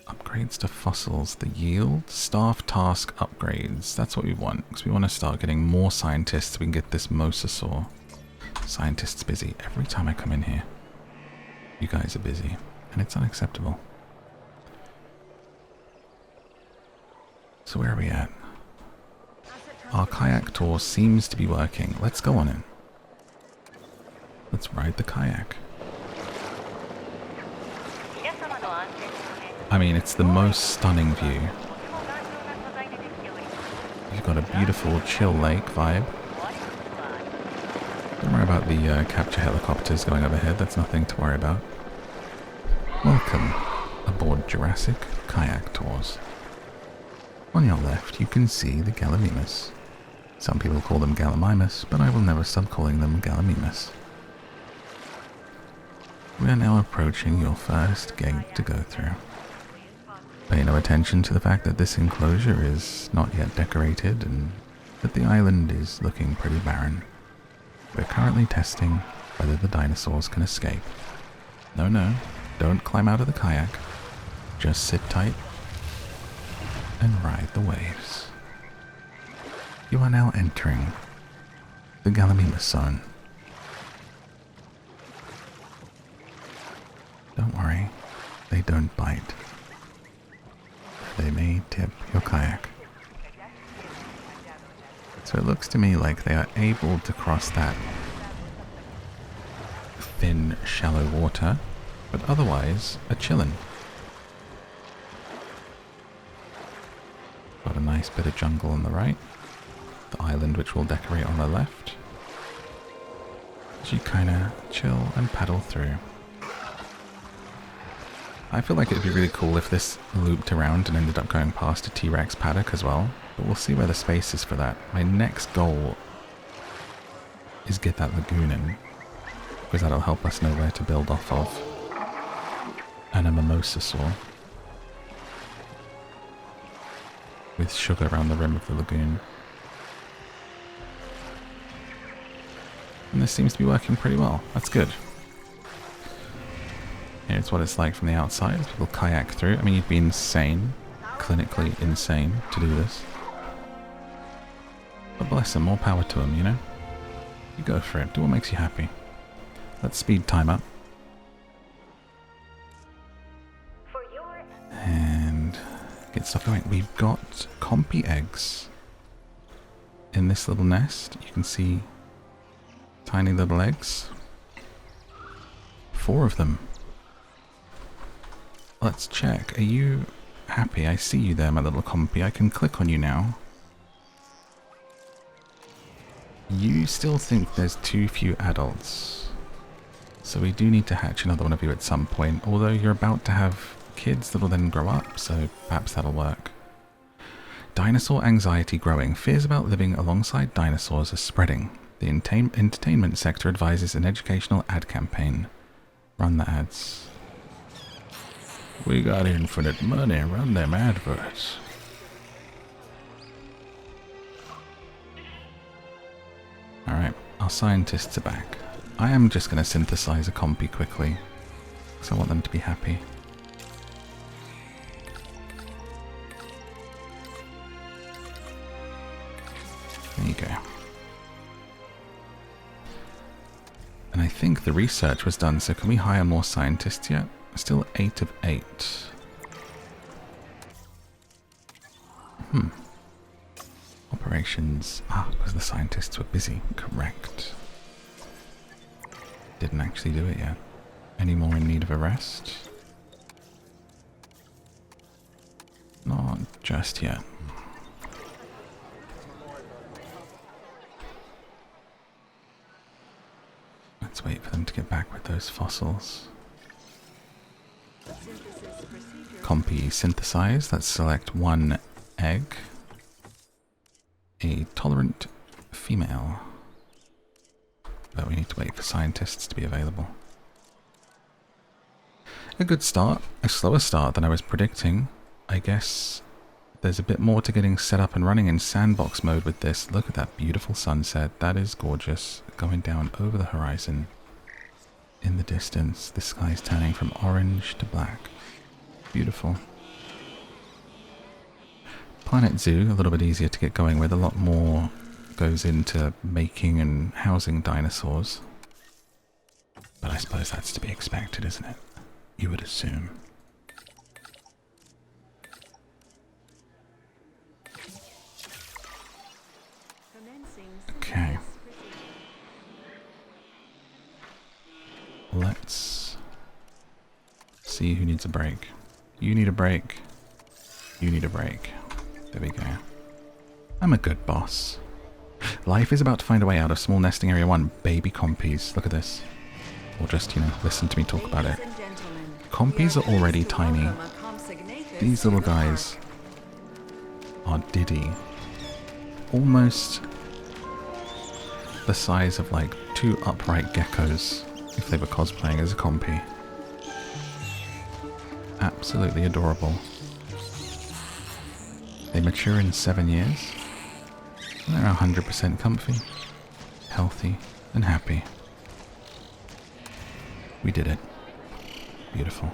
upgrades to fossils, the yield, staff task upgrades. That's what we want, because we want to start getting more scientists so we can get this mosasaur. Scientists busy. Every time I come in here, you guys are busy, and it's unacceptable. So where are we at? Our kayak tour seems to be working. Let's go on it. Let's ride the kayak. I mean, it's the most stunning view. You've got a beautiful chill lake vibe. Don't worry about the capture helicopters going overhead. That's nothing to worry about. Welcome aboard Jurassic Kayak Tours. On your left, you can see the Gallimimus. Some people call them Gallimimus, but I will never stop calling them Gallimimus. We are now approaching your first gate to go through. Pay no attention to the fact that this enclosure is not yet decorated and But the island is looking pretty barren. We're currently testing whether the dinosaurs can escape. No, no, don't climb out of the kayak. Just sit tight and ride the waves. You are now entering the Gallimimus zone. Don't worry, they don't bite. They may tip your kayak. So it looks to me like they are able to cross that thin, shallow water, but otherwise are chillin'. Got a nice bit of jungle on the right, the island which we'll decorate on the left, as you kinda chill and paddle through. I feel like it'd be really cool if this looped around and ended up going past a T-Rex paddock as well, but we'll see where the space is for that. My next goal is get that lagoon in, because that'll help us know where to build off of. And a mimosasaur with sugar around the rim of the lagoon. And this seems to be working pretty well. That's good. Here's what it's like from the outside as people kayak through. I mean, you'd be insane, clinically insane, to do this. But bless them, more power to them, you know? You go for it, do what makes you happy. Let's speed time up. And get stuff going. We've got compy eggs in this little nest. You can see tiny little eggs. 4 of them. Let's check. Are you happy? I see you there, my little compy. I can click on you now. You still think there's too few adults. So we do need to hatch another one of you at some point, although you're about to have kids that'll then grow up, so perhaps that'll work. Dinosaur anxiety growing. Fears about living alongside dinosaurs are spreading. The entertainment sector advises an educational ad campaign. Run the ads. We got infinite money, run them adverts. Alright, our scientists are back. I am just going to synthesize a compy quickly, because I want them to be happy. There you go. And I think the research was done, so can we hire more scientists yet? Still 8 of 8. Operations. Because the scientists were busy. Correct. Didn't actually do it yet. Any more in need of a rest? Not just yet. Let's wait for them to get back with those fossils. Compy synthesize. Let's select 1 egg. A tolerant female. But we need to wait for scientists to be available. A good start. A slower start than I was predicting. I guess there's a bit more to getting set up and running in sandbox mode with this. Look at that beautiful sunset. That is gorgeous. Going down over the horizon. In the distance, the sky's turning from orange to black. Beautiful. Planet Zoo, a little bit easier to get going with. A lot more goes into making and housing dinosaurs. But I suppose that's to be expected, isn't it? You would assume. Okay. Let's see who needs a break. You need a break. You need a break. There we go. I'm a good boss. Life is about to find a way out of small nesting area 1. Baby compies. Look at this. Or just, listen to me talk about it. Compies are already tiny. These little guys are diddy. Almost the size of like 2 upright geckos if they were cosplaying as a compy. Absolutely adorable. They mature in 7 years. They're 100% comfy, healthy, and happy. We did it. Beautiful.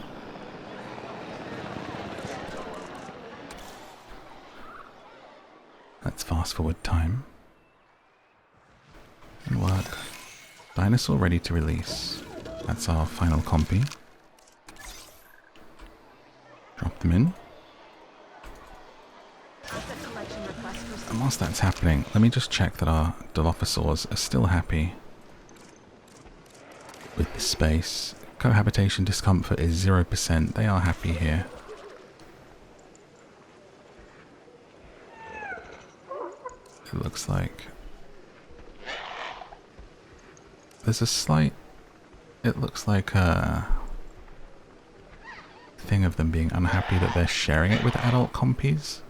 Let's fast forward time. And work. Dinosaur ready to release. That's our final compy. Drop them in. And whilst that's happening, let me just check that our Dilophosaurs are still happy with the space. Cohabitation discomfort is 0%. They are happy here. It looks like there's a slight, it looks like a thing of them being unhappy that they're sharing it with adult compies.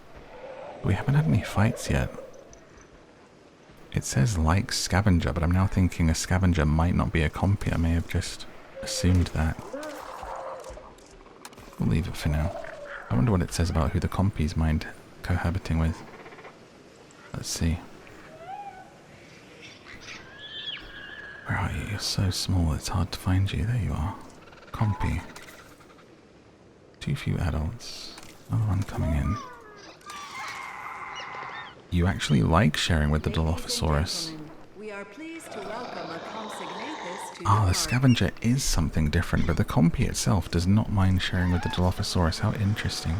We haven't had any fights yet. It says like scavenger, but I'm now thinking a scavenger might not be a compy. I may have just assumed that. We'll leave it for now. I wonder what it says about who the compies mind cohabiting with. Let's see. Where are you? You're so small it's hard to find you. There you are. Compy. Too few adults. Another one coming in. You actually like sharing with the Dilophosaurus. Ah, the scavenger is something different, but the compy itself does not mind sharing with the Dilophosaurus. How interesting.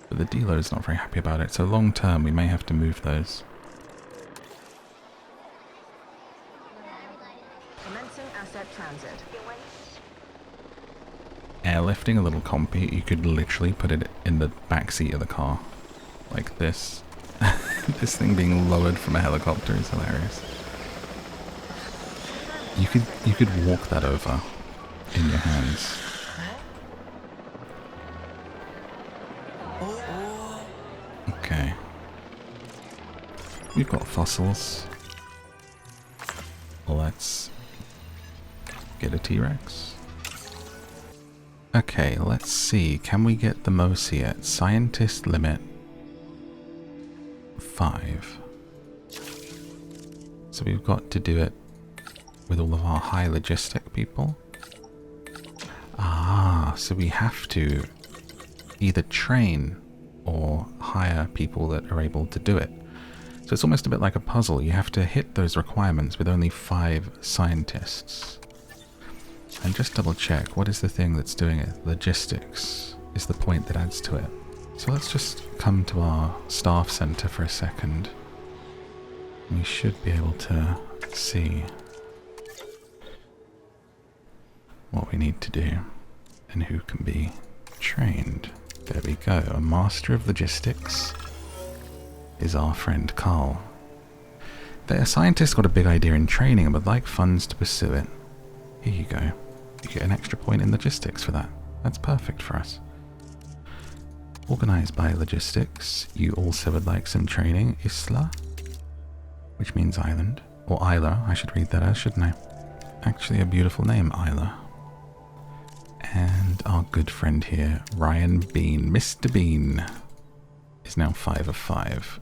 But the Dilo's not very happy about it, so long term we may have to move those. Commencing asset transit. Airlifting a little compy, you could literally put it in the back seat of the car. Like this. This thing being lowered from a helicopter is hilarious. You could walk that over in your hands. Okay. We've got fossils. Let's get a T-Rex. Okay, let's see. Can we get the Mosi at scientist limit 5? So we've got to do it with all of our high logistic people. Ah, so we have to either train or hire people that are able to do it. So it's almost a bit like a puzzle. You have to hit those requirements with only 5 scientists. And just double check, what is the thing that's doing it? Logistics is the point that adds to it. So let's just come to our staff center for a second. We should be able to see what we need to do and who can be trained. There we go. A master of logistics is our friend Carl. The scientist got a big idea in training and would like funds to pursue it. Here you go. You get an extra point in logistics for that. That's perfect for us. Organized by logistics, you also would like some training. Isla, which means island. Or Isla, I should read that as, shouldn't I? Actually a beautiful name, Isla. And our good friend here, Ryan Bean. Mr. Bean is now 5 of 5.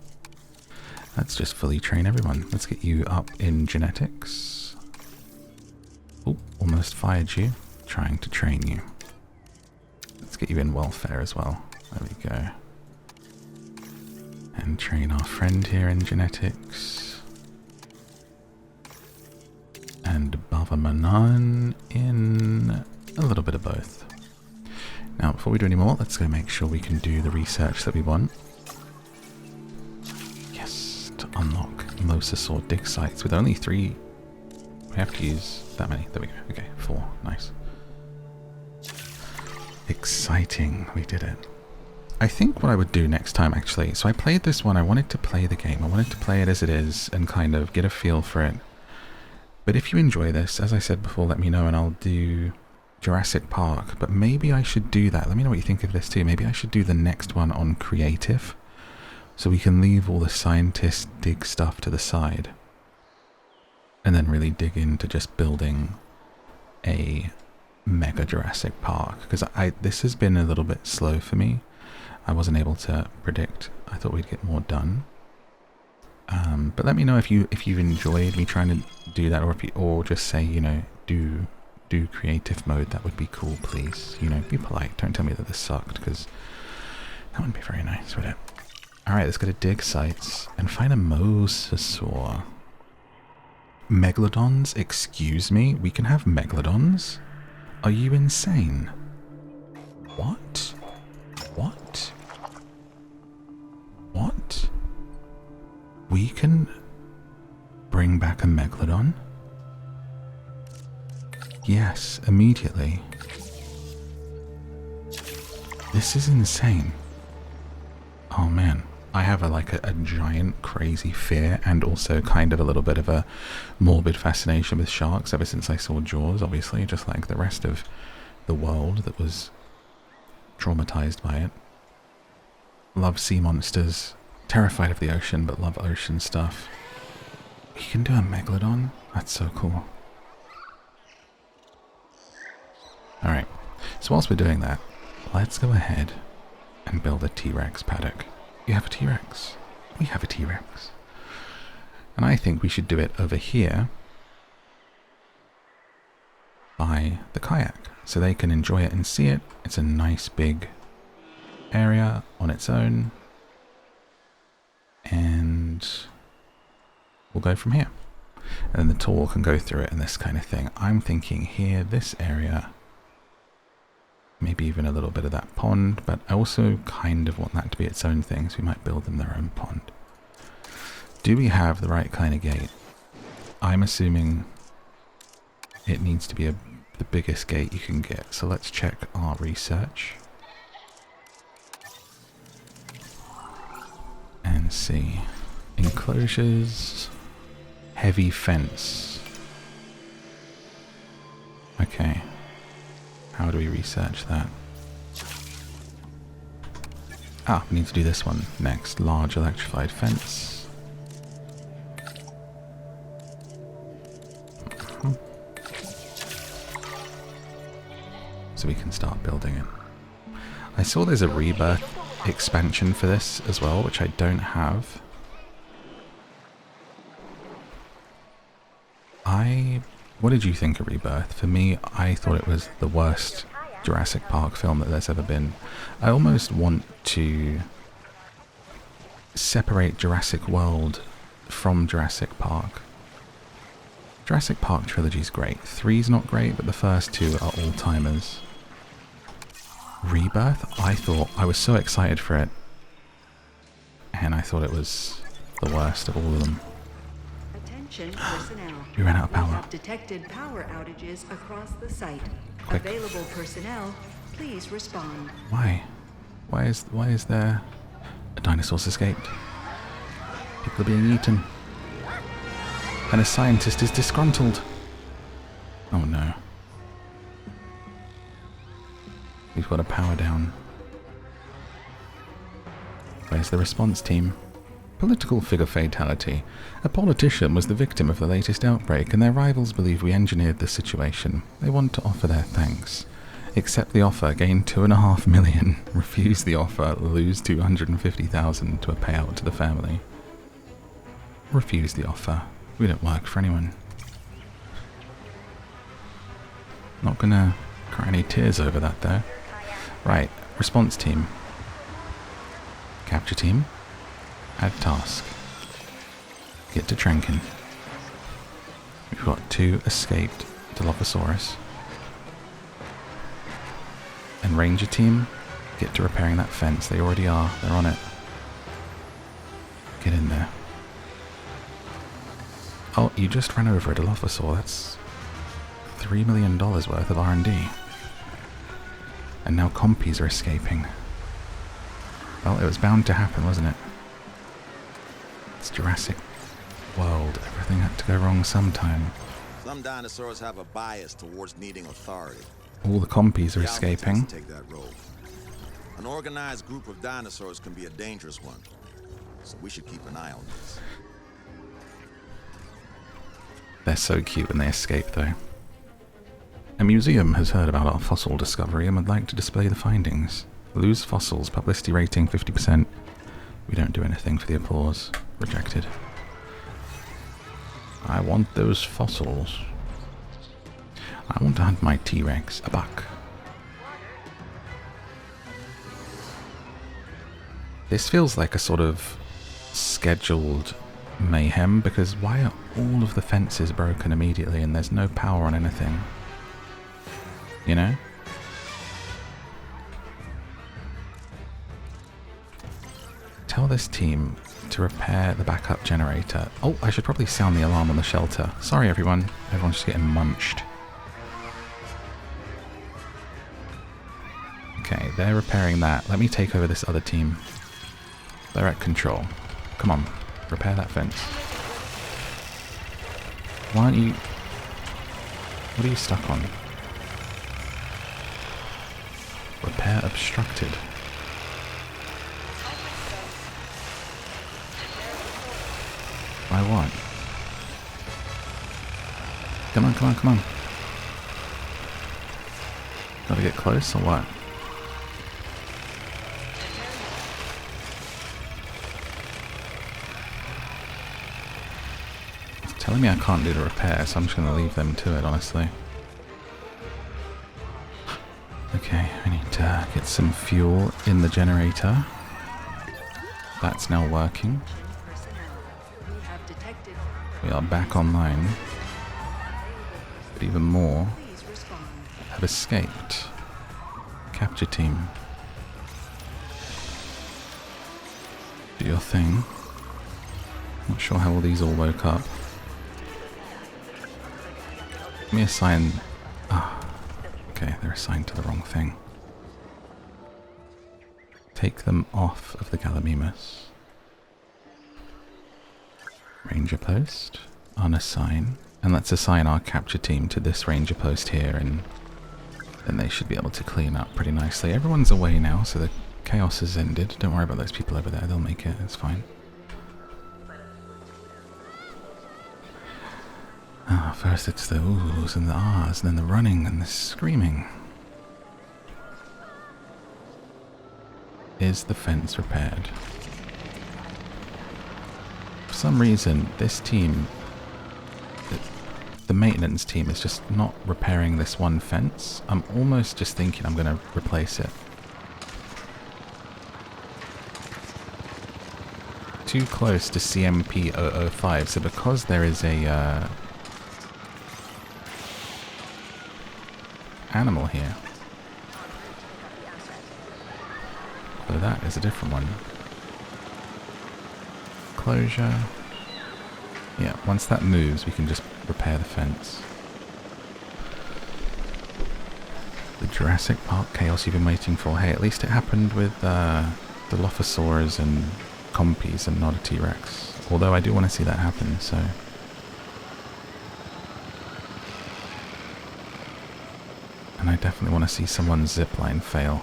Let's just fully train everyone. Let's get you up in genetics. Oh, almost fired you. Trying to train you. Let's get you in welfare as well. There we go. And train our friend here in genetics. And Bava Manan in a little bit of both. Now, before we do any more, let's go make sure we can do the research that we want. Yes, to unlock Mosasaur dig sites with only 3. We have to use that many. There we go. Okay, 4. Nice. Exciting. We did it. I think what I would do next time, actually, so I played this one, I wanted to play the game. I wanted to play it as it is and kind of get a feel for it. But if you enjoy this, as I said before, let me know and I'll do Jurassic Park. But maybe I should do that. Let me know what you think of this too. Maybe I should do the next one on creative. So we can leave all the scientist dig stuff to the side. And then really dig into just building a mega Jurassic Park. Because this has been a little bit slow for me. I wasn't able to predict. I thought we'd get more done. But let me know if you've enjoyed me trying to do that, or just say, you know, do creative mode. That would be cool, please. You know, be polite. Don't tell me that this sucked, because that wouldn't be very nice, would it? Alright, let's go to dig sites and find a mosasaur. Megalodons? Excuse me? We can have megalodons? Are you insane? What? What? What? We can bring back a megalodon? Yes, immediately. This is insane. Oh man. I have a giant crazy fear, and also kind of a little bit of a morbid fascination with sharks ever since I saw Jaws, obviously, just like the rest of the world that was traumatized by it. Love sea monsters, terrified of the ocean, but love ocean stuff. We can do a megalodon? That's so cool. Alright, so whilst we're doing that, let's go ahead and build a T-Rex paddock. You have a T-Rex. We have a T-Rex. And I think we should do it over here by the kayak, so they can enjoy it and see it. It's a nice big area on its own. And we'll go from here. And then the tour can go through it and this kind of thing. I'm thinking here, this area, maybe even a little bit of that pond, but I also kind of want that to be its own thing, so we might build them their own pond. Do we have the right kind of gate? I'm assuming it needs to be the biggest gate you can get, so let's check our research and see. Enclosures, heavy fence. Okay. How do we research that? Ah, we need to do this one next. Large electrified fence. So we can start building it. I saw there's a Rebirth expansion for this as well, which I don't have. What did you think of Rebirth? For me, I thought it was the worst Jurassic Park film that there's ever been. I almost want to separate Jurassic World from Jurassic Park. Jurassic Park trilogy's great. 3's not great, but the first 2 are all-timers. Rebirth, I was so excited for it, and I thought it was the worst of all of them. Personnel. We ran out of power. We have detected power outages across the site. Quick. Available personnel, please respond. Why? Why is there a dinosaur's escaped? People are being eaten. And a scientist is disgruntled. Oh no. We've got a power down. Where's the response team? Political figure fatality. A politician was the victim of the latest outbreak, and their rivals believe we engineered the situation. They want to offer their thanks. Accept the offer, gain $2.5 million. Refuse the offer, lose $250,000 to a payout to the family. Refuse the offer. We don't work for anyone. Not gonna cry any tears over that though. Right, response team. Capture team. Add task. Get to Trenken. We've got 2 escaped Dilophosaurus. And Ranger team, get to repairing that fence. They already are. They're on it. Get in there. Oh, you just ran over a Dilophosaur. That's $3 million worth of R&D. And now compies are escaping. Well, it was bound to happen, wasn't it? It's Jurassic World. Everything had to go wrong sometime. Some dinosaurs have a bias towards needing authority. All the compies are The alpha escaping. tends to take that role. An organized group of dinosaurs can be a dangerous one, so we should keep an eye on this. They're so cute when they escape, though. A museum has heard about our fossil discovery and would like to display the findings. Lose fossils, publicity rating 50%. We don't do anything for the applause. Rejected. I want those fossils. I want to hunt my T-Rex, a buck. This feels like a sort of scheduled mayhem, because why are all of the fences broken immediately and there's no power on anything? You know? Tell this team to repair the backup generator. Oh, I should probably sound the alarm on the shelter. Sorry everyone. Everyone's just getting munched. Okay, they're repairing that. Let me take over this other team. They're at control. Come on, repair that fence. Why aren't you... What are you stuck on? Repair obstructed. By what? Come on, come on, come on. Gotta get close or what? It's telling me I can't do the repair, so I'm just gonna leave them to it, honestly. Okay, I need to get some fuel in the generator. That's now working. We are back online. But even more have escaped. Capture team. Do your thing. Not sure how all these all woke up. Let me assign... Ah. Okay, they're assigned to the wrong thing. Take them off of the Gallimimus. Ranger post, unassign, and let's assign our capture team to this ranger post here, and then they should be able to clean up pretty nicely. Everyone's away now, so the chaos has ended. Don't worry about those people over there, they'll make it, it's fine. First it's the oohs and the ahs, and then the running and the screaming. Is the fence repaired? For some reason, this team, the maintenance team, is just not repairing this one fence. I'm almost just thinking I'm going to replace it. Too close to CMP 005, so because there is a animal here. So that is a different one. Closure. Yeah, once that moves, we can just repair the fence. The Jurassic Park chaos you've been waiting for. Hey, at least it happened with Dilophosaurus and Compies and not a T-Rex. Although I do want to see that happen, so... And I definitely want to see someone's zipline fail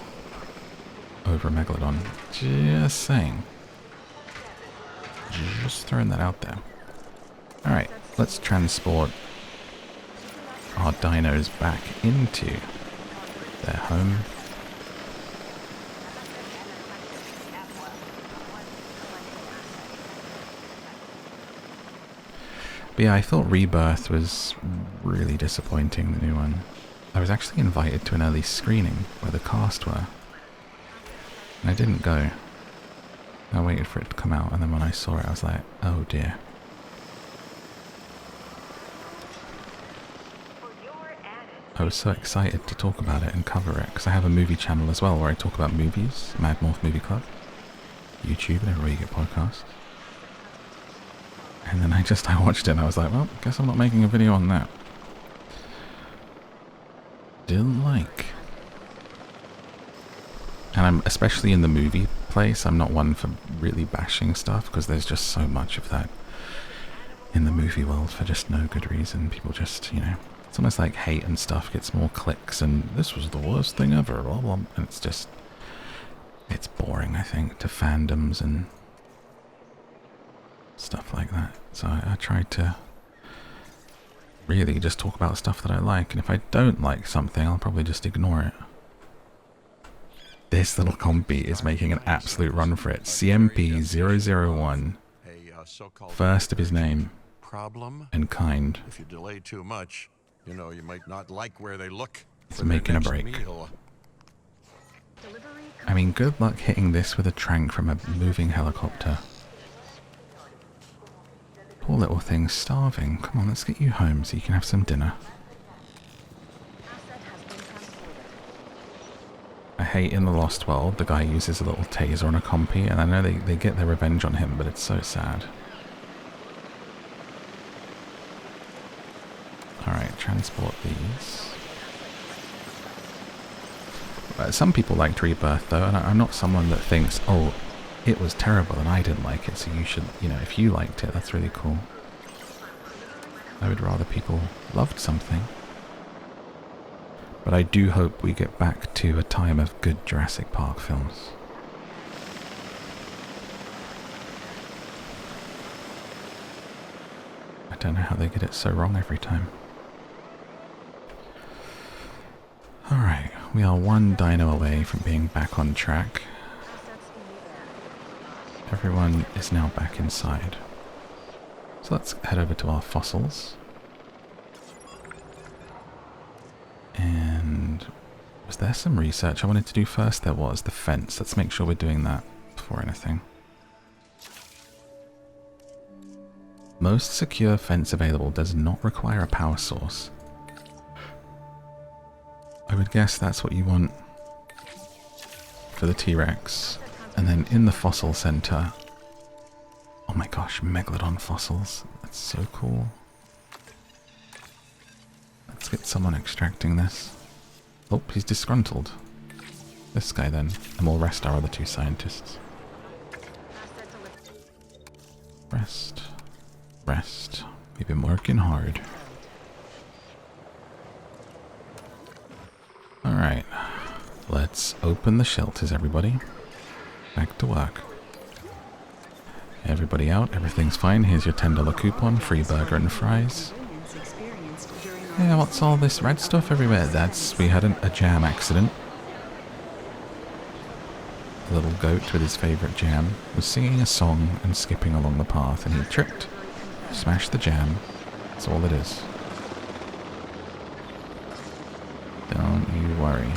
over a Megalodon. Just saying. Just throwing that out there. Alright, let's transport our dinos back into their home. But yeah, I thought Rebirth was really disappointing, the new one. I was actually invited to an early screening where the cast were. And I didn't go. I waited for it to come out, and then when I saw it I was like, oh dear. I was so excited to talk about it and cover it, because I have a movie channel as well where I talk about movies, MadMorph Movie Club, YouTube, and everywhere you get podcasts. And then I watched it and I was like, well, guess I'm not making a video on that. Didn't like. And I'm, especially in the movie place, I'm not one for really bashing stuff, because there's just so much of that in the movie world for just no good reason. People just, you know, it's almost like hate and stuff gets more clicks, and this was the worst thing ever, blah, blah, and it's just, it's boring, I think, to fandoms and stuff like that. So I tried to really just talk about stuff that I like, and if I don't like something, I'll probably just ignore it. This little compy is making an absolute run for it. CMP 001, first of his name. problem? and kind. If you delay too much, you know, you might not like where they look. It's for their making a next break. meal. I mean, good luck hitting this with a trank from a moving helicopter. Poor little thing's starving. Come on, let's get you home so you can have some dinner. I hate in The Lost World, the guy uses a little taser on a compy, and I know they get their revenge on him, but it's so sad. Alright, transport these. Some people liked Rebirth though, and I'm not someone that thinks, oh, it was terrible and I didn't like it, so you should, you know, if you liked it, that's really cool. I would rather people loved something. But I do hope we get back to a time of good Jurassic Park films. I don't know how they get it so wrong every time. Alright, we are one dino away from being back on track. Everyone is now back inside. So let's head over to our fossils. And was there some research I wanted to do first? There was, the fence. Let's make sure we're doing that before anything. Most secure fence available does not require a power source. I would guess that's what you want for the T-Rex. And then in the fossil center, oh my gosh, Megalodon fossils. That's so cool. Let's get someone extracting this. Oh, he's disgruntled. This guy then, and we'll rest our other two scientists. Rest. Rest. We've been working hard. Alright, let's open the shelters, everybody. Back to work. Everybody out, everything's fine. Here's your $10 coupon, free burger and fries. Yeah, what's all this red stuff everywhere? We had a jam accident. The little goat with his favourite jam was singing a song and skipping along the path, and he tripped, smashed the jam. That's all it is. Don't you worry.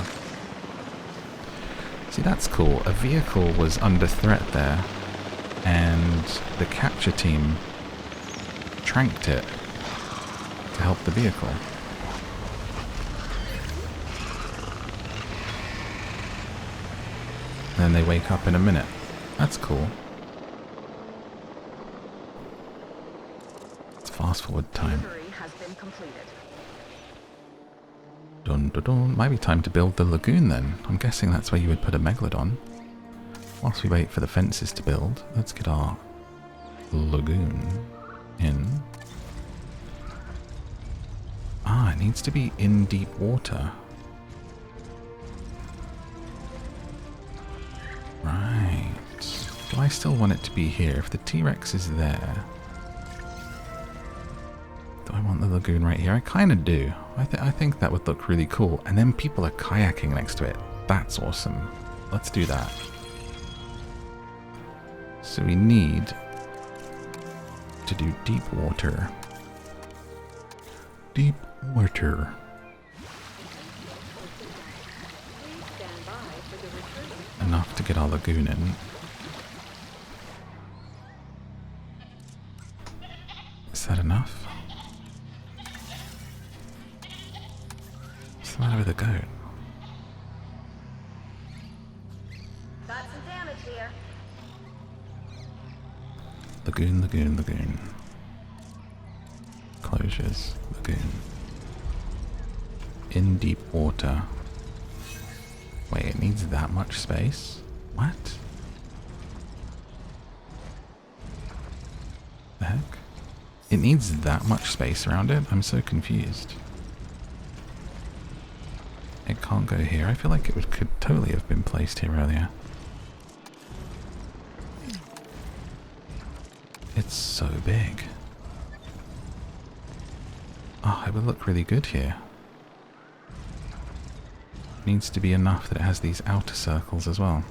See, that's cool. A vehicle was under threat there, and the capture team tranked it to help the vehicle. Then they wake up in a minute. That's cool. It's fast forward time. Dun dun dun. Might be time to build the lagoon then. I'm guessing that's where you would put a Megalodon. Whilst we wait for the fences to build, let's get our lagoon in. Ah, it needs to be in deep water. Right. Do I still want it to be here? If the T-Rex is there, do I want the lagoon right here? I kind of do. I think that would look really cool. And then people are kayaking next to it. That's awesome. Let's do that. So we need to do deep water. Deep water. Enough to get our lagoon in. Is that enough? What's the matter with the goat? Got some damage here. Lagoon, lagoon, lagoon. Closures, lagoon. In deep water. Wait, it needs that much space? What? The heck? It needs that much space around it? I'm so confused. It can't go here. I feel like it could totally have been placed here earlier. It's so big. Oh, it would look really good here. Needs to be enough that it has these outer circles as well.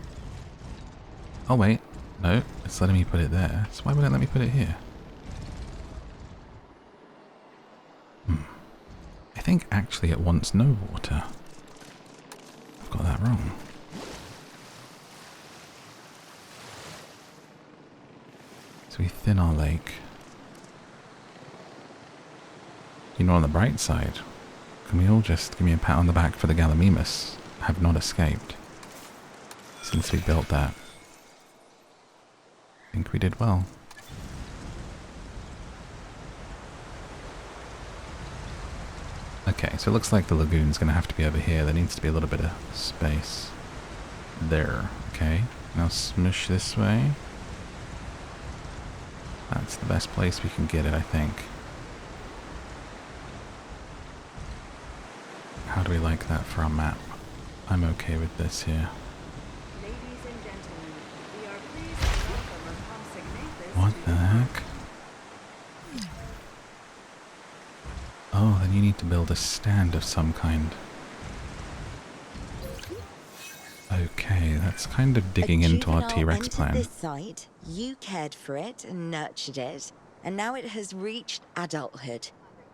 Oh wait, no, it's letting me put it there. So why would it let me put it here? think actually it wants no water. I've got that wrong. So we thin our lake. You know, on the bright side, can we all just give me a pat on the back for the Gallimimus have not escaped since we built that? I think we did well. Okay, so it looks like the lagoon's going to have to be over here. There needs to be a little bit of space. There. Okay, now smush this way. That's the best place we can get it, I think. How do we like that for our map? I'm okay with this here. Ladies and gentlemen, we are pleased to welcome our consignatus What to the heck? Oh, then you need to build a stand of some kind. Okay, that's kind of digging into our T-Rex plan. This site, you cared for it and nurtured it, and now it has reached adulthood.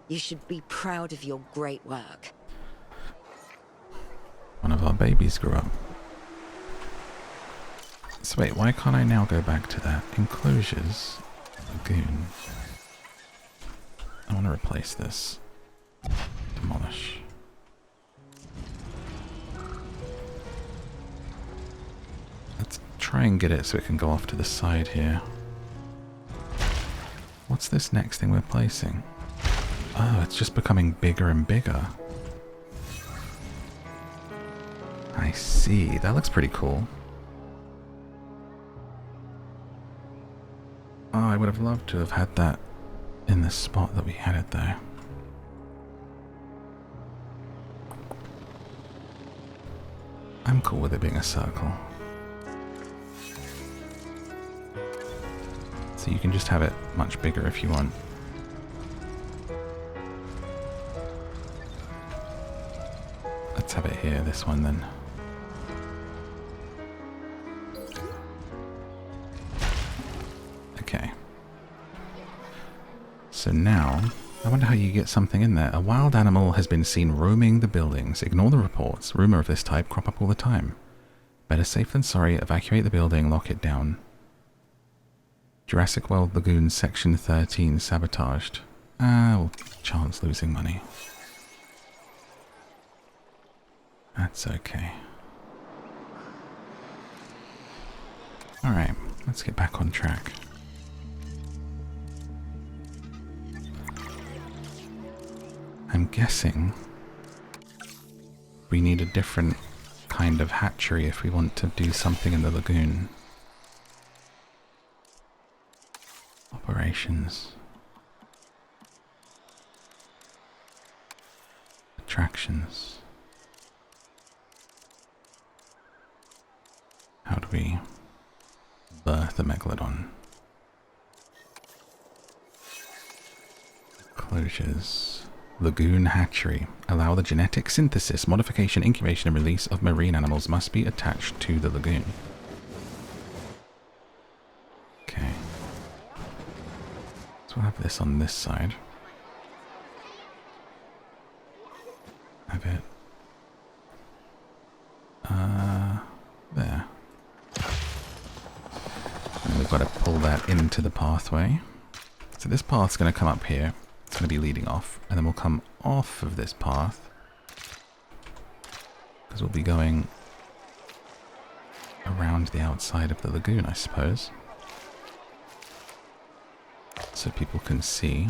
You should be proud of your great work. One of our babies grew up. So wait, why can't I now go back to that? Enclosures, lagoon. I want to replace this. Demolish. Let's try and get it so it can go off to the side here. What's this next thing we're placing? Oh, it's just becoming bigger and bigger. I see. That looks pretty cool. Oh, I would have loved to have had that in the spot that we had it there. I'm cool with it being a circle. So you can just have it much bigger if you want. Let's have it here, this one then. Okay. So now, I wonder how you get something in there. A wild animal has been seen roaming the buildings. Ignore the reports. Rumor of this type crop up all the time. Better safe than sorry. Evacuate the building. Lock it down. Jurassic World Lagoon Section 13 sabotaged. Well, chance losing money. That's okay. Alright, let's get back on track. I'm guessing we need a different kind of hatchery if we want to do something in the lagoon. Operations. Attractions. How do we birth a Megalodon? Closures. Lagoon hatchery. Allow the genetic synthesis, modification, incubation, and release of marine animals must be attached to the lagoon. Okay. So we'll have this on this side. Have it. There. And we've got to pull that into the pathway. So this path's going to come up here. It's going to be leading off, and then we'll come off of this path because we'll be going around the outside of the lagoon, I suppose, so people can see.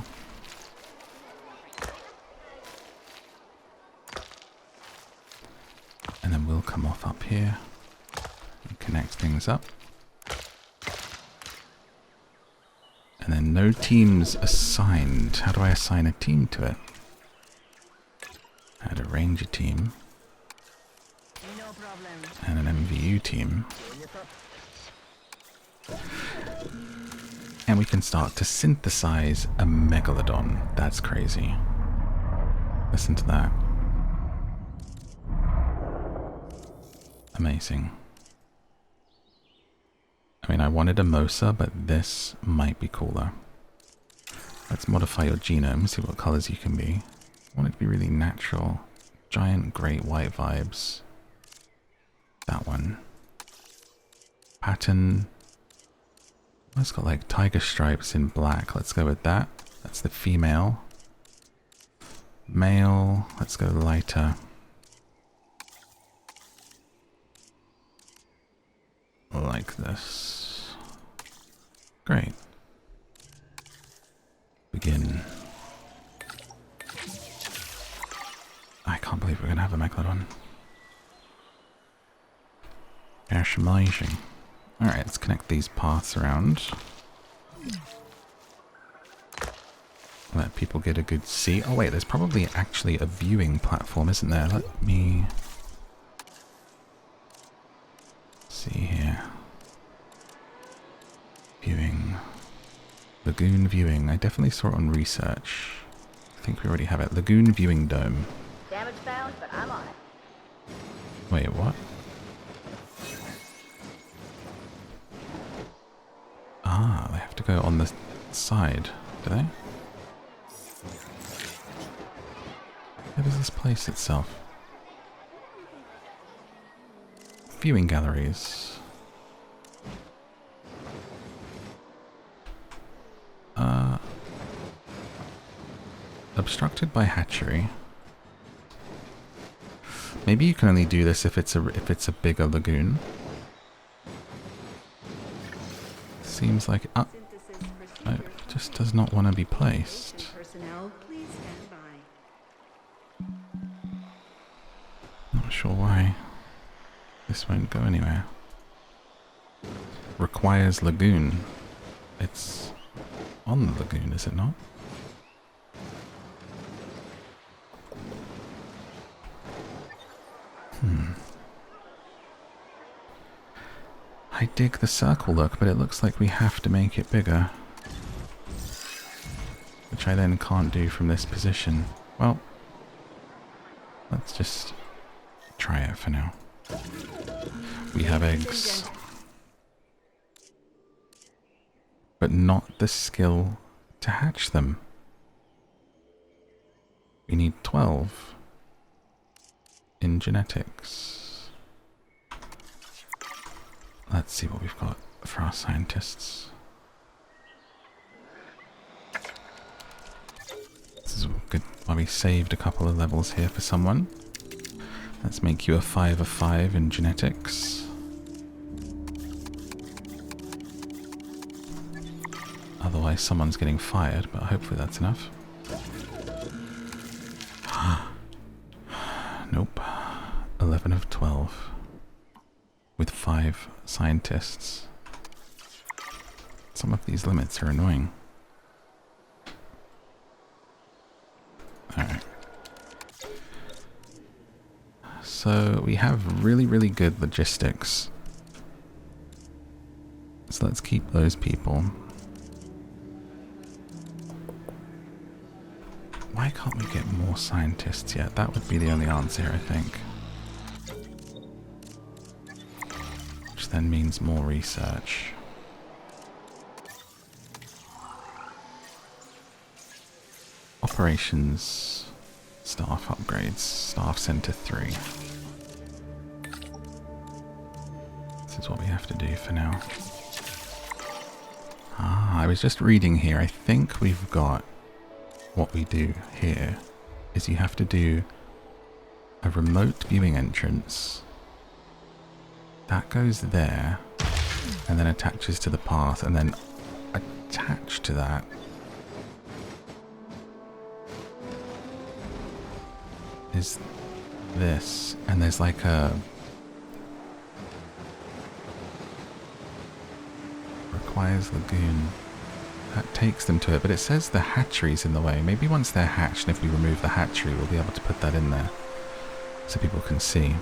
And then we'll come off up here and connect things up. And then no teams assigned. How do I assign a team to it? Add a ranger team. No problem. And an MVU team. And we can start to synthesize a Megalodon. That's crazy. Listen to that. Amazing. I mean, I wanted a Mosa, but this might be cooler. Let's modify your genome, see what colors you can be. want it to be really natural. Giant great white vibes. That one. Pattern. It's got like tiger stripes in black. Let's go with that. That's the female. Male. Let's go lighter. Like this. Great. Begin. I can't believe we're going to have a Megalodon. That's amazing. Alright, let's connect these paths around. Let people get a good see. Oh wait, there's probably actually a viewing platform, isn't there? Let me see here. Viewing. Lagoon viewing. I definitely saw it on research. I think we already have it. Lagoon viewing dome. Damage found, but I'm on it. Wait, what? Ah, they have to go on the side, do they? Where does this place itself? Viewing galleries. Obstructed by hatchery. Maybe you can only do this if it's a bigger lagoon. Seems like it just does not want to be placed. Not sure why. This won't go anywhere. Requires lagoon. It's on the lagoon, is it not? I dig the circle look, but it looks like we have to make it bigger. Which I then can't do from this position. Well, let's just try it for now. We have eggs. But not the skill to hatch them. We need 12 in genetics. Let's see what we've got for our scientists. This is good. Well, we saved a couple of levels here for someone. Let's make you a 5 of 5 in genetics. Otherwise someone's getting fired, but hopefully that's enough. Nope. 11 of 12. With 5 scientists. Some of these limits are annoying. Alright. So we have really, really good logistics. So let's keep those people. Why can't we get more scientists yet? That would be the only answer here, I think. Which then means more research. Operations. Staff upgrades. Staff Center 3. This is what we have to do for now. Ah, I was just reading here. I think we've got what we do here is you have to do a remote viewing entrance. That goes there and then attaches to the path, and then attached to that is this, and there's like a requires lagoon. That takes them to it, but it says the hatchery's in the way. Maybe once they're hatched, and if we remove the hatchery, we'll be able to put that in there so people can see.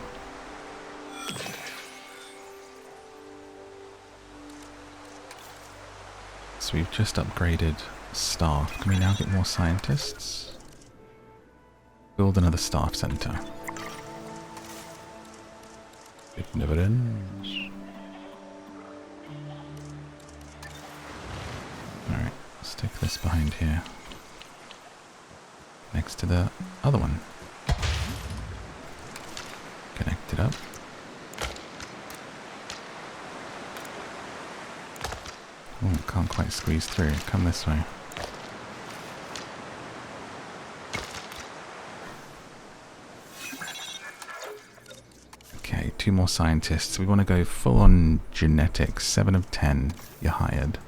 So we've just upgraded staff. Can we now get more scientists? Build another staff center. It never ends. Alright, stick this behind here. Next to the other one. Connect it up. Oh, can't quite squeeze through. Come this way. Okay, 2 more scientists. We want to go full on genetics. 7 of 10. You're hired.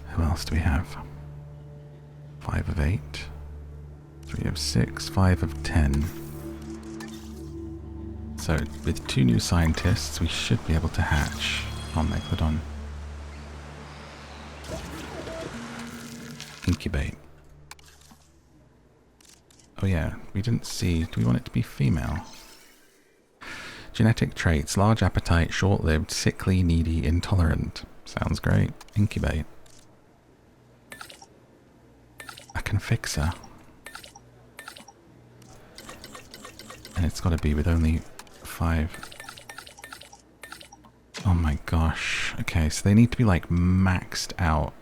Who else do we have? 5 of 8. 3 of 6. 5 of 10. So, with 2 new scientists, we should be able to hatch our Megalodon. Incubate. Oh yeah, we didn't see... Do we want it to be female? Genetic traits. Large appetite, short-lived, sickly, needy, intolerant. Sounds great. Incubate. I can fix her. And it's got to be with only 5... Oh my gosh. Okay, so they need to be like maxed out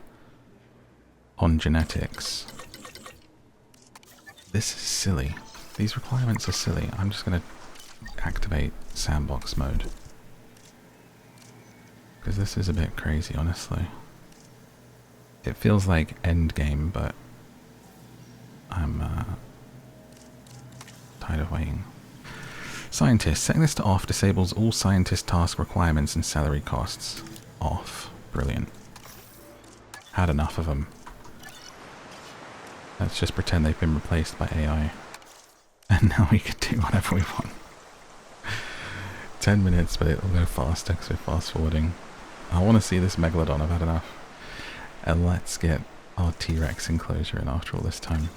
on genetics. This is silly. These requirements are silly. I'm just going to activate Sandbox mode. Because this is a bit crazy, honestly. It feels like endgame, but I'm tired of waiting. Scientist. Setting this to off disables all scientist task requirements and salary costs. Off. Brilliant. Had enough of them. Let's just pretend they've been replaced by AI. And now we can do whatever we want. 10 minutes, but it'll go faster because we're fast forwarding. I want to see this Megalodon. I've had enough. And let's get our T-Rex enclosure in after all this time.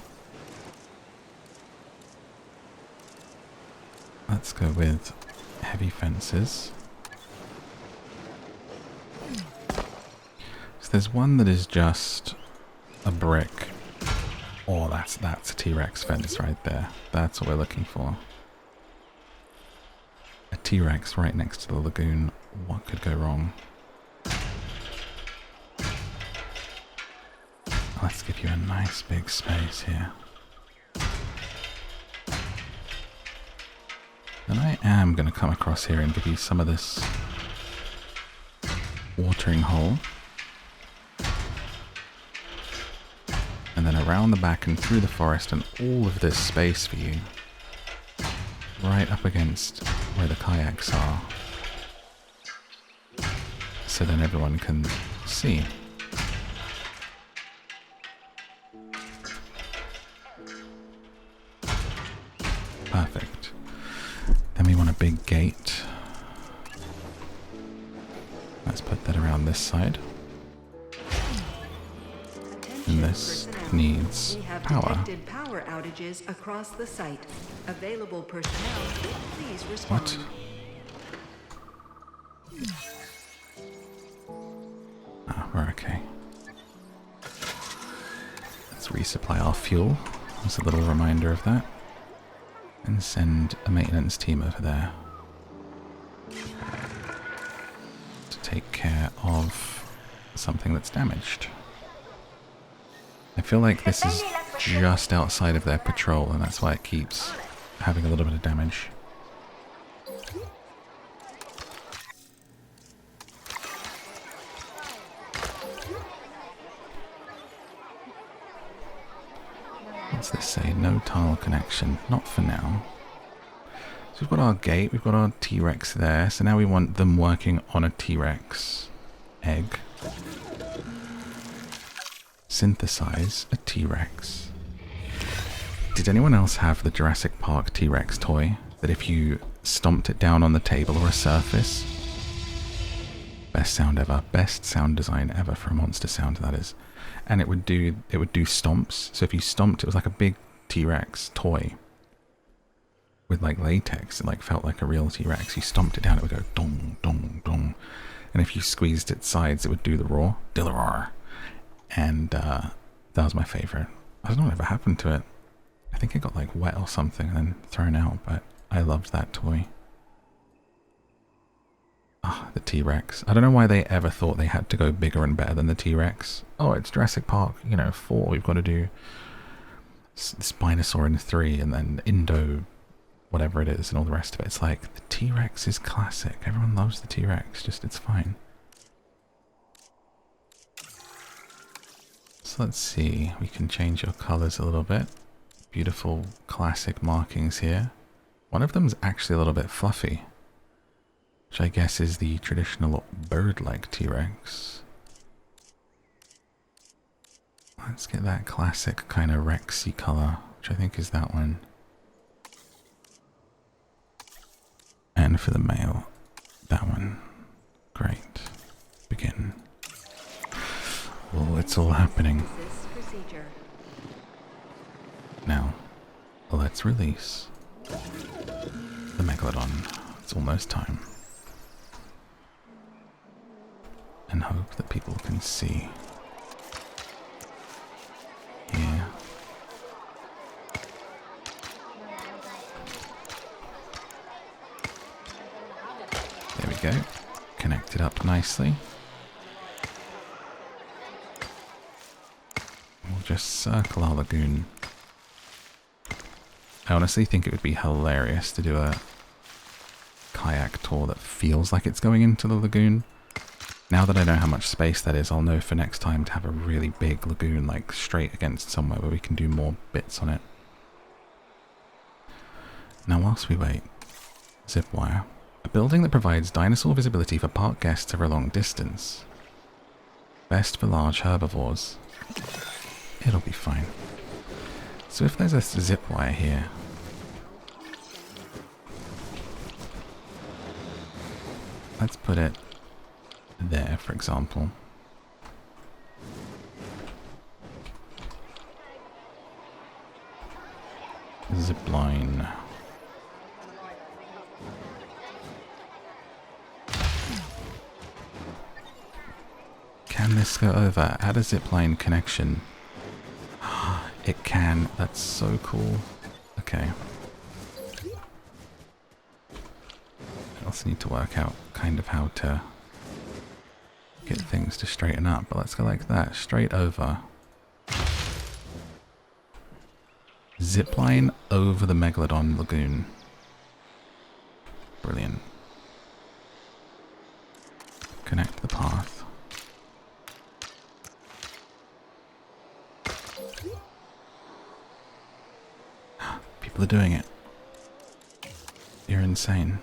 Let's go with heavy fences. So there's one that is just a brick. Oh, that's a T-Rex fence right there. That's what we're looking for. A T-Rex right next to the lagoon. What could go wrong? Let's give you a nice big space here. And I am going to come across here and give you some of this watering hole. And then around the back and through the forest and all of this space for you. Right up against where the kayaks are. So then everyone can see. Perfect. Then we want a big gate. Let's put that around this side. And this needs power. Detected power outages across the site. Available personnel, please respond. What? Ah, we're okay. Let's resupply our fuel. As a little reminder of that. And send a maintenance team over there to take care of something that's damaged. I feel like this is just outside of their patrol, and that's why it keeps having a little bit of damage. What's this say? No tile connection. Not for now. So we've got our gate, we've got our T-Rex there, so now we want them working on a T-Rex egg. Synthesize a T-Rex. Did anyone else have the Jurassic Park T-Rex toy that if you stomped it down on the table or a surface? Best sound ever. Best sound design ever for a monster sound, that is. And it would do stomps. So if you stomped, it was like a big T-Rex toy with like latex. It like felt like a real T-Rex. You stomped it down, it would go dong, dong, dong. And if you squeezed its sides, it would do the roar. Dilophosaurus. And that was my favorite. I don't know whatever happened to it. I think it got like wet or something and then thrown out, but I loved that toy. Ah, the T-Rex. I don't know why they ever thought they had to go bigger and better than the T-Rex. Oh, it's Jurassic Park, 4. We've got to do Spinosaur in 3, and then Indo, whatever it is, and all the rest of it. It's like, the T-Rex is classic. Everyone loves the T-Rex, just it's fine. So let's see, we can change your colors a little bit. Beautiful classic markings here. One of them's actually a little bit fluffy, which I guess is the traditional bird-like T-Rex. Let's get that classic kind of Rexy color, which I think is that one. And for the male, that one. Great. Begin. Oh, it's all happening. Now, let's release the Megalodon. It's almost time. And hope that people can see. Yeah. There we go. Connect it up nicely. We'll just circle our lagoon. I honestly think it would be hilarious to do a kayak tour that feels like it's going into the lagoon. Now that I know how much space that is, I'll know for next time to have a really big lagoon, like straight against somewhere where we can do more bits on it. Now whilst we wait, zip wire. A building that provides dinosaur visibility for park guests over a long distance. Best for large herbivores. It'll be fine. So if there's a zip wire here, let's put it there, for example. Zip line. Can this go over? Add a zip line connection. It can. That's so cool. Okay. I also need to work out kind of how to get things to straighten up, but let's go like that. Straight over. Zipline over the Megalodon Lagoon. Brilliant. Connect the path. People are doing it. You're insane.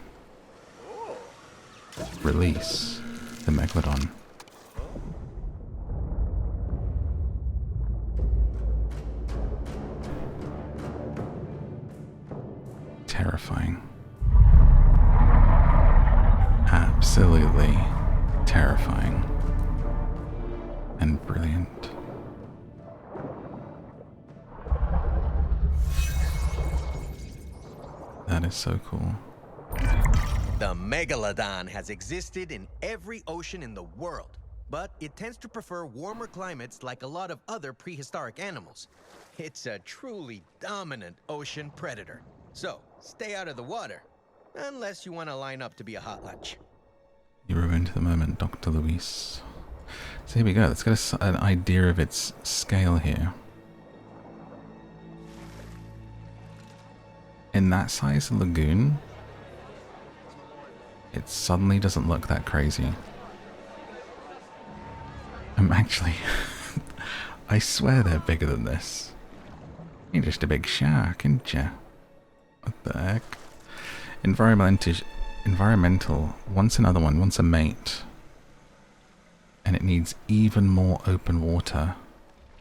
Release the Megalodon. Terrifying. Absolutely terrifying. And brilliant. That is so cool. The Megalodon has existed in every ocean in the world, but it tends to prefer warmer climates like a lot of other prehistoric animals. It's a truly dominant ocean predator. So, stay out of the water, unless you want to line up to be a hot lunch. You ruined the moment, Dr. Luis. So here we go. Let's get an idea of its scale here. In that size lagoon, it suddenly doesn't look that crazy. I'm actually... I swear they're bigger than this. You're just a big shark, ain't ya? What the heck? Environmental wants another one, wants a mate. And it needs even more open water.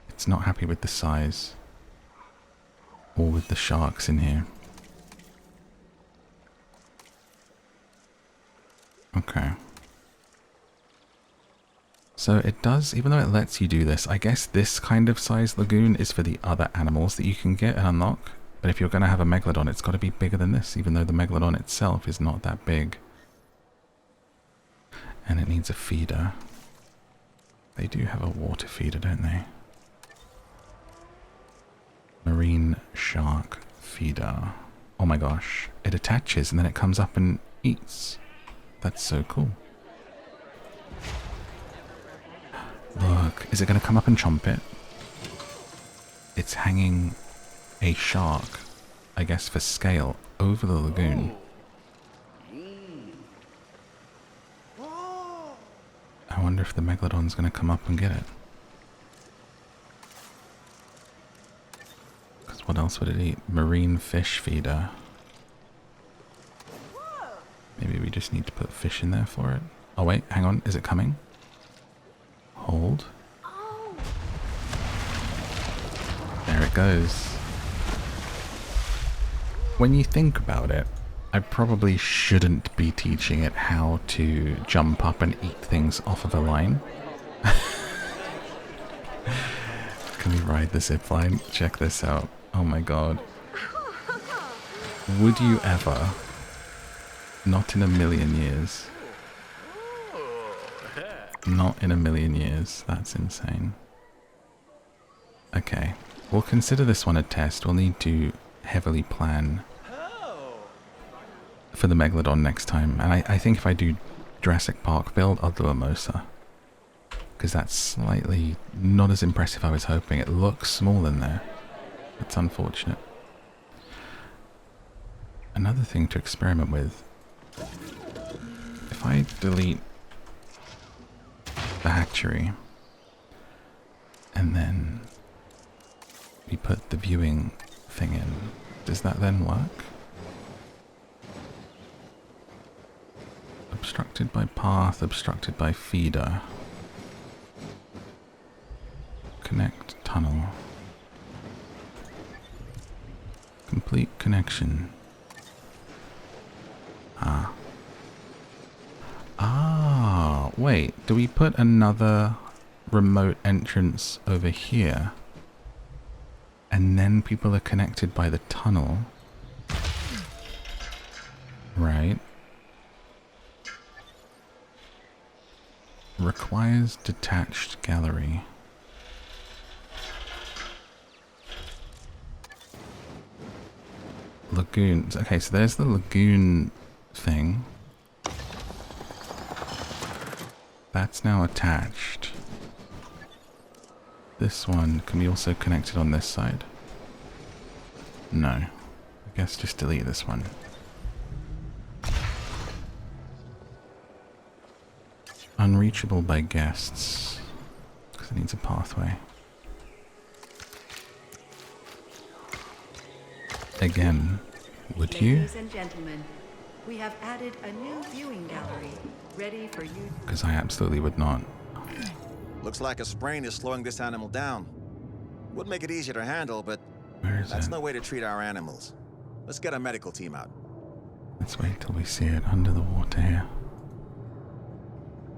It's not happy with the size. Or with the sharks in here. Okay. So it does, even though it lets you do this, I guess this kind of size lagoon is for the other animals that you can get and unlock. But if you're going to have a Megalodon, it's got to be bigger than this, even though the Megalodon itself is not that big. And it needs a feeder. They do have a water feeder, don't they? Marine shark feeder. Oh my gosh. It attaches and then it comes up and eats. That's so cool. Look, is it going to come up and chomp it? It's hanging a shark, I guess for scale, over the lagoon. I wonder if the Megalodon's going to come up and get it. Because what else would it eat? Marine fish feeder. Maybe we just need to put fish in there for it. Oh wait, hang on. Is it coming? Hold. There it goes. When you think about it, I probably shouldn't be teaching it how to jump up and eat things off of a line. Can we ride the zip line? Check this out. Oh my god. Would you ever? Not in a million years. Not in a million years. That's insane. Okay. We'll consider this one a test. We'll need to heavily plan for the Megalodon next time. And I think if I do Jurassic Park build, I'll do a Mosa. Because that's slightly not as impressive I was hoping. It looks small in there. That's unfortunate. Another thing to experiment with. If I delete the hatchery and then we put the viewing thing in, does that then work? Obstructed by path, obstructed by feeder. Connect tunnel. Complete connection. Wait, do we put another remote entrance over here? And then people are connected by the tunnel. Right. Requires detached gallery. Lagoons. Okay, so there's the lagoon thing. That's now attached. This one can be also connected on this side. No. I guess just delete this one. Unreachable by guests. Because it needs a pathway. Again, would you? Ladies and gentlemen, we have added a new viewing gallery, ready for you. Because I absolutely would not. Looks like a sprain is slowing this animal down. Would make it easier to handle, but Where is that's it? no way to treat our animals. Let's get a medical team out. Let's wait till we see it under the water here.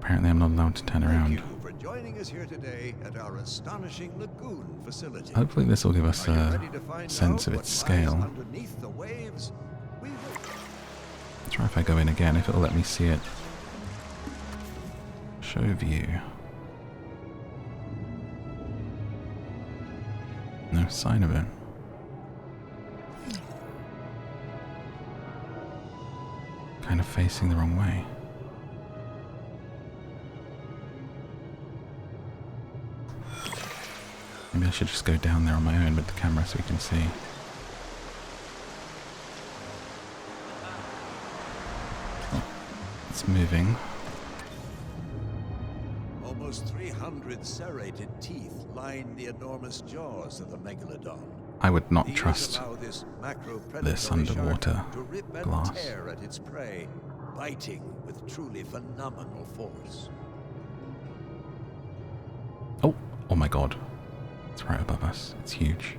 Apparently I'm not allowed to turn around. Thank you for joining us here today at our astonishing lagoon facility. Hopefully this will give us Are you a ready to find sense out of what its lies scale. underneath the waves? We will. Let's try if I go in again, if it'll let me see it. Show view. No sign of it. Kind of facing the wrong way. Maybe I should just go down there on my own with the camera so we can see. Oh, it's moving. Almost 300 serrated teeth line the enormous jaws of the Megalodon. I would not These trust allow this macro-predatory this underwater shark to rip and glass. tear at its prey, biting with truly phenomenal force. Oh, oh my god. It's right above us. It's huge.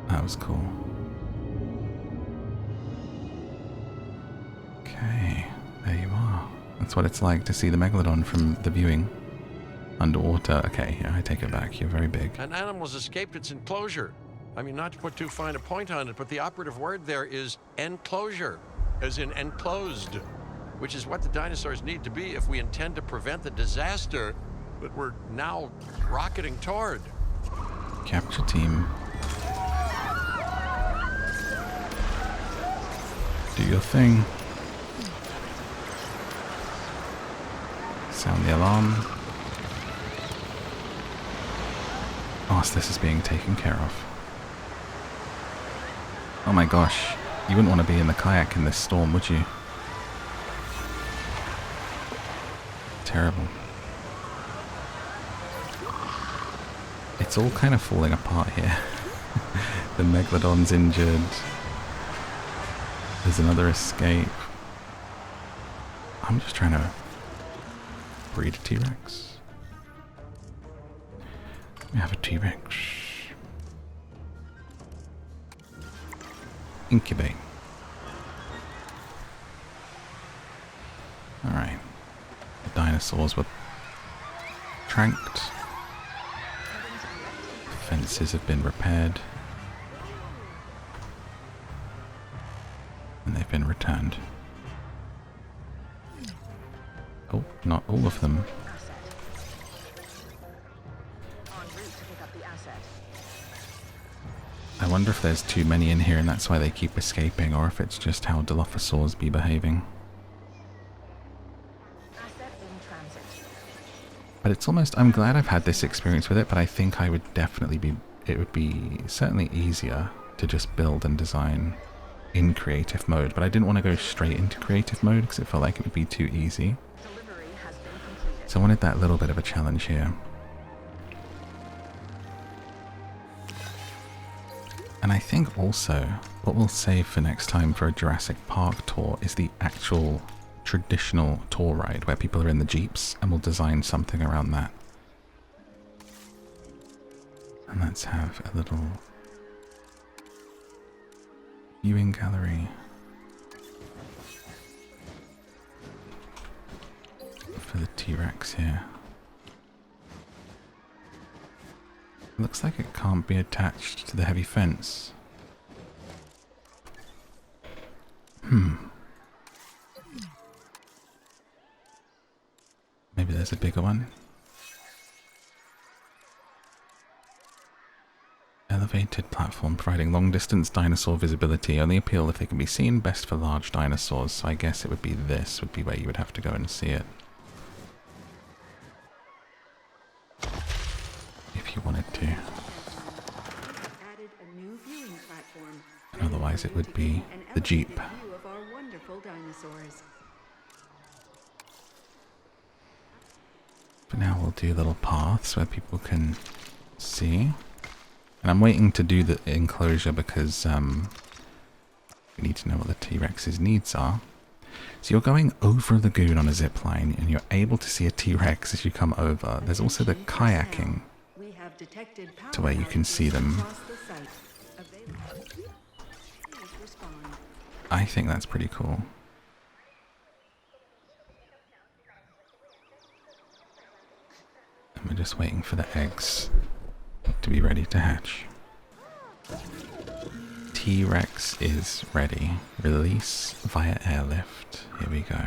That was cool. Okay, there you are. That's what it's like to see the Megalodon from the viewing. Underwater. Okay, yeah, I take it back. You're very big. An animal's escaped its enclosure. I mean, not to put too fine a point on it, but the operative word there is enclosure, as in enclosed, which is what the dinosaurs need to be if we intend to prevent the disaster that we're now rocketing toward. Capture team. Do your thing. Sound the alarm. whilst this is being taken care of. Oh my gosh, you wouldn't want to be in the kayak in this storm, would you? Terrible. It's all kind of falling apart here. The Megalodon's injured. There's another escape. I'm just trying to breed a T-Rex. We have a T-Rex. Incubate. Alright. The dinosaurs were tranked. The fences have been repaired. And they've been returned. Oh, not all of them. I wonder if there's too many in here and that's why they keep escaping, or if it's just how Dilophosaurs be behaving. But it's almost, I'm glad I've had this experience with it, but I think I would definitely be, it would be certainly easier to just build and design in creative mode. But I didn't want to go straight into creative mode because it felt like it would be too easy. So I wanted that little bit of a challenge here. And I think also what we'll save for next time for a Jurassic Park tour is the actual traditional tour ride where people are in the jeeps, and we'll design something around that. And let's have a little viewing gallery for the T-Rex here. Looks like it can't be attached to the heavy fence. Maybe there's a bigger one. Elevated platform providing long-distance dinosaur visibility. Only appeal if they can be seen. Best for large dinosaurs. So I guess it would be this would be where you would have to go and see it. If you wanted to. And otherwise it would be the Jeep. For now we'll do little paths where people can see. And I'm waiting to do the enclosure because we need to know what the T-Rex's needs are. So you're going over a lagoon on a zip line and you're able to see a T-Rex as you come over. There's also the kayaking to where you can see them. I think that's pretty cool. And we're just waiting for the eggs to be ready to hatch. T-Rex is ready. Release via airlift. Here we go.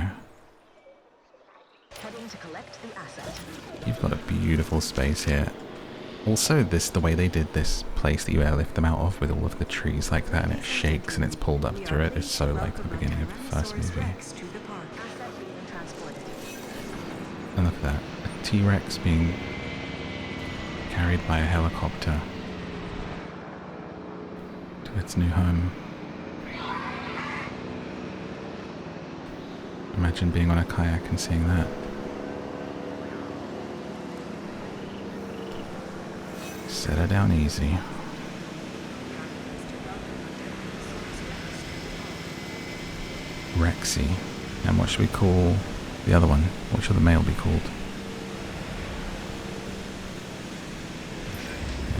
You've got a beautiful space here. Also, the way they did this place that you airlift them out of with all of the trees like that, and it shakes and it's pulled up through it, is so like the beginning of the first movie. And look at that. A T-Rex being carried by a helicopter to its new home. Imagine being on a kayak and seeing that. Set her down easy. Rexy. And what should we call the other one? What should the male be called?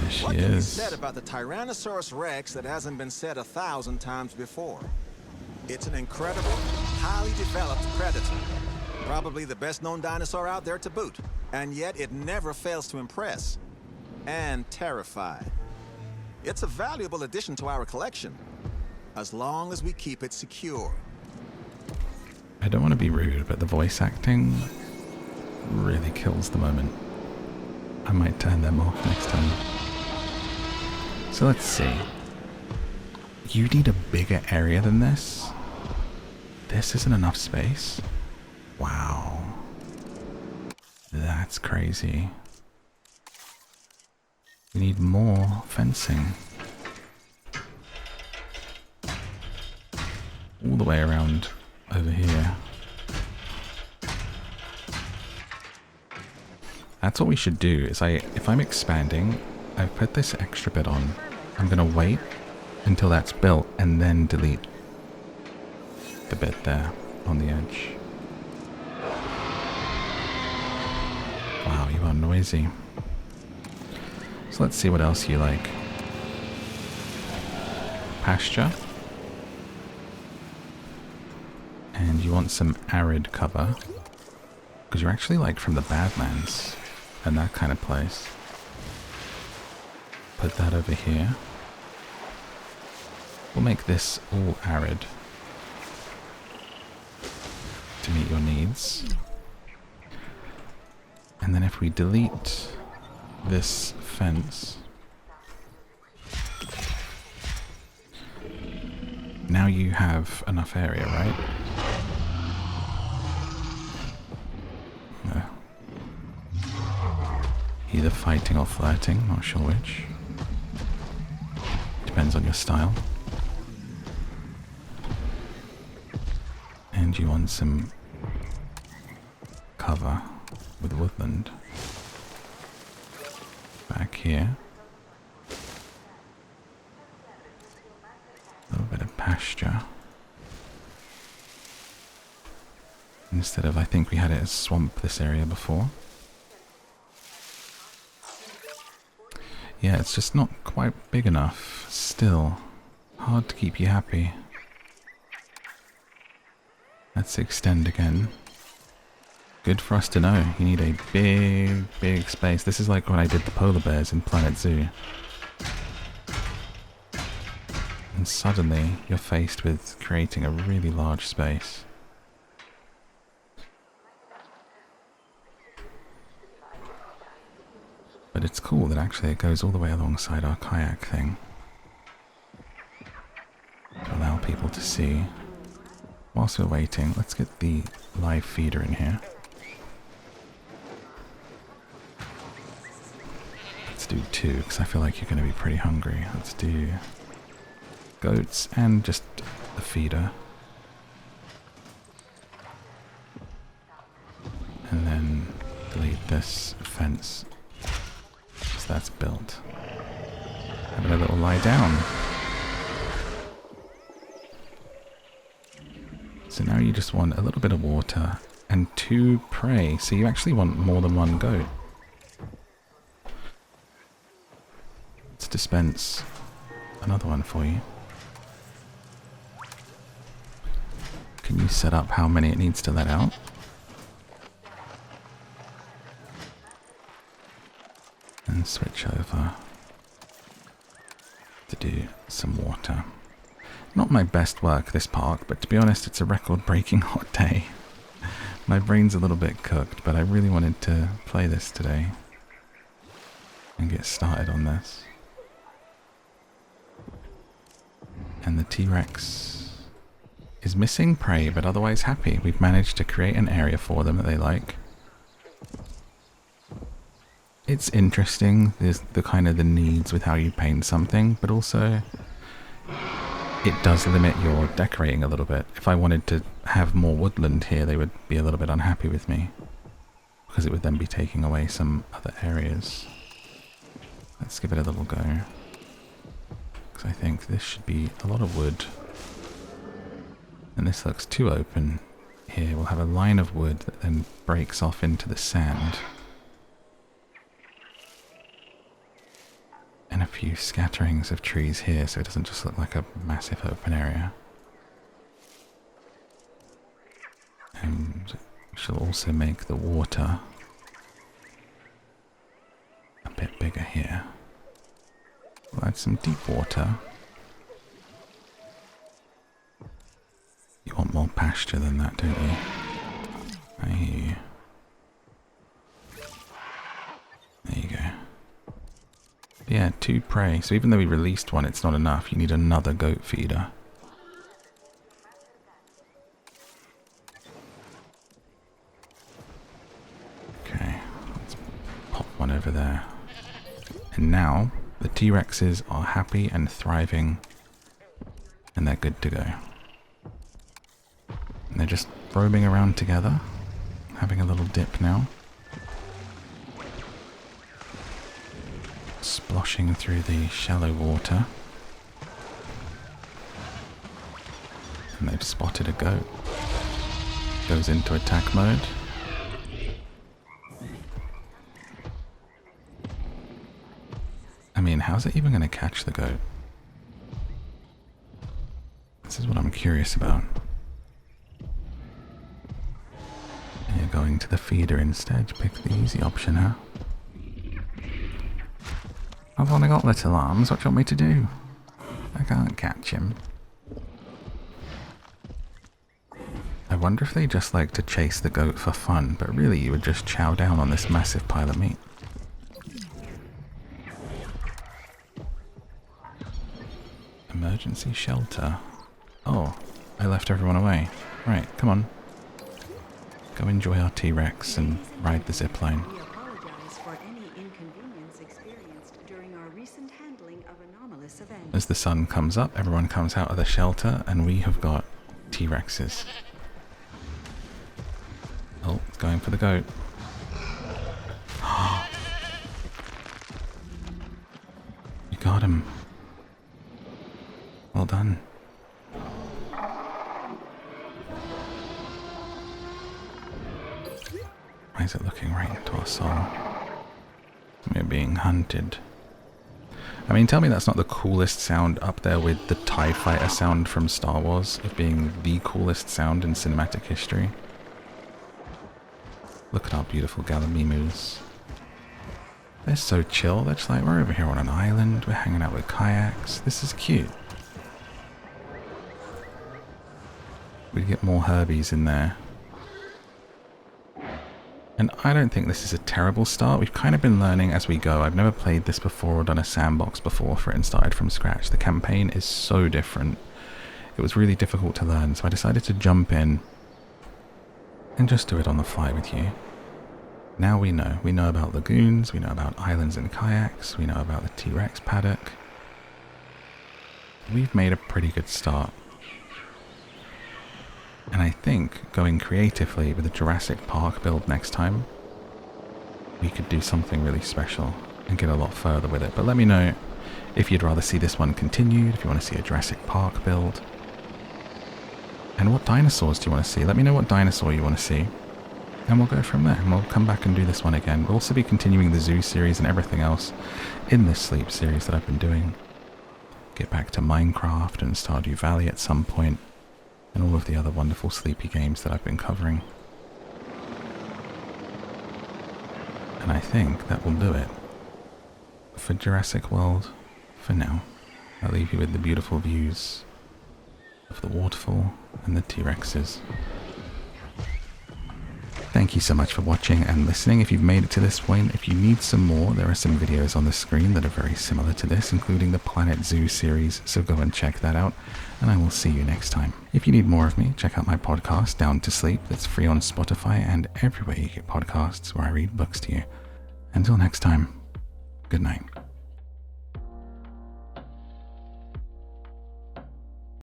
There she What can be is. said about the Tyrannosaurus Rex that hasn't been said 1,000 times before? It's an incredible, highly developed predator. Probably the best known dinosaur out there to boot. And yet it never fails to impress. And terrify. It's a valuable addition to our collection, as long as we keep it secure. I don't want to be rude, but the voice acting really kills the moment. I might turn them off next time. So let's see. You need a bigger area than this? This isn't enough space? Wow. That's crazy. We need more fencing. All the way around over here. That's what we should do, is if I'm expanding, I put this extra bit on. I'm going to wait until that's built and then delete the bit there on the edge. Wow, you are noisy. So let's see what else you like. Pasture. And you want some arid cover. Because you're actually like from the Badlands and that kind of place. Put that over here. We'll make this all arid to meet your needs. And then if we delete this fence, now you have enough area, right? No. Either fighting or flirting, not sure which. Depends on your style. And you want some cover with woodland. Back here. A little bit of pasture. Instead of, I think we had it as swamp this area before. Yeah, it's just not quite big enough. Still, hard to keep you happy. Let's extend again. Good for us to know. You need a big, big space. This is like when I did the polar bears in Planet Zoo. And suddenly, you're faced with creating a really large space. But it's cool that actually it goes all the way alongside our kayak thing. To allow people to see. Whilst we're waiting, let's get the live feeder in here. Let's do 2, because I feel like you're going to be pretty hungry. Let's do goats and just the feeder. And then delete this fence. So that's built. Having a little lie down. So now you just want a little bit of water and 2 prey. So you actually want more than 1 goat. Let's dispense another one for you. Can you set up how many it needs to let out? And switch over to do some water. Not my best work this park, but to be honest, it's a record-breaking hot day. My brain's a little bit cooked, but I really wanted to play this today and get started on this. And the T-Rex is missing prey, but otherwise happy. We've managed to create an area for them that they like. It's interesting, there's the kind of the needs with how you paint something, but also it does limit your decorating a little bit. If I wanted to have more woodland here, they would be a little bit unhappy with me, because it would then be taking away some other areas. Let's give it a little go, because I think this should be a lot of wood. And this looks too open. Here we'll have a line of wood that then breaks off into the sand. And a few scatterings of trees here, so it doesn't just look like a massive open area. And we shall also make the water a bit bigger here. We'll add some deep water. You want more pasture than that, don't you? I hear you. There you go. Yeah, 2 prey. So even though we released one, it's not enough. You need another goat feeder. Okay, let's pop one over there. And now the T-Rexes are happy and thriving, and they're good to go. And they're just roaming around together, having a little dip now. Sploshing through the shallow water. And they've spotted a goat. Goes into attack mode. I mean, how's it even going to catch the goat? This is what I'm curious about. And you're going to the feeder instead. You pick the easy option, huh? I've only got little arms. What do you want me to do? I can't catch him. I wonder if they just like to chase the goat for fun, but really you would just chow down on this massive pile of meat. Emergency shelter. Oh, I left everyone away. Right, come on. Go enjoy our T-Rex and ride the zipline. We apologize for any inconvenience experienced during our recent handling of anomalous events. As the sun comes up, everyone comes out of the shelter, and we have got T-Rexes. Oh, it's going for the goat. You got him. Well done. Why is it looking right into our soul? We're being hunted. I mean, tell me that's not the coolest sound, up there with the TIE Fighter sound from Star Wars, of being the coolest sound in cinematic history. Look at our beautiful Gallimimus. They're so chill. They're just like, we're over here on an island, we're hanging out with kayaks. This is cute. We get more Herbies in there. And I don't think this is a terrible start. We've kind of been learning as we go. I've never played this before or done a sandbox before for it and started from scratch. The campaign is so different. It was really difficult to learn, so I decided to jump in and just do it on the fly with you. Now we know. We know about lagoons, we know about islands and kayaks, we know about the T-Rex paddock. We've made a pretty good start. And I think going creatively with a Jurassic Park build next time, we could do something really special and get a lot further with it. But let me know if you'd rather see this one continued, if you want to see a Jurassic Park build. And what dinosaurs do you want to see? Let me know what dinosaur you want to see. And we'll go from there. And we'll come back and do this one again. We'll also be continuing the zoo series and everything else in this sleep series that I've been doing. Get back to Minecraft and Stardew Valley at some point. And all of the other wonderful sleepy games that I've been covering. And I think that will do it for Jurassic World for now. I'll leave you with the beautiful views of the waterfall and the T-Rexes. Thank you so much for watching and listening. If you've made it to this point, if you need some more, there are some videos on the screen that are very similar to this, including the Planet Zoo series, so go and check that out, and I will see you next time. If you need more of me, check out my podcast, Down to Sleep, that's free on Spotify and everywhere you get podcasts where I read books to you. Until next time, good night.